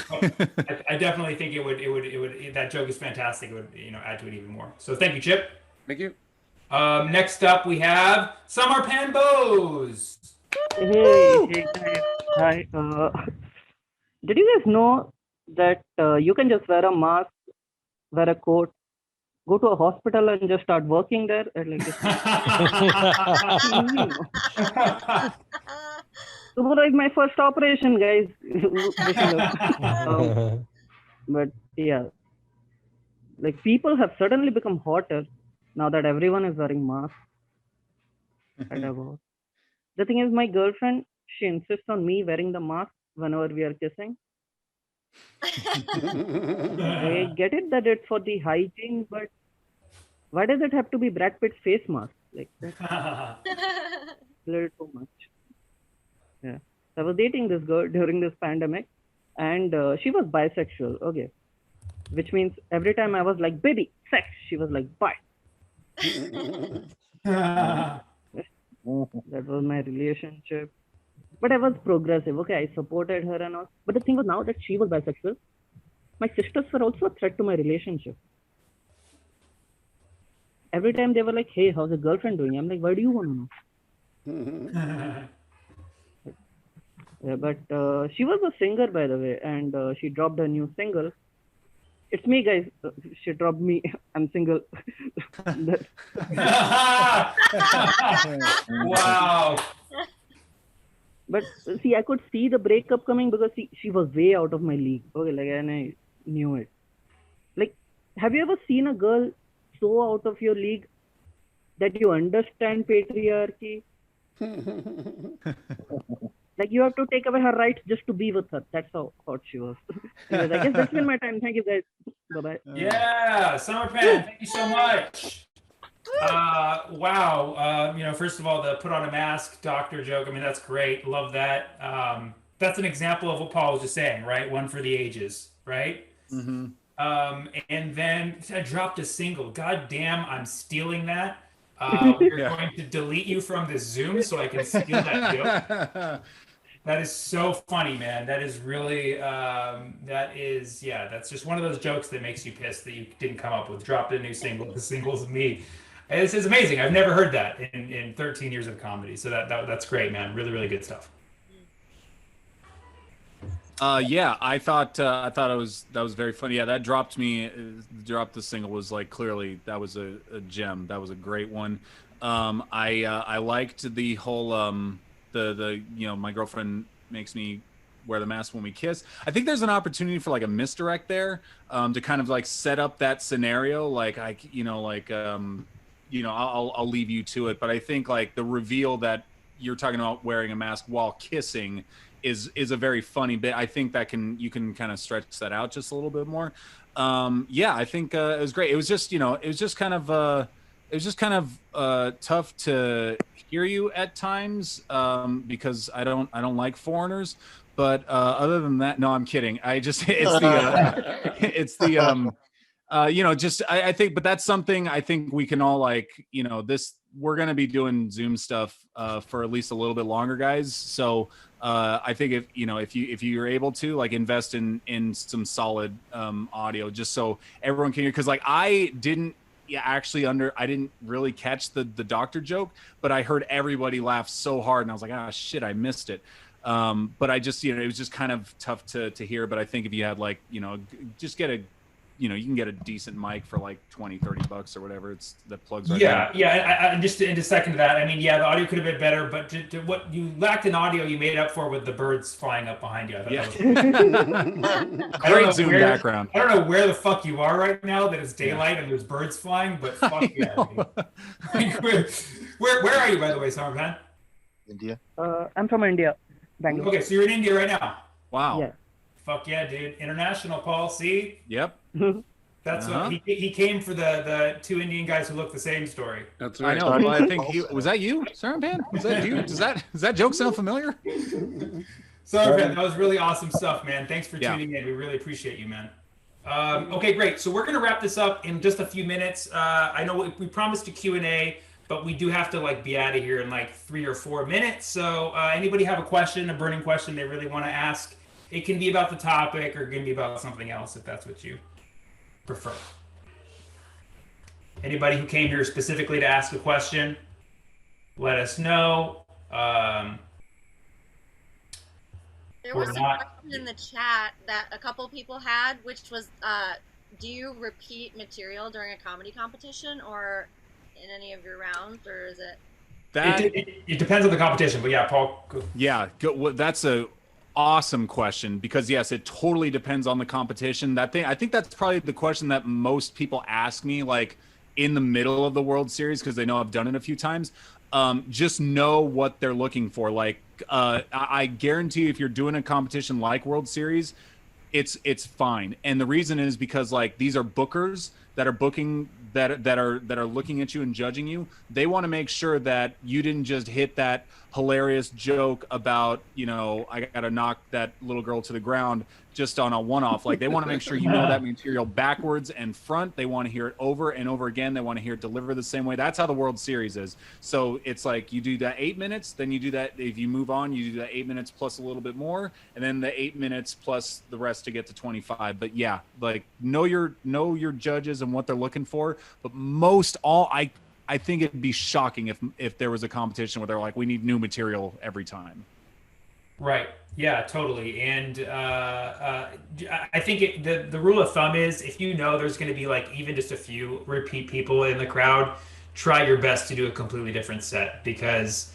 I definitely think it would. That joke is fantastic. It would, add to it even more. So thank you, Chip. Thank you. Next up, we have Summer Pan Bose. Hey guys. Hi. Did you guys know that you can just wear a mask, wear a coat, go to a hospital and just start working there? It was like my first operation, guys. But yeah, like people have suddenly become hotter now that everyone is wearing masks. The thing is, my girlfriend, she insists on me wearing the mask whenever we are kissing. I get it that it's for the hygiene, but why does it have to be Brad Pitt's face mask? Like that's a little too much. Yeah. I was dating this girl during this pandemic and she was bisexual. Okay. Which means every time I was like, baby, sex, she was like, bye. That was my relationship. But I was progressive. Okay, I supported her and all. But the thing was, now that she was bisexual, my sisters were also a threat to my relationship. Every time they were like, hey, how's your girlfriend doing? I'm like, why do you want to know? Yeah, but she was a singer, by the way, and she dropped a new single. It's me, guys. She dropped me. I'm single. Wow. But see, I could see the breakup coming because she was way out of my league. Okay, like, and I knew it. Like, have you ever seen a girl so out of your league that you understand patriarchy? Like, you have to take away her rights just to be with her. That's how hot she was. Anyways, I guess that's been my time. Thank you, guys. Bye-bye. Yeah, Summer Pan, thank you so much. Wow. First of all, the put on a mask doctor joke. I mean, that's great. Love that. That's an example of what Paul was just saying, right? One for the ages, right? Mm-hmm. And then I dropped a single. God damn, I'm stealing that. We're going to delete you from this Zoom so I can steal that joke. That is so funny, man. That is really, that's just one of those jokes that makes you pissed that you didn't come up with. Dropped a new single. The single's me. This is amazing. I've never heard that in 13 years of comedy. So that's great, man. Really, really good stuff. Yeah, I thought that was very funny. Yeah, that dropped the single was like clearly that was a gem. That was a great one. I liked the whole my girlfriend makes me wear the mask when we kiss. I think there's an opportunity for like a misdirect there, to kind of like set up that scenario. Like I'll leave you to it, but I think like the reveal that you're talking about wearing a mask while kissing is a very funny bit. I think that you can kind of stretch that out just a little bit more. I think it was great. It was just kind of tough to hear you at times, because I don't like foreigners. But other than that, no, I'm kidding. I think, but that's something I think we can all we're going to be doing Zoom stuff for at least a little bit longer, guys. So I think if you're able to like invest in some solid audio, just so everyone can hear, because like I didn't really catch the doctor joke, but I heard everybody laugh so hard and I was like, ah, shit, I missed it. But I just, it was just kind of tough to hear. But I think if you had just get a, you can get a decent mic for like $20-$30 or whatever. It's that plugs right in. Yeah. And just to second that, I mean, the audio could have been better, but what you lacked in audio, you made up for with the birds flying up behind you. Great Zoom background. I don't know where the fuck you are right now that it's daylight and there's birds flying, but fuck yeah. Where are you, by the way, Summer Pan? India. I'm from India. Bangalore. Okay, so you're in India right now. Wow. Yeah. Fuck yeah, dude. International, Paul. See? Yep. That's That's what he came for the two Indian guys who look the same story. That's I right. know. Well, I think was that you, Sarapan? Was that you? Does that joke sound familiar? Sarapan, that was really awesome stuff, man. Thanks for tuning in. We really appreciate you, man. Okay, great. So we're gonna wrap this up in just a few minutes. I know we promised a Q&A, but we do have to be out of here in 3 or 4 minutes. So anybody have a question, a burning question they really want to ask? It can be about the topic or it can be about something else if that's what you prefer. Anybody who came here specifically to ask a question, let us know. There was a question in the chat that a couple people had, which was, do you repeat material during a comedy competition or in any of your rounds, or is it? It depends on the competition, but yeah, Paul. Go. Yeah, that's a awesome question because yes, it totally depends on the competition. I think that's probably the question that most people ask me in the middle of the World Series because they know I've done it a few times. Just know what they're looking for. I guarantee if you're doing a competition like World Series, it's fine. And the reason is because these are bookers that are booking that are looking at you and judging you. They want to make sure that you didn't just hit that hilarious joke about, I gotta knock that little girl to the ground just on a one-off. They want to make sure you know that material backwards and front. They want to hear it over and over again. They want to hear it delivered the same way. That's how the World Series is. So it's you do that 8 minutes, then you do that. If you move on, you do that 8 minutes plus a little bit more, and then the 8 minutes plus the rest to get to 25. But yeah, know your judges and what they're looking for. But I think it'd be shocking if there was a competition where they're we need new material every time. Right. Yeah, totally. And I think the rule of thumb is if there's going to be even just a few repeat people in the crowd, try your best to do a completely different set because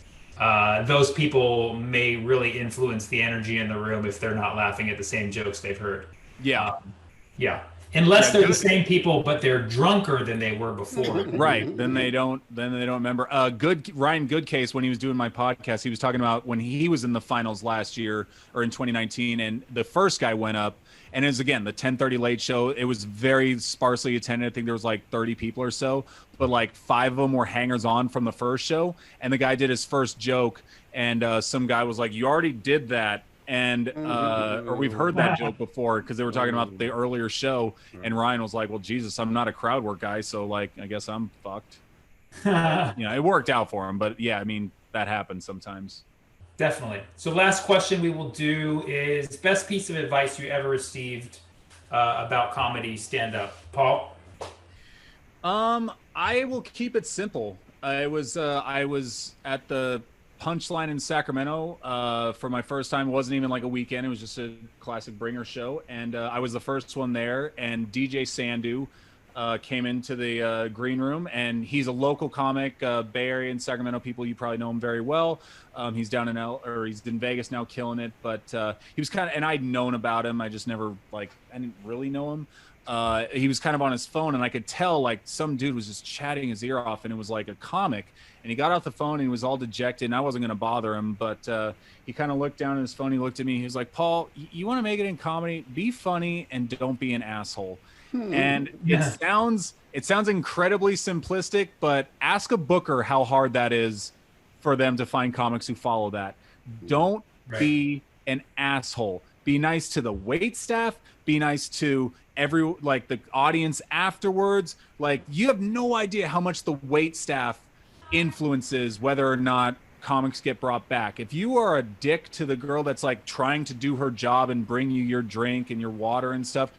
those people may really influence the energy in the room if they're not laughing at the same jokes they've heard. Yeah. Yeah. Unless they're the same people, but they're drunker than they were before. Right. Then they don't remember. Ryan Goodcase, when he was doing my podcast, he was talking about when he was in the finals last year or in 2019, and the first guy went up, and it was again the 10:30 late show. It was very sparsely attended. I think there was 30 people or so, but 5 of them were hangers on from the first show. And the guy did his first joke, and some guy was like, "You already did that." And or we've heard that joke before because they were talking about the earlier show, and Ryan was like, well, Jesus, I'm not a crowd work guy, so I guess I'm fucked. It worked out for him, but yeah, I mean, that happens sometimes. Definitely. So last question we will do is best piece of advice you ever received about comedy stand-up. Paul? I will keep it simple. I was at the Punchline in Sacramento for my first time. It wasn't even a weekend. It was just a classic bringer show. And I was the first one there. And DJ Sandu came into the green room. And he's a local comic, Bay Area and Sacramento people. You probably know him very well. He's down in he's in Vegas now killing it. But he was and I'd known about him. I just never, I didn't really know him. He was kind of on his phone, and I could tell some dude was just chatting his ear off, and it was a comic. And he got off the phone and he was all dejected, and I wasn't going to bother him, but he kind of looked down at his phone. He looked at me. He was like, Paul, you want to make it in comedy? Be funny and don't be an asshole. And it sounds incredibly simplistic, but ask a booker how hard that is for them to find comics who follow that. Don't be an asshole. Be nice to the wait staff. Be nice to the audience afterwards. You have no idea how much the wait staff influences whether or not comics get brought back. If you are a dick to the girl that's trying to do her job and bring you your drink and your water and stuff,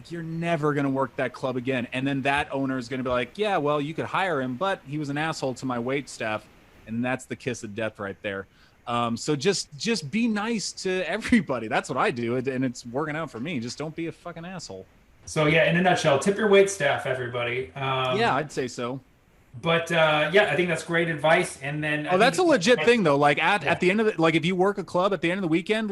you're never going to work that club again. And then that owner is going to be like, yeah, well, you could hire him, but he was an asshole to my wait staff. And that's the kiss of death right there. So just be nice to everybody. That's what I do. And it's working out for me. Just don't be a fucking asshole. So yeah, in a nutshell, tip your wait staff, everybody. Yeah, I'd say so. But yeah, I think that's great advice. And then that's a legit thing though. At the end of the, if you work a club at the end of the weekend,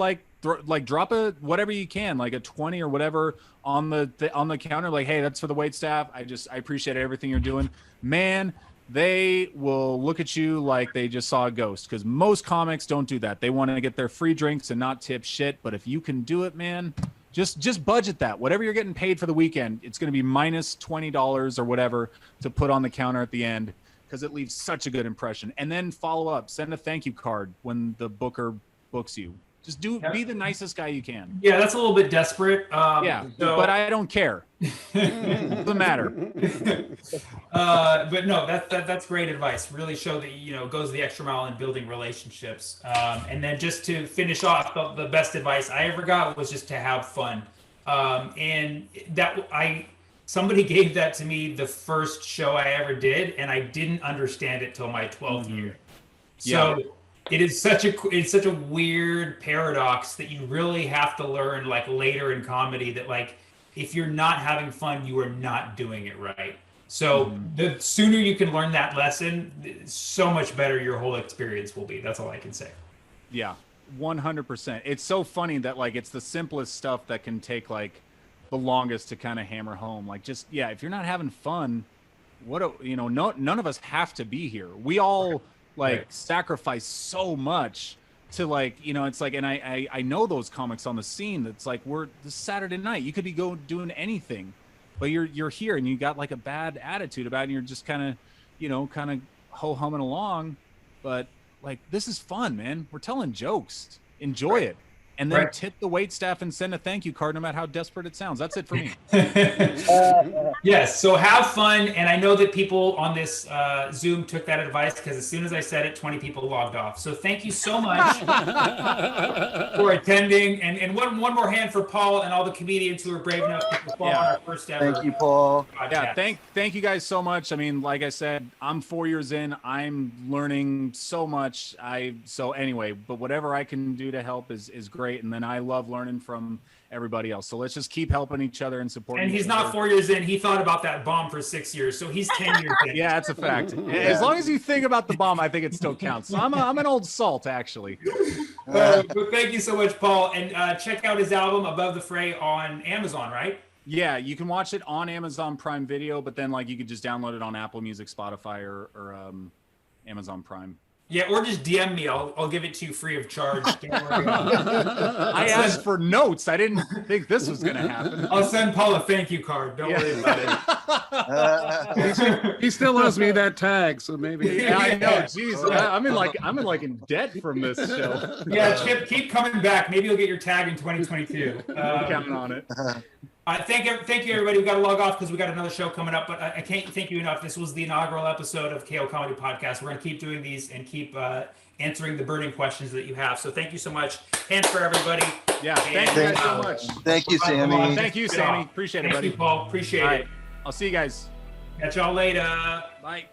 drop a whatever you can, a 20 or whatever on the counter. Hey, that's for the wait staff. I appreciate everything you're doing, man. They will look at you like they just saw a ghost, because most comics don't do that. They want to get their free drinks and not tip shit. But if you can do it, man, Just budget that. Whatever you're getting paid for the weekend, it's going to be minus $20 or whatever to put on the counter at the end, because it leaves such a good impression. And then follow up, send a thank you card when the booker books you. Just be the nicest guy you can. Yeah, that's a little bit desperate. But I don't care. Doesn't matter. But no, that's great advice. Really show that goes the extra mile in building relationships. And then just to finish off, the best advice I ever got was just to have fun. And somebody gave that to me the first show I ever did, and I didn't understand it till my 12th year. So. Yeah. It's such a weird paradox that you really have to learn like later in comedy that like if you're not having fun, you are not doing it right. So the sooner you can learn that lesson, so much better your whole experience will be. That's all I can say. Yeah, 100%. It's so funny that like it's the simplest stuff that can take like the longest to kind of hammer home. Like just if you're not having fun, none of us have to be here. We all sacrifice so much to it's like, and I know those comics on the scene that's like, we're this Saturday night, you could be doing anything, but you're here and you got like a bad attitude about it, and you're just kind of ho-humming along, but like, this is fun, man. We're telling jokes, enjoy it. And then tip the wait staff and send a thank you card, no matter how desperate it sounds. That's it for me. Yes. So have fun. And I know that people on this Zoom took that advice, because as soon as I said it, 20 people logged off. So thank you so much for attending. And one more hand for Paul and all the comedians who are brave enough to perform on our first ever. Thank you, Paul. Yeah, thank you guys so much. I mean, like I said, I'm 4 years in. I'm learning so much. But whatever I can do to help is great. And then I love learning from everybody else. So let's just keep helping each other and supporting. And he's not 4 years in. He thought about that bomb for 6 years. So he's 10 years in. Yeah, that's a fact. As long as you think about the bomb, I think it still counts. So I'm an old salt, actually. But thank you so much, Paul. And check out his album, Above the Fray, on Amazon, right? Yeah, you can watch it on Amazon Prime Video, but then you could just download it on Apple Music, Spotify, or Amazon Prime. Yeah, or just DM me. I'll give it to you free of charge. I asked for notes. I didn't think this was going to happen. I'll send Paul a thank you card. Don't worry about it. He still owes me that tag, so maybe. Yeah, I know. Jeez, I'm in debt from this show. Yeah, Chip, keep coming back. Maybe you'll get your tag in 2022. I'm counting on it. Thank you, everybody. We got to log off because we got another show coming up, but I can't thank you enough. This was the inaugural episode of KO Comedy Podcast. We're going to keep doing these and keep answering the burning questions that you have. So thank you so much. Hands for everybody. Yeah, thank you guys so much. Thank you, Sammy. Thank you, Sammy. Appreciate it, buddy. Thank you, Paul. Appreciate it. I'll see you guys. Catch y'all later. Bye.